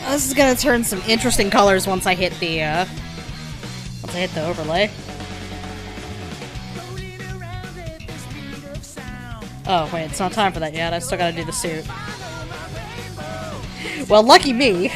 This is gonna turn some interesting colors once I hit the overlay. Oh wait, it's not time for that yet. I still gotta do the suit. Well, lucky me.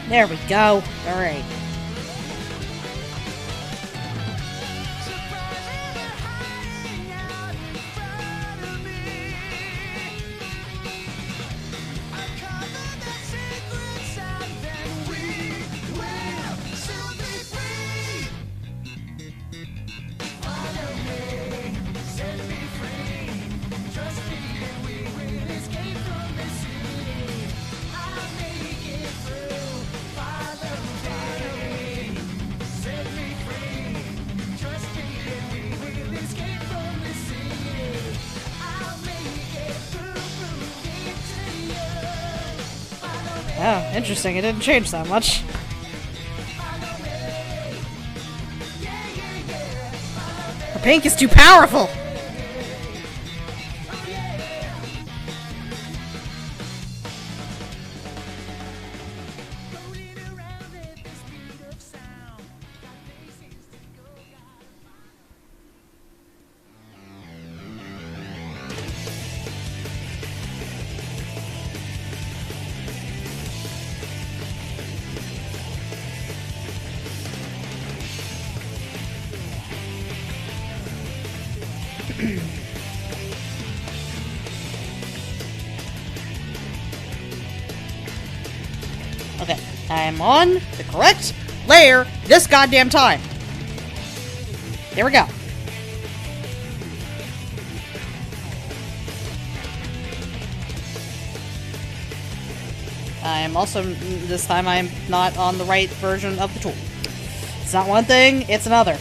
There we go. Alright. Oh, interesting. It didn't change that much. Her pink is too powerful! Okay, I'm on the correct layer this goddamn time. There we go. I'm also, this time I'm not on the right version of the tool. It's not one thing, it's another.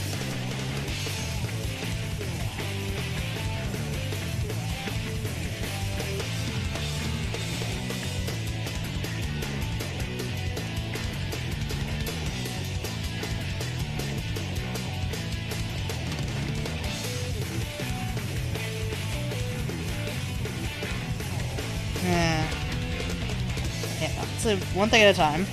Yeah, so one thing at a time.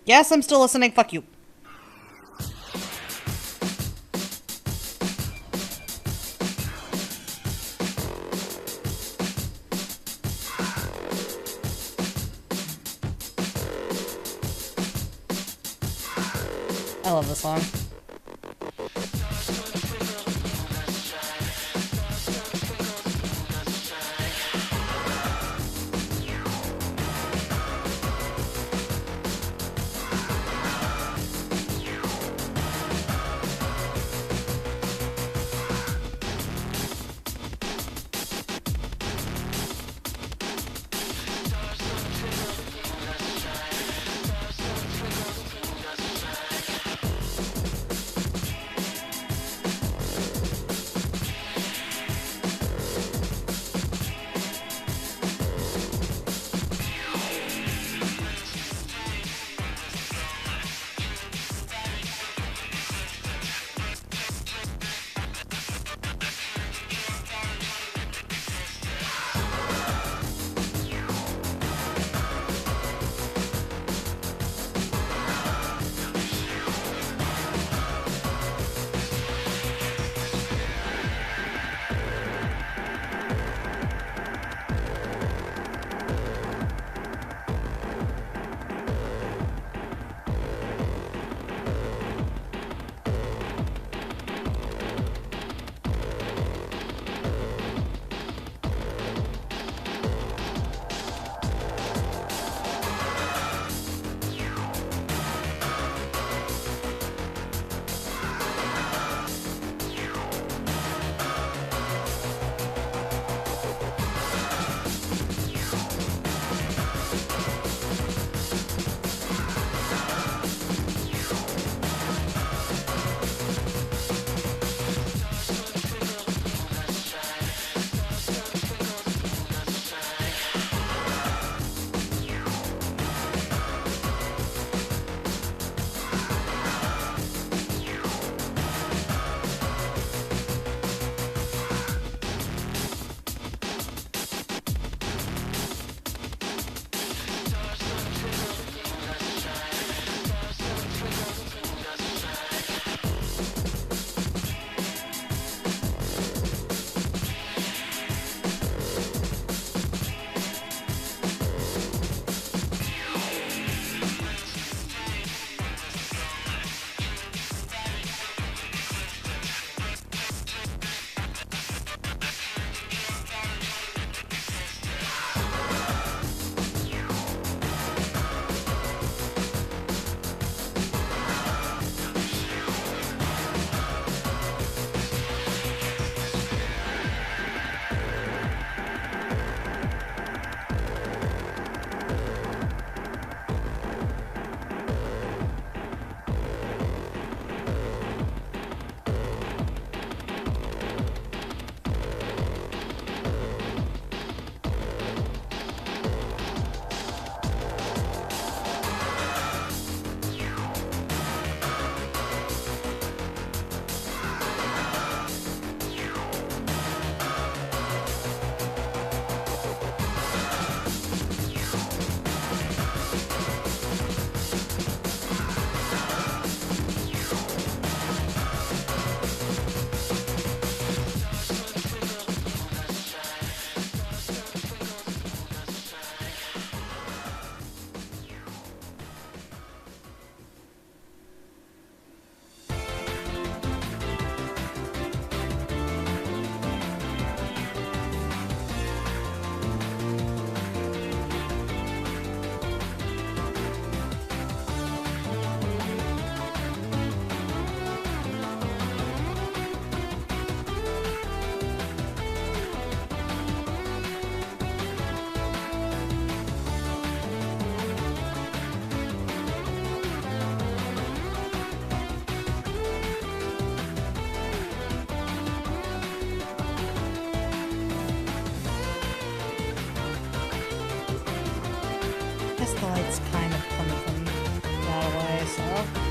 Yes, I'm still listening. Fuck you. I love this song. the light's kind of coming from that way, so...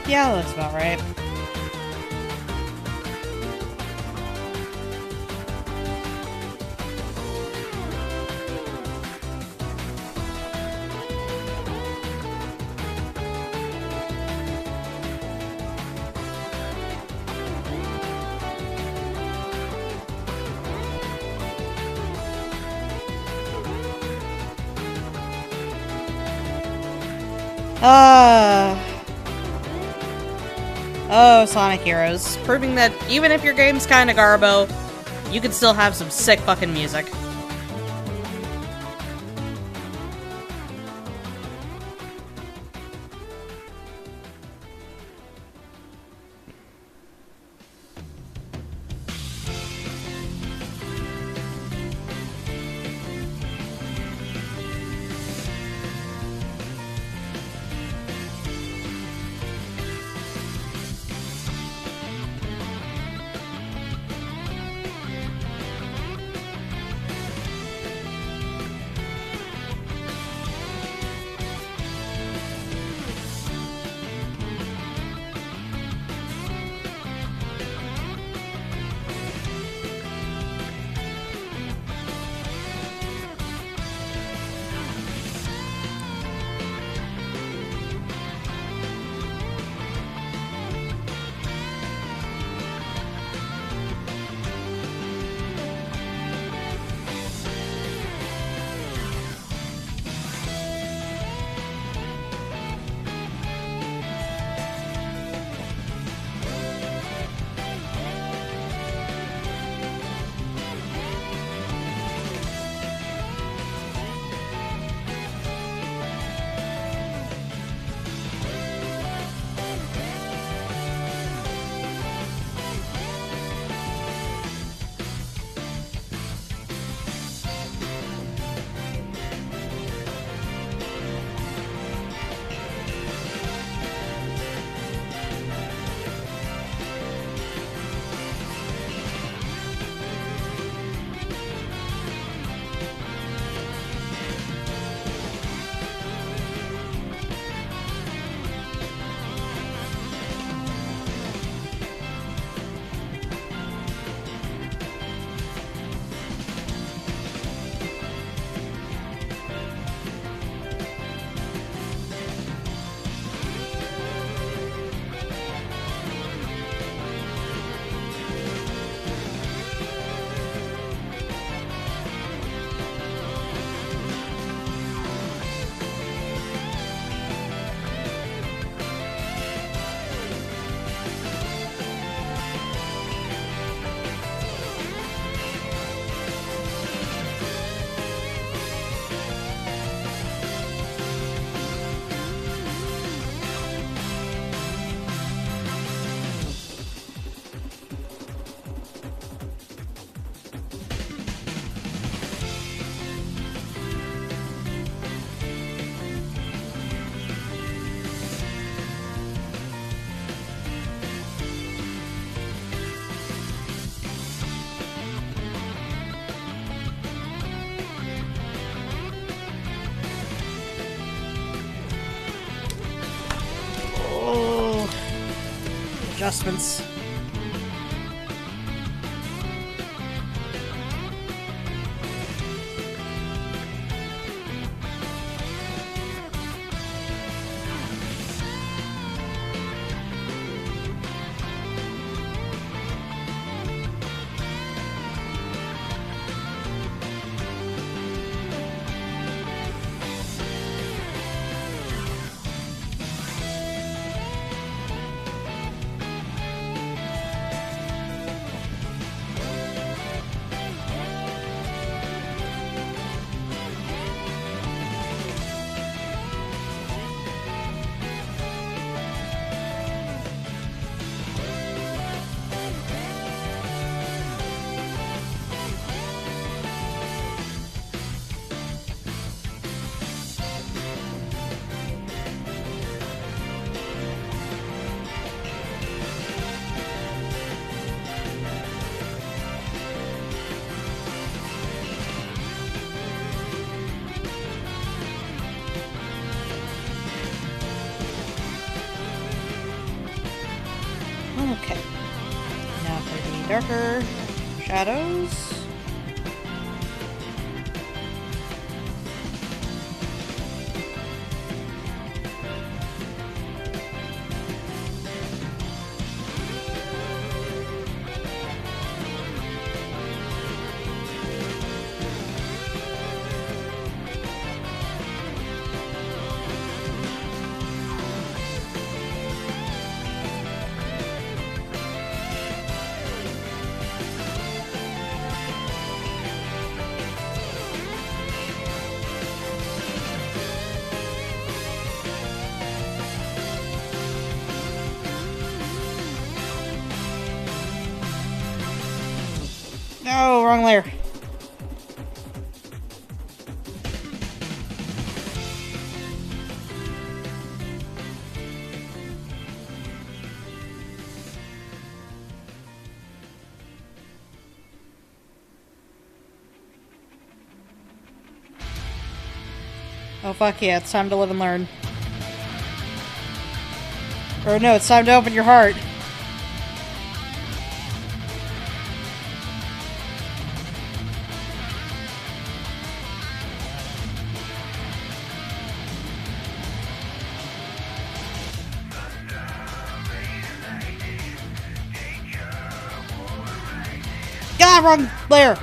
Yeah, that's about right. Oh, Sonic Heroes. Proving that even if your game's kinda garbo, you can still have some sick fucking music. Adjustments. Okay. Now for the darker shadows. No, wrong layer. Oh fuck yeah, it's time to live and learn. Or no, it's time to open your heart. God, wrong layer!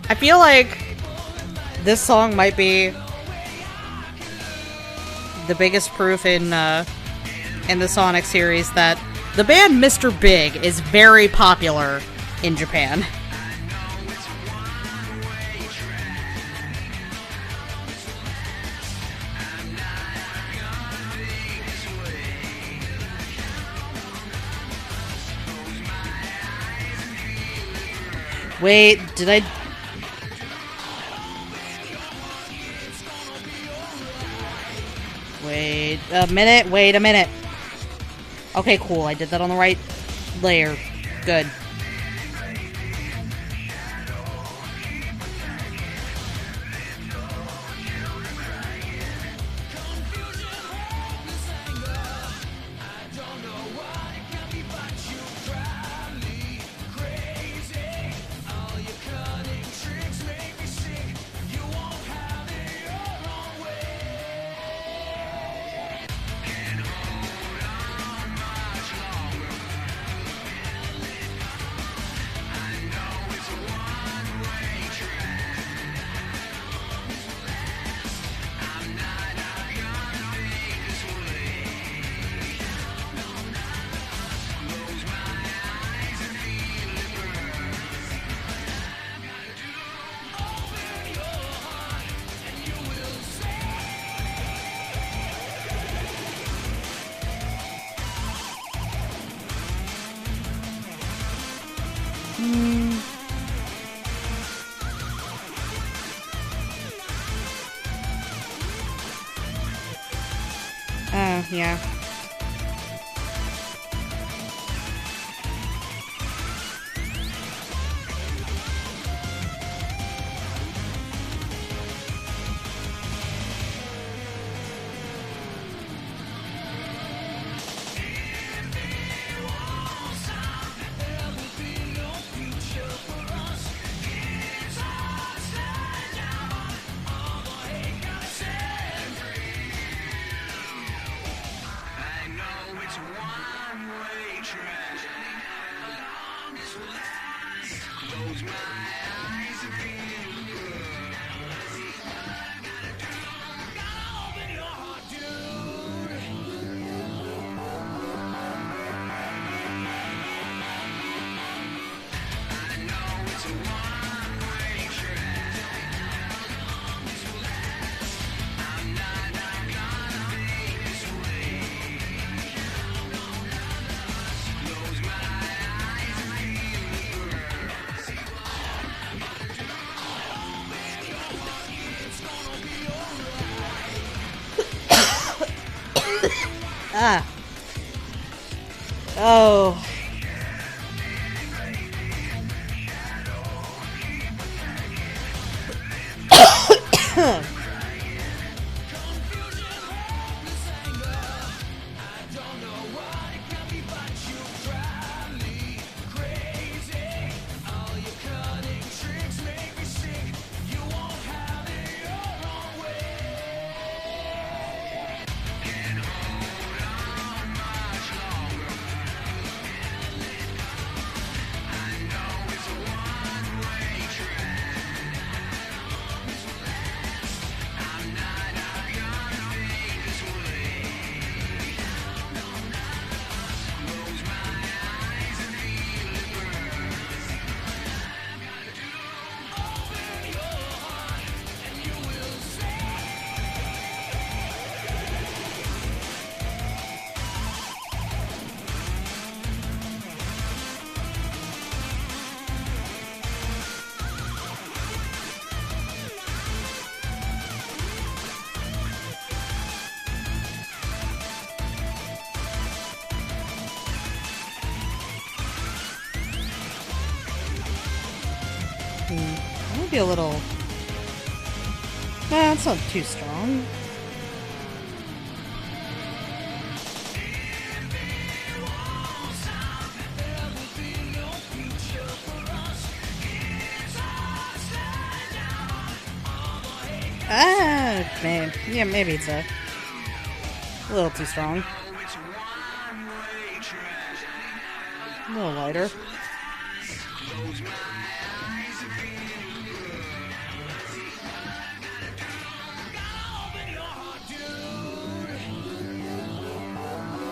I feel like this song might be the biggest proof in the Sonic series that the band Mr. Big is very popular in Japan. Wait, did I... Wait a minute. Okay, cool. I did that on the right layer. Good. Yeah. Ah. Oh. That would be a little... Nah, it's not too strong. Ah, man. Yeah, maybe it's a little too strong. A little lighter.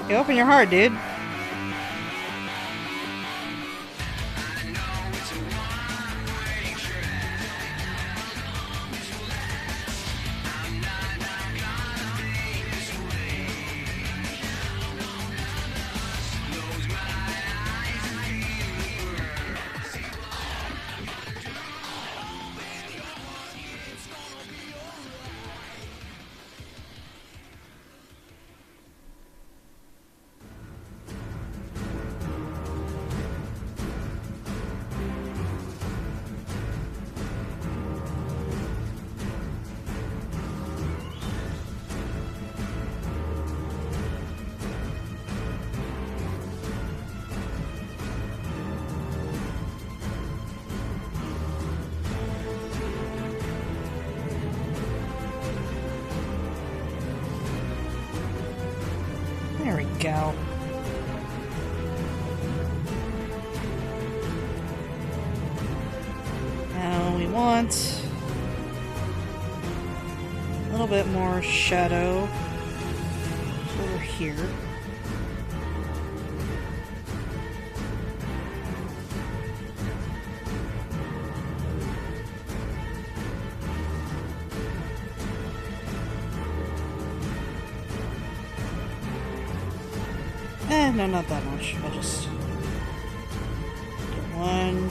You open your heart, dude. There we go. Now we want a little bit more shadow over here. No, not that much. I'll just get one.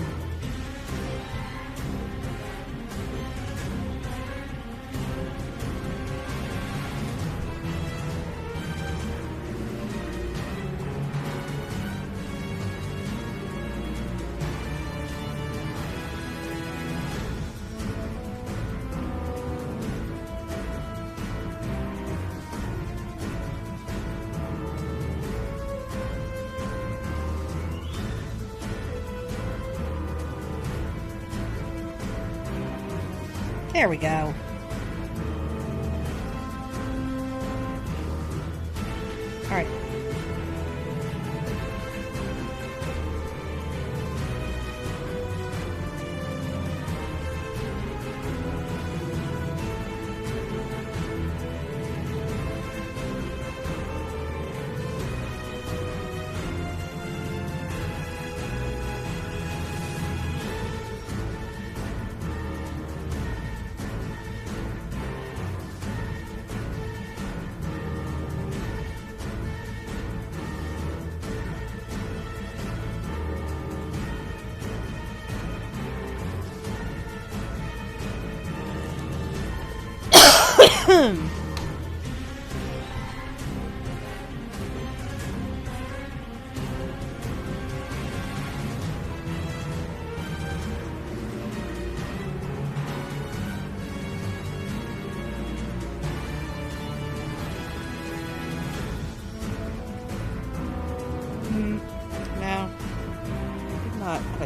There we go. All right.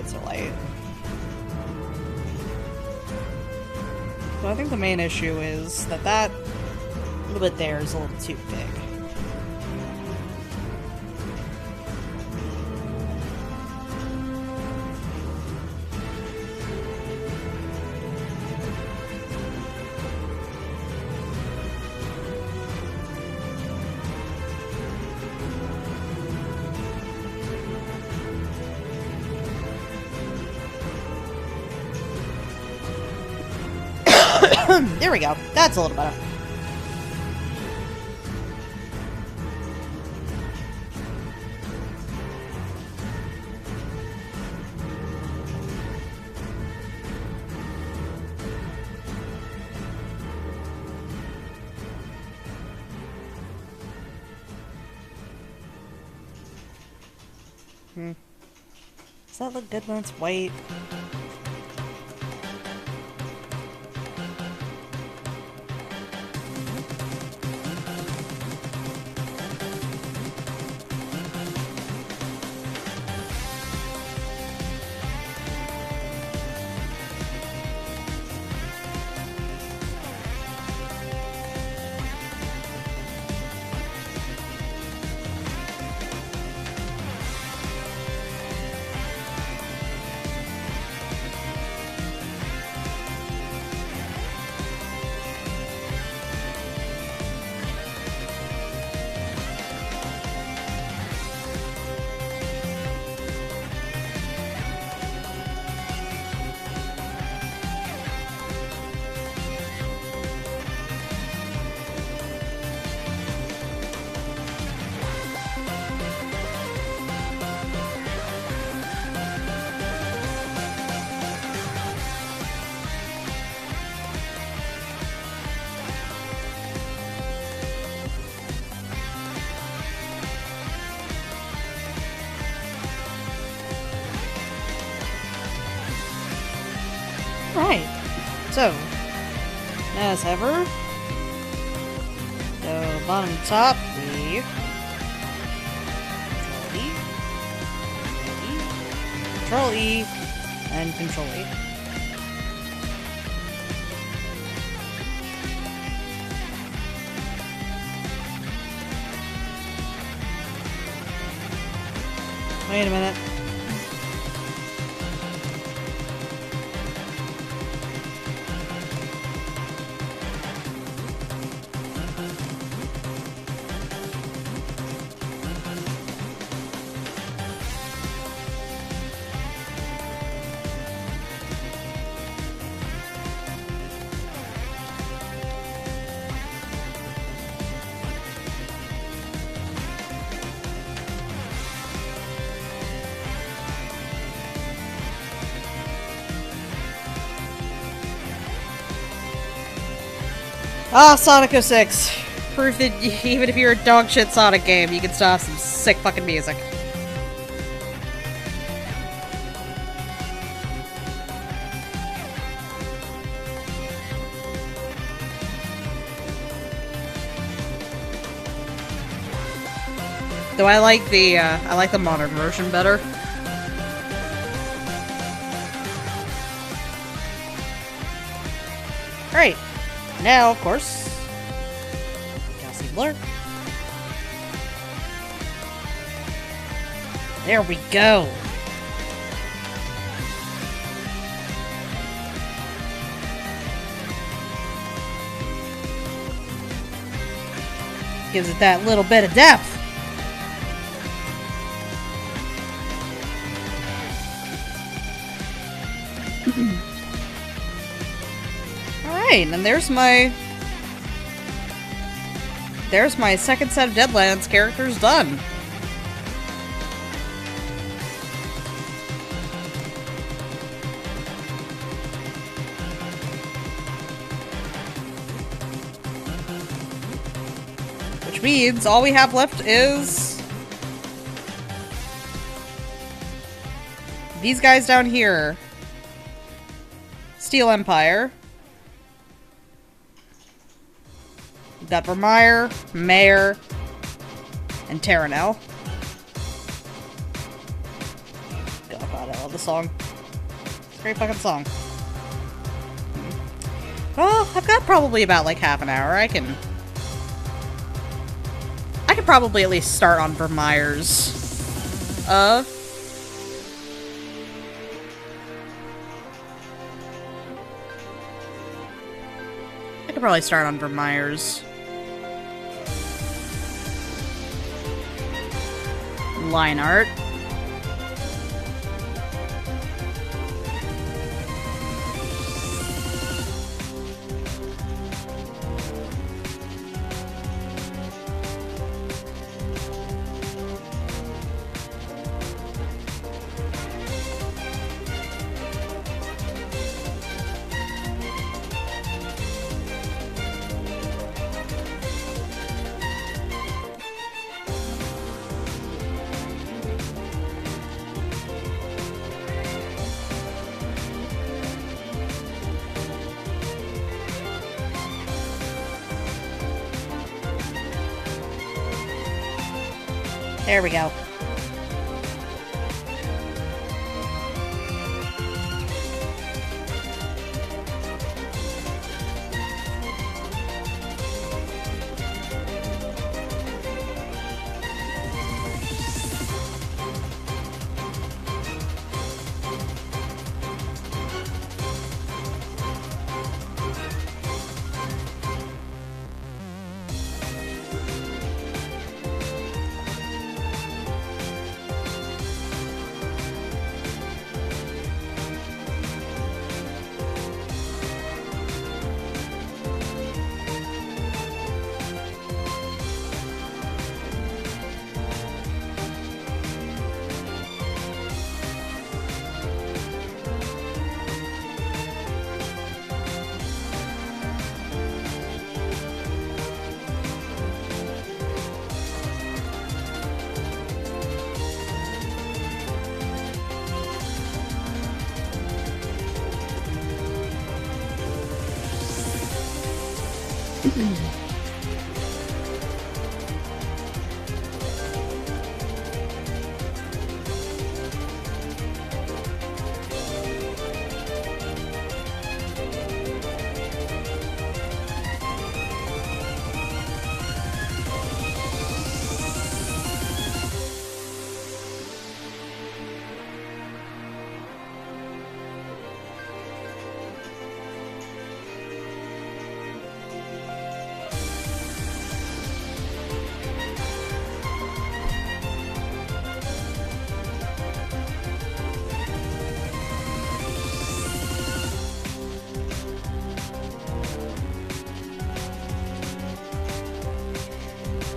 quite so light. So I think the main issue is that that little bit there is a little too big. There we go. That's a little better. Does that look good when it's white? Right. So, as ever, so bottom to top, we Control E, and Control E. Wait a minute. Ah, Sonic 06. Proof that even if you're a dog shit Sonic game, you can still have some sick fucking music. Though I like the modern version better. Alright. Now, of course, Galaxy Blur. There we go. Gives it that little bit of depth. Alright, and there's my second set of Deadlands characters done. Which means all we have left is these guys down here. Steel Empire. We've got Vermeer, Mayor, and Terranel. God, love the song. It's a great fucking song. Well, I've got probably about, like, half an hour. I could probably at least start on Vermeer's. I could probably start on Vermeer's line art. There we go.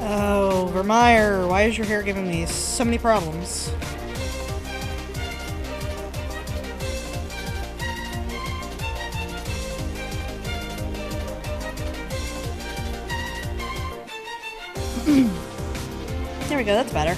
Oh, Vermeer, why is your hair giving me so many problems? There we go, that's better.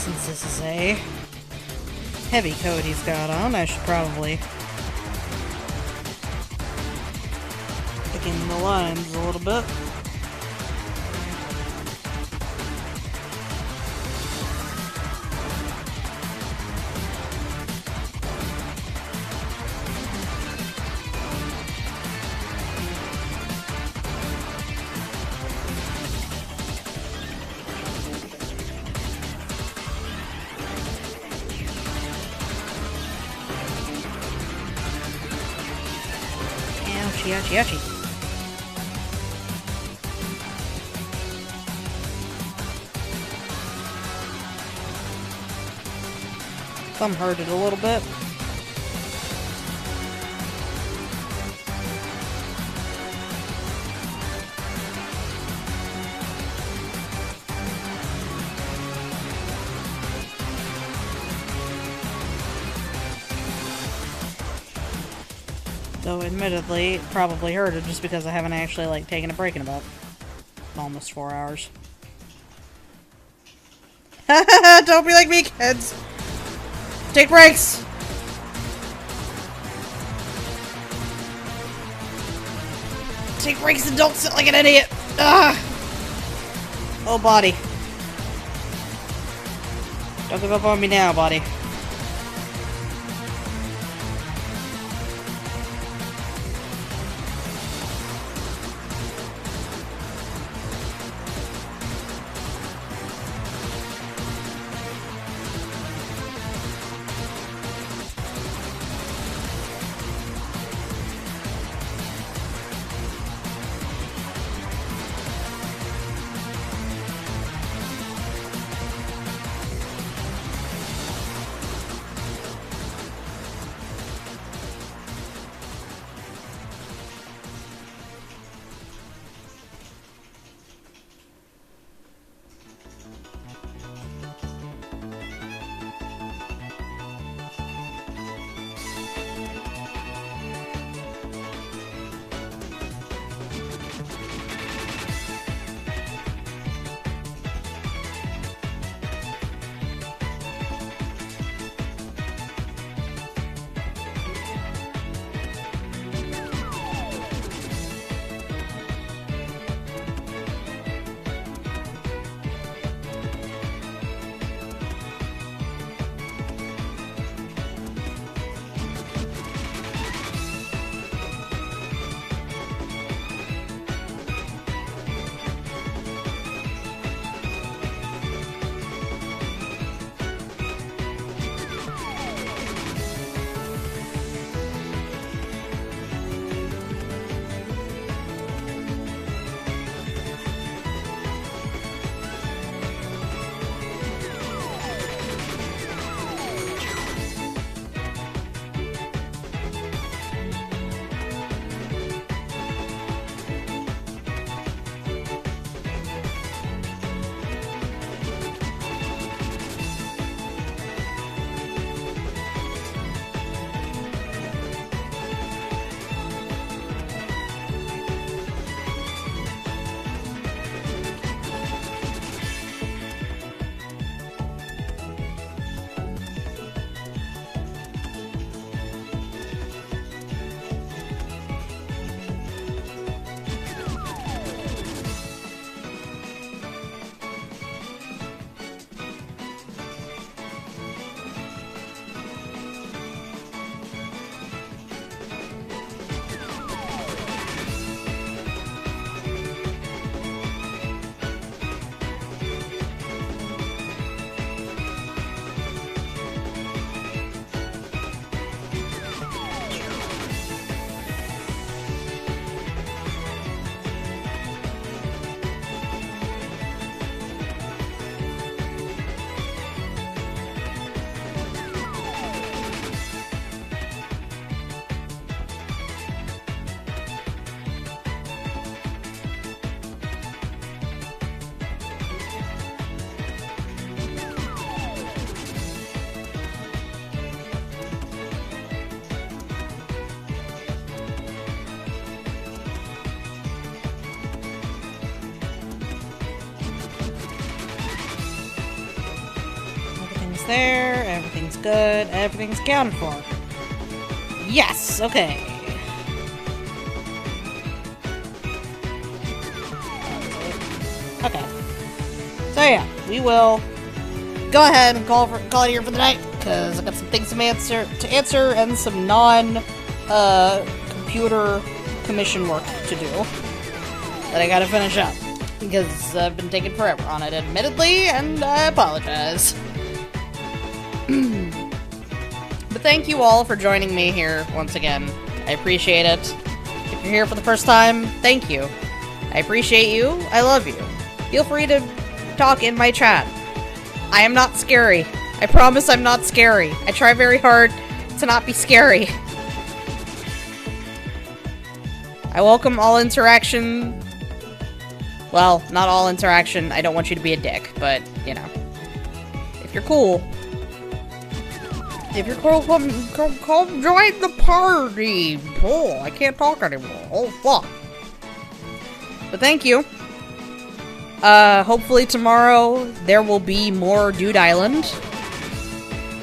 Since this is a heavy coat he's got on, I should probably thicken the lines a little bit. Ouchie, ouchie. Thumb hurted a little bit. Though, admittedly, it probably hurted just because I haven't actually, like, taken a break in about almost 4 hours. Don't be like me, kids! Take breaks! Take breaks and don't sit like an idiot! Ugh! Oh, body. Don't give up on me now, body. there, everything's good, everything's accounted for. Yes, okay. Okay. So yeah, we will go ahead and call it here for the night, because I got some things to answer and some computer commission work to do that I gotta finish up, because I've been taking forever on it, admittedly, and I apologize. But thank you all for joining me here once again. I appreciate it. If you're here for the first time, thank you. I appreciate you. I love you. Feel free to talk in my chat. I am not scary. I promise I'm not scary. I try very hard to not be scary. I welcome all interaction. Well, not all interaction. I don't want you to be a dick, but, you know. If you're cool. If you're cool, come join the party. Oh, I can't talk anymore. Oh, fuck. But thank you. Hopefully tomorrow there will be more Dude Island.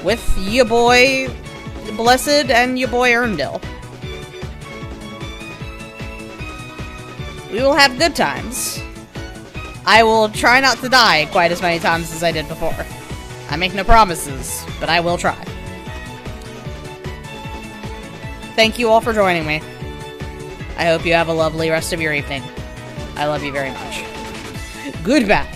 With ya boy Blessed and ya boy Erndil. We will have good times. I will try not to die quite as many times as I did before. I make no promises, but I will try. Thank you all for joining me. I hope you have a lovely rest of your evening. I love you very much. Goodbye.